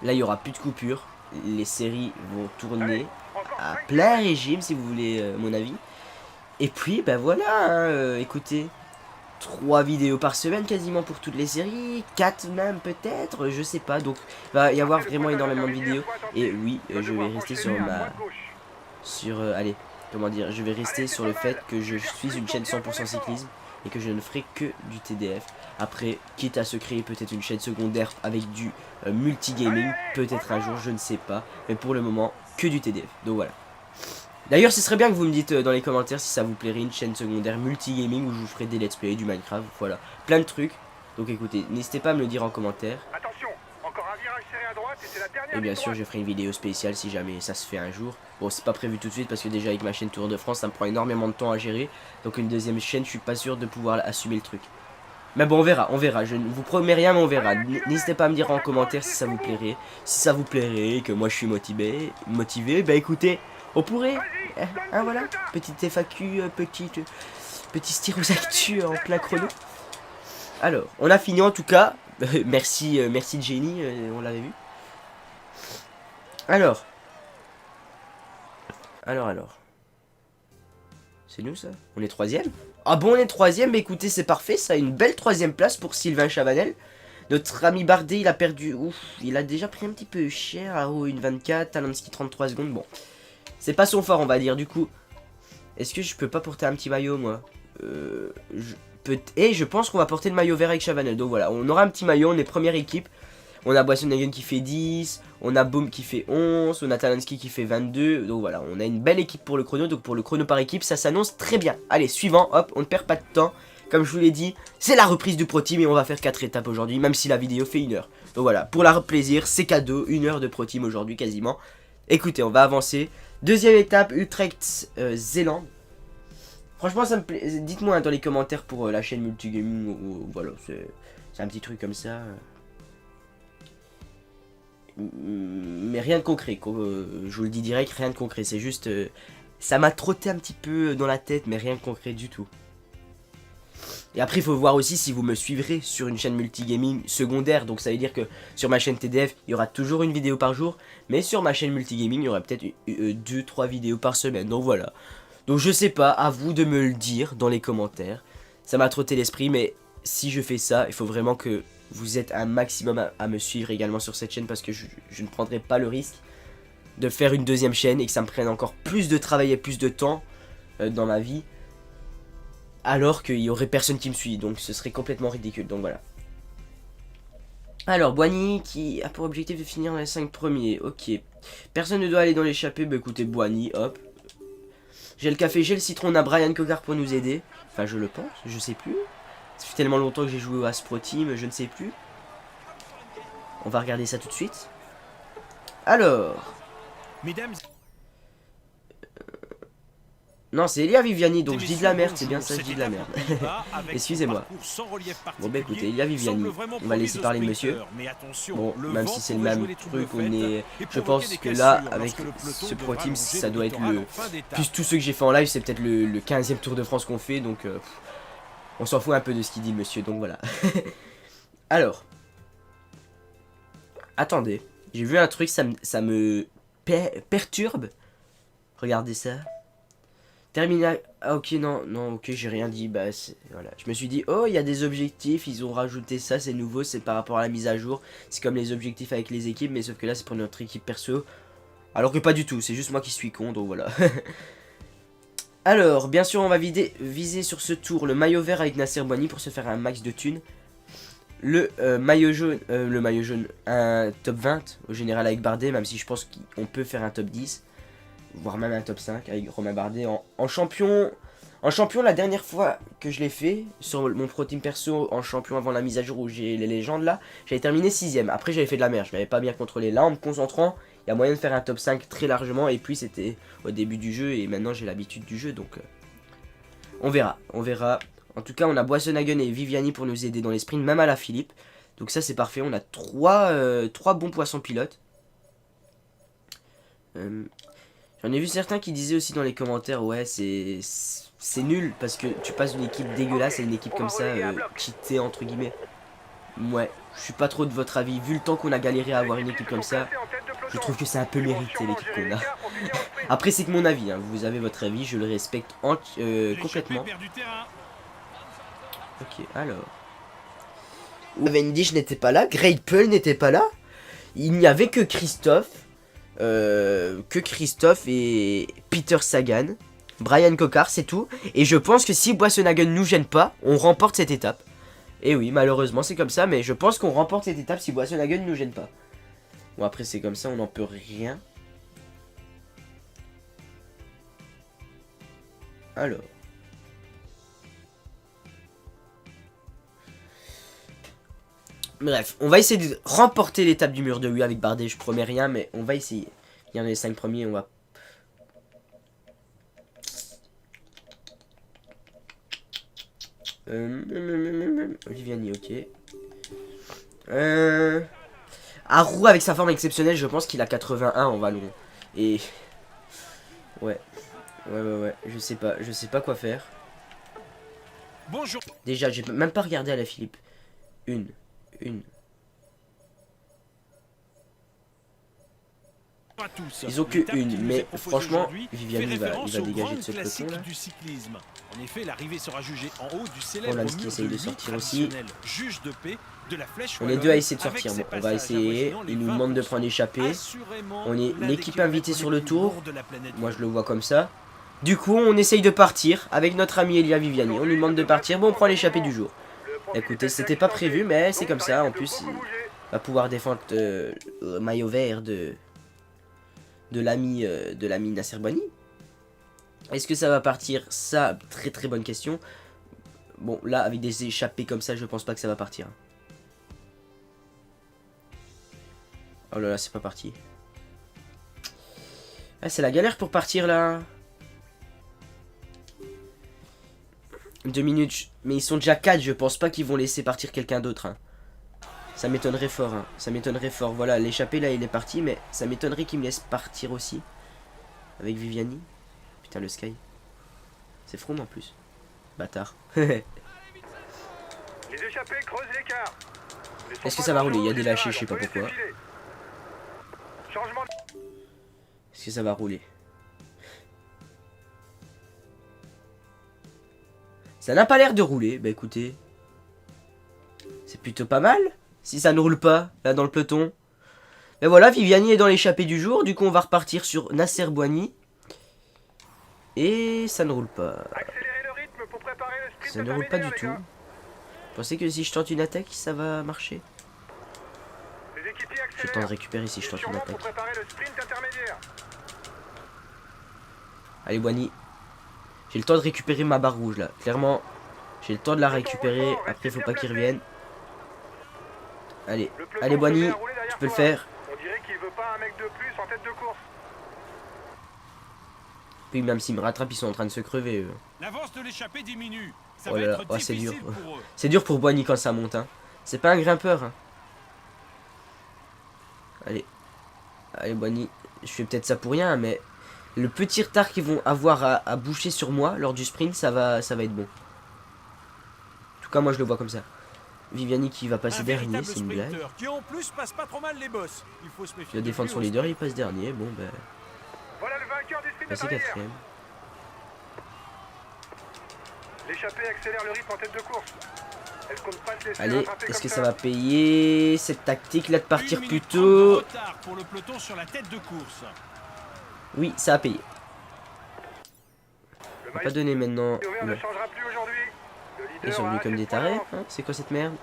Là, il y aura plus de coupure. Les séries vont tourner à plein régime, si vous voulez mon avis. Et puis, ben voilà, hein, écoutez, 3 vidéos par semaine quasiment pour toutes les séries, 4 même peut-être, je sais pas. Donc, il va y avoir vraiment énormément de vidéos. Et oui, je vais rester sur allez, comment dire, je vais rester sur le fait que je suis une chaîne 100% cyclisme. Et que je ne ferai que du TDF. Après, quitte à se créer peut-être une chaîne secondaire avec du multigaming, peut-être un jour, je ne sais pas. Mais pour le moment, que du TDF. Donc voilà. D'ailleurs, ce serait bien que vous me dites dans les commentaires si ça vous plairait une chaîne secondaire multigaming où je vous ferai des let's play, du Minecraft, voilà, plein de trucs. Donc écoutez, n'hésitez pas à me le dire en commentaire. Attention, encore un virage serré à droite et c'est la dernière Et bien ligne sûr, droite. je ferai une vidéo spéciale si jamais ça se fait un jour. Bon, c'est pas prévu tout de suite parce que déjà avec ma chaîne Tour de France, ça me prend énormément de temps à gérer. Donc une deuxième chaîne, je suis pas sûr de pouvoir assumer le truc. Mais bon, on verra, on verra. Je ne vous promets rien, mais on verra. N'hésitez pas à me dire en commentaire si ça vous plairait. Si ça vous plairait, que moi je suis motivé, bah écoutez, on pourrait. Hein, voilà, petite FAQ, petit styros actu en plein chrono. Alors, on a fini en tout cas. Merci Jenny, on l'avait vu. Alors. C'est nous ça? On est troisième? Ah bon, on est troisième, mais écoutez, c'est parfait, ça a une belle troisième place pour Sylvain Chavanel. Notre ami Bardet, il a perdu, ouf, il a déjà pris un petit peu cher, Aro 1,24, Talanski 33 secondes, bon. C'est pas son fort, on va dire, du coup. Est-ce que je peux pas porter un petit maillot, moi? Et je pense qu'on va porter le maillot vert avec Chavanel, donc voilà, on aura un petit maillot, on est première équipe. On a Boissonhagen qui fait 10, on a Boom qui fait 11, on a Talanski qui fait 22. Donc voilà, on a une belle équipe pour le chrono. Donc pour le chrono par équipe, ça s'annonce très bien. Allez, suivant, hop, on ne perd pas de temps. Comme je vous l'ai dit, c'est la reprise du Pro Team et on va faire 4 étapes aujourd'hui, même si la vidéo fait 1 heure. Donc voilà, pour la plaisir, c'est cadeau, 1 heure de Pro Team aujourd'hui quasiment. Écoutez, on va avancer. Deuxième étape, Utrecht, Zélande. Franchement, ça me plaît. Dites-moi dans les commentaires pour la chaîne multigaming. Voilà, c'est un petit truc comme ça. Mais rien de concret, je vous le dis direct, rien de concret, c'est juste, ça m'a trotté un petit peu dans la tête, mais rien de concret du tout. Et après il faut voir aussi si vous me suivrez sur une chaîne multigaming secondaire, donc ça veut dire que sur ma chaîne TDF, il y aura toujours une vidéo par jour, mais sur ma chaîne multigaming, il y aura peut-être 2-3 vidéos par semaine, donc voilà. Donc je sais pas, à vous de me le dire dans les commentaires, ça m'a trotté l'esprit, mais si je fais ça, il faut vraiment que vous êtes un maximum à me suivre également sur cette chaîne parce que je ne prendrai pas le risque de faire une deuxième chaîne et que ça me prenne encore plus de travail et plus de temps dans ma vie alors qu'il y aurait personne qui me suit, donc ce serait complètement ridicule, donc voilà. Alors Boigny qui a pour objectif de finir dans les 5 premiers, ok. Personne ne doit aller dans l'échappée, bah écoutez Boigny, hop. J'ai le café, j'ai le citron, on a Brian Cocard pour nous aider, enfin je le pense, je sais plus. Ça fait tellement longtemps que j'ai joué à ce Pro Team, je ne sais plus. On va regarder ça tout de suite. Alors. Mesdames, Non, c'est Elia Viviani, donc je dis de la merde, c'est bien ça, je dis de la merde. Excusez-moi. Bon bah écoutez, Elia Viviani, on va laisser parler le monsieur. Bon, même si c'est le même truc, on est... Je pense que là, avec ce Pro Team, ça doit être le... Plus tous ceux que j'ai fait en live, c'est peut-être le 15e Tour de France qu'on fait, donc... On s'en fout un peu de ce qu'il dit le monsieur, donc voilà. Alors. Attendez. J'ai vu un truc, ça me perturbe. Regardez ça. Terminal. Ah ok, non, ok, j'ai rien dit. Bah, voilà. Je me suis dit, oh, il y a des objectifs, ils ont rajouté ça, c'est nouveau, c'est par rapport à la mise à jour. C'est comme les objectifs avec les équipes, mais sauf que là, c'est pour notre équipe perso. Alors que pas du tout, c'est juste moi qui suis con, donc voilà. Alors, bien sûr, on va viser sur ce tour le maillot vert avec Nasser Boigny pour se faire un max de thunes. Le maillot jaune, un top 20 au général avec Bardet, même si je pense qu'on peut faire un top 10, voire même un top 5 avec Romain Bardet en champion. En champion, la dernière fois que je l'ai fait, sur mon Pro Team perso, en champion avant la mise à jour où j'ai les légendes là, j'avais terminé 6ème. Après, j'avais fait de la merde, je l'avais pas bien contrôlé. Là, en me concentrant, il y a moyen de faire un top 5 très largement. Et puis, c'était au début du jeu et maintenant, j'ai l'habitude du jeu. Donc, on verra. En tout cas, on a Boissonhagen et Viviani pour nous aider dans les sprints, même à la Philippe. Donc ça, c'est parfait. On a trois bons poissons pilotes. J'en ai vu certains qui disaient aussi dans les commentaires, ouais, c'est nul parce que tu passes d'une équipe dégueulasse à une équipe comme ça, cheatée entre guillemets. Ouais, je suis pas trop de votre avis. Vu le temps qu'on a galéré à avoir une équipe comme ça, je trouve que c'est un peu mérité l'équipe qu'on a. Après, c'est que mon avis, hein. Vous avez votre avis, je le respecte complètement. Ok, alors. Cavendish n'était pas là, Great Pearl n'était pas là. Il n'y avait que Christophe. Et Peter Sagan. Brian Cocard, c'est tout. Et je pense que si Boissonhagen nous gêne pas, on remporte cette étape. Et oui, malheureusement, c'est comme ça. Mais je pense qu'on remporte cette étape si Boissonhagen nous gêne pas. Bon, après, c'est comme ça, on n'en peut rien. Alors. Bref, on va essayer de remporter l'étape du mur de U avec Bardet. Je promets rien, mais on va essayer. Il y en a les 5 premiers, on va... Viviani, ok. Haroux avec sa forme exceptionnelle, je pense qu'il a 81 en vallon. Et... Ouais. Ouais. Je sais pas quoi faire. Bonjour. Déjà, j'ai même pas regardé à la Philippe. Une. À tous. Ils ont que L'étape qui une, nous est mais proposée franchement, aujourd'hui Viviani fait il va référence au dégager grand de ce classique peloton là. du cyclisme. En effet, l'arrivée sera jugée en haut du célèbre Polanski mur essaye de de sortir Louis aussi. traditionnel, juge de paix de la flèche On est wallonne, deux à essayer de avec sortir. ses Bon, on va passages essayer. avoisinant les Il nous demande de 20%. prendre l'échappée. Assurément On est l'un des l'équipe invitée kilomètres sur les le plus tour. lourds de la planète Moi bleue. je le vois comme ça. Du coup, on essaye de partir avec notre ami Elia Viviani. On lui demande de partir. Bon, on prend l'échappée du jour. Écoutez, c'était pas prévu, mais c'est comme ça. En plus, il va pouvoir défendre le maillot vert de l'ami Nasser Boigny. Est-ce que ça va partir? Ça, très bonne question. Bon, là, avec des échappées comme ça, je pense pas que ça va partir. Oh là là, c'est pas parti. Ah, c'est la galère pour partir, là. 2 minutes. Mais ils sont déjà 4, je pense pas qu'ils vont laisser partir quelqu'un d'autre. Hein. Ça m'étonnerait fort. Hein. Ça m'étonnerait fort. Voilà, l'échappée, là, il est parti. Mais ça m'étonnerait qu'il me laisse partir aussi. Avec Viviani. Putain, le Sky. C'est Froome en plus. Bâtard. Les échappés creusent l'écart. Est-ce que ça va rouler? Il y a des lâchés, je sais pas pourquoi. Changement. Est-ce que ça va rouler? Ça n'a pas l'air de rouler. Bah écoutez. C'est plutôt pas mal. Si ça ne roule pas, là dans le peloton. Mais voilà, Viviani est dans l'échappée du jour. Du coup, on va repartir sur Nasser Boigny. Et ça ne roule pas. Accélérez le rythme pour préparer le sprint Ça ne roule pas du intermédiaire, tout. les gars. Vous pensez que si je tente une attaque, ça va marcher? Les équipiers Je accélèrent. vais tenter de récupérer si je tente une Sûrement pour attaque. préparer le sprint intermédiaire. Allez, Boigny. J'ai le temps de récupérer ma barre rouge là. Clairement, j'ai le temps de la récupérer. Après, faut pas qu'il revienne. Allez, Le peloton allez se Boigny, met à rouler derrière tu peux le toi. faire. On dirait qu'il veut pas un mec de plus en tête de course. Puis même s'ils me rattrapent, ils sont en train de se crever eux. L'avance de l'échappée diminue. Ça Oh va là là, être oh, c'est dur. difficile pour eux. C'est dur pour Boigny quand ça monte. Hein. C'est pas un grimpeur. Hein. Allez. Allez Boigny. Je fais peut-être ça pour rien, mais le petit retard qu'ils vont avoir à boucher sur moi lors du sprint, ça va être bon. En tout cas, moi je le vois comme ça. Viviani qui va passer Un dernier, véritable c'est une blague. sprinter qui en plus passe pas trop mal les bosses. Il faut se méfier. Il va de défendre lui son au leader, sprint. il passe dernier. Bon, ben, Voilà le vainqueur du sprint passer intermédiaire. quatrième. L'échappée accélère le rythme en tête de course. Elle compte pas se laisser Allez, rattraper est-ce comme que ça va payer cette tactique là de partir 1 plus minute 30 de tôt? retard pour le peloton sur la tête de course. Oui, ça a payé. Le On va maillot pas donner maintenant. vert Oula. ne changera plus aujourd'hui. Le Ils leader sont a venus comme assez des de points tarés. d'avance. Hein, c'est quoi cette merde?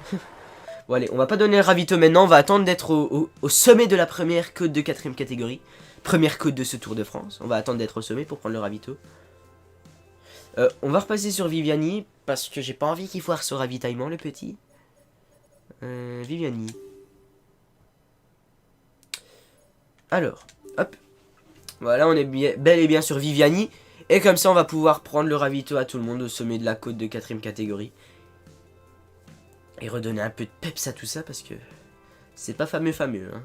Bon allez, on va pas donner le ravito maintenant. On va attendre d'être au sommet de la première côte de 4ème catégorie. Première côte de ce Tour de France. On va attendre d'être au sommet pour prendre le ravito. On va repasser sur Viviani. Parce que j'ai pas envie qu'il foire ce ravitaillement, le petit. Viviani. Alors, hop. Voilà, on est bel et bien sur Viviani. Et comme ça, on va pouvoir prendre le ravito à tout le monde au sommet de la côte de 4ème catégorie. Et redonner un peu de peps à tout ça parce que c'est pas fameux. Hein.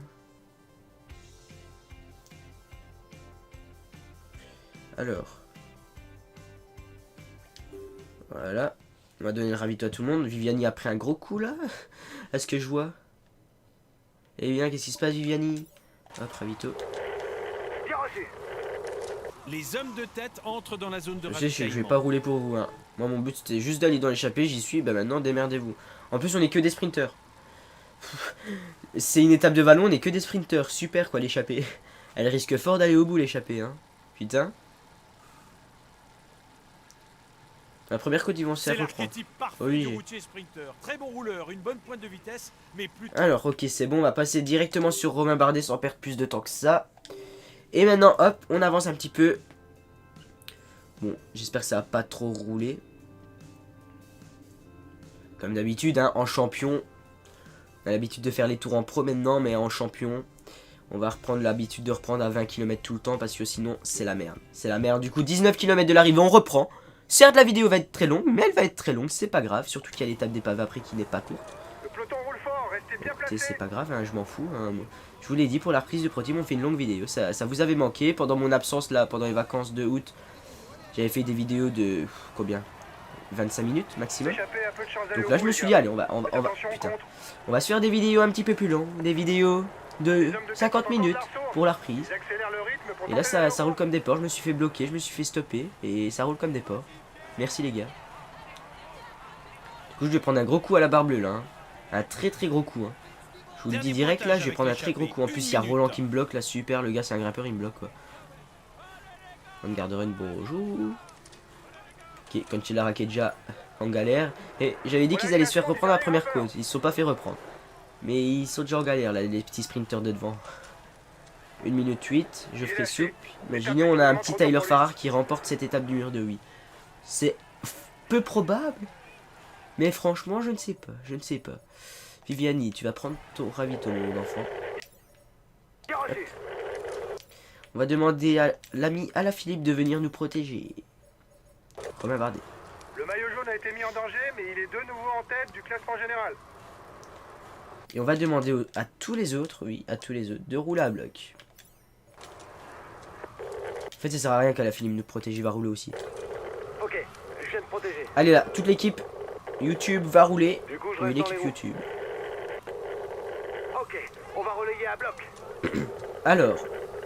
Alors. Voilà. On va donner le ravito à tout le monde. Viviani a pris un gros coup là. À ce que je vois. Eh bien, qu'est-ce qui se passe, Viviani? Hop, ravito. Bien reçu. Les hommes de tête entrent dans la zone de Je ravitaillement. vais pas rouler pour vous. Hein. Moi, mon but c'était juste d'aller dans l'échappée. J'y suis. Bah maintenant, démerdez-vous. En plus, on est que des sprinteurs. C'est une étape de vallon. On est que des sprinteurs. Super quoi, l'échappée. Elle risque fort d'aller au bout, l'échappée. Hein. Putain. La première côte, ils vont se C'est faire, je crois. l'archétype parfait Oui. du routier sprinter. Très bon rouleur, une bonne pointe de vitesse, mais plutôt Alors, ok, c'est bon. On va passer directement sur Romain Bardet sans perdre plus de temps que ça. Et maintenant, hop, on avance un petit peu. Bon, j'espère que ça va pas trop rouler. Comme d'habitude, hein, en champion. On a l'habitude de faire les tours en pro maintenant, mais en champion, on va reprendre l'habitude de reprendre à 20 km tout le temps parce que sinon, c'est la merde. C'est la merde. Du coup, 19 km de l'arrivée, on reprend. Certes, la vidéo va être très longue, mais elle va être très longue, c'est pas grave. Surtout qu'il y a l'étape des pavés après qui n'est pas courte. Le peloton roule fort, restez bien placés. C'est pas grave, hein, je m'en fous. Hein. Je vous l'ai dit, pour la reprise du Pro Team, on fait une longue vidéo. Ça vous avait manqué. Pendant mon absence, là, pendant les vacances de août, j'avais fait des vidéos de... combien 25 minutes maximum. Donc là, je me suis dit, allez, on va se faire des vidéos un petit peu plus longues. Des vidéos de 50 minutes pour la reprise. Et là, ça roule comme des porcs. Je me suis fait bloquer, je me suis fait stopper. Et ça roule comme des porcs. Merci les gars. Du coup, je vais prendre un gros coup à la barre bleue là. Hein. Un très très gros coup. Hein. Je vous le dis direct là, je vais prendre un très gros coup. En plus, il y a Roland qui me bloque là, super. Le gars, c'est un grimpeur, il me bloque quoi. On garderait une bonjour. Ok, quand il a raqué déjà en galère. Et j'avais dit qu'ils allaient se faire reprendre à la première cause. Ils se sont pas fait reprendre. Mais ils sont déjà en galère là, les petits sprinters de devant. 1 minute 8, je ferai soupe. Imaginez, on a un petit Tyler Farrar qui remporte cette étape du mur de oui. C'est peu probable. Mais franchement, je ne sais pas. Je ne sais pas. Viviani, tu vas prendre ton ravito, mon enfant. Hop. On va demander à l'ami Alaphilippe de venir nous protéger. Romain Bardet. Le maillot jaune a été mis en danger, mais il est de nouveau en tête du classement général. Et on va demander à tous les autres, oui, à tous les autres, de rouler à bloc. En fait, ça sert à rien qu'Alaphilippe nous protège, il va rouler aussi. Ok, je viens de protéger. Allez là, toute l'équipe YouTube va rouler. Du coup, je Oui, reste dans l'équipe les roues. YouTube. Ok, on va relayer à bloc. Alors,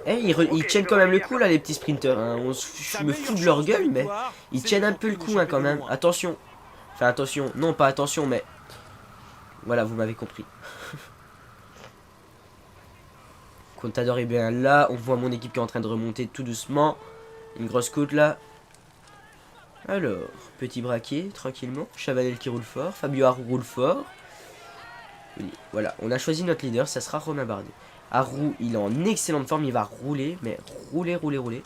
ils tiennent quand même le coup là, les petits sprinters. Hein. Je me fous de leur gueule, mais ils tiennent un peu le coup hein, quand même. Attention. Enfin, attention. Non, pas attention, mais. Voilà, vous m'avez compris. Contador est bien là. On voit mon équipe qui est en train de remonter tout doucement. Une grosse côte là. Alors, petit braquet, tranquillement. Chavanel qui roule fort. Fabio Aru roule fort. Oui, voilà, on a choisi notre leader. Ça sera Romain Bardet. Aru, il est en excellente forme. Il va rouler, mais rouler.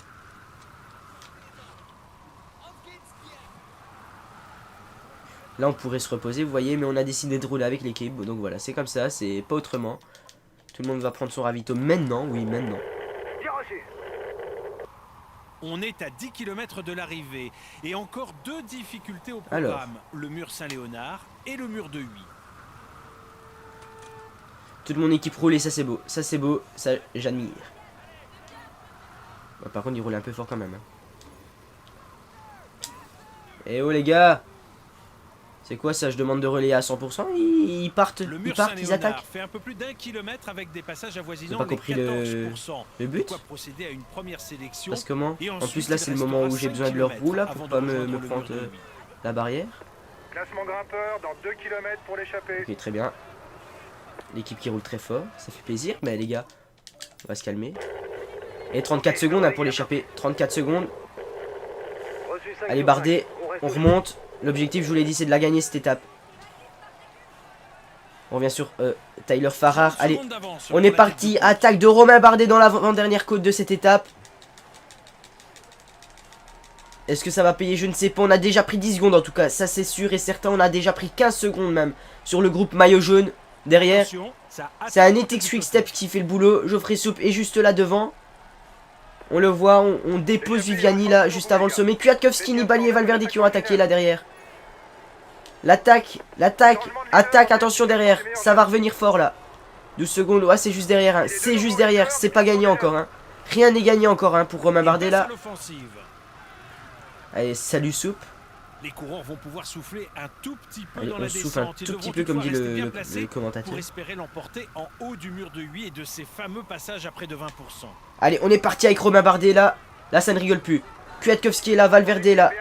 Là, on pourrait se reposer, vous voyez, mais on a décidé de rouler avec l'équipe. Donc voilà, c'est comme ça, c'est pas autrement. Tout le monde va prendre son ravito maintenant, oui, maintenant. On est à 10 km de l'arrivée. Et encore deux difficultés au programme. Alors. Le mur Saint-Léonard et le mur de Huy. Toute mon équipe roule et ça c'est beau. Ça c'est beau, ça j'admire. Bon, par contre, il roule un peu fort quand même. Hein. Eh oh les gars! C'est quoi ça? Je demande de relayer à 100%. Ils partent, ils attaquent. Fait un peu plus d'1 kilomètre avec des passages avoisinant pas compris les 14%. le but. Pourquoi procéder à une première sélection? Parce comment? Et En plus là c'est le moment où j'ai besoin de leur roue là pour pas me prendre la barrière. Classement grimpeur dans 2 km pour l'échapper. Ok, très bien. L'équipe qui roule très fort, ça fait plaisir. Mais les gars, on va se calmer. Et 34 secondes hein, pour l'échapper. 34 secondes. Allez Bardet, on remonte. L'objectif, je vous l'ai dit, c'est de la gagner cette étape. On revient sur Tyler Farrar. Allez, on est parti. Attaque de Romain Bardet dans l'avant-dernière côte de cette étape. Est-ce que ça va payer? Je ne sais pas. On a déjà pris 10 secondes en tout cas. Ça, c'est sûr et certain. On a déjà pris 15 secondes même sur le groupe maillot jaune. Derrière, c'est un ETX Quick-Step qui fait le boulot. Geoffrey Soupe est juste là devant. On le voit, on dépose Viviani là, juste avant le sommet. Kwiatkowski, Nibali et Valverde qui ont attaqué là derrière. L'attaque, attaque, attention derrière. Ça va revenir fort là. 12 secondes, ouais c'est juste derrière, hein. C'est juste derrière, c'est pas gagné encore. Hein. Rien n'est gagné encore hein, pour Romain Bardet là. Allez, salut Soupe. Les coureurs vont pouvoir souffler un tout petit peu allez, dans la souffle un descente. tout petit peu comme dit le commentateur. Pour espérer l'emporter en haut du mur de Huy et de ses fameux passages à près de 20%. Allez, on est parti avec Romain Bardet là. Là, ça ne rigole plus. Kwiatkowski est là, Valverde est là.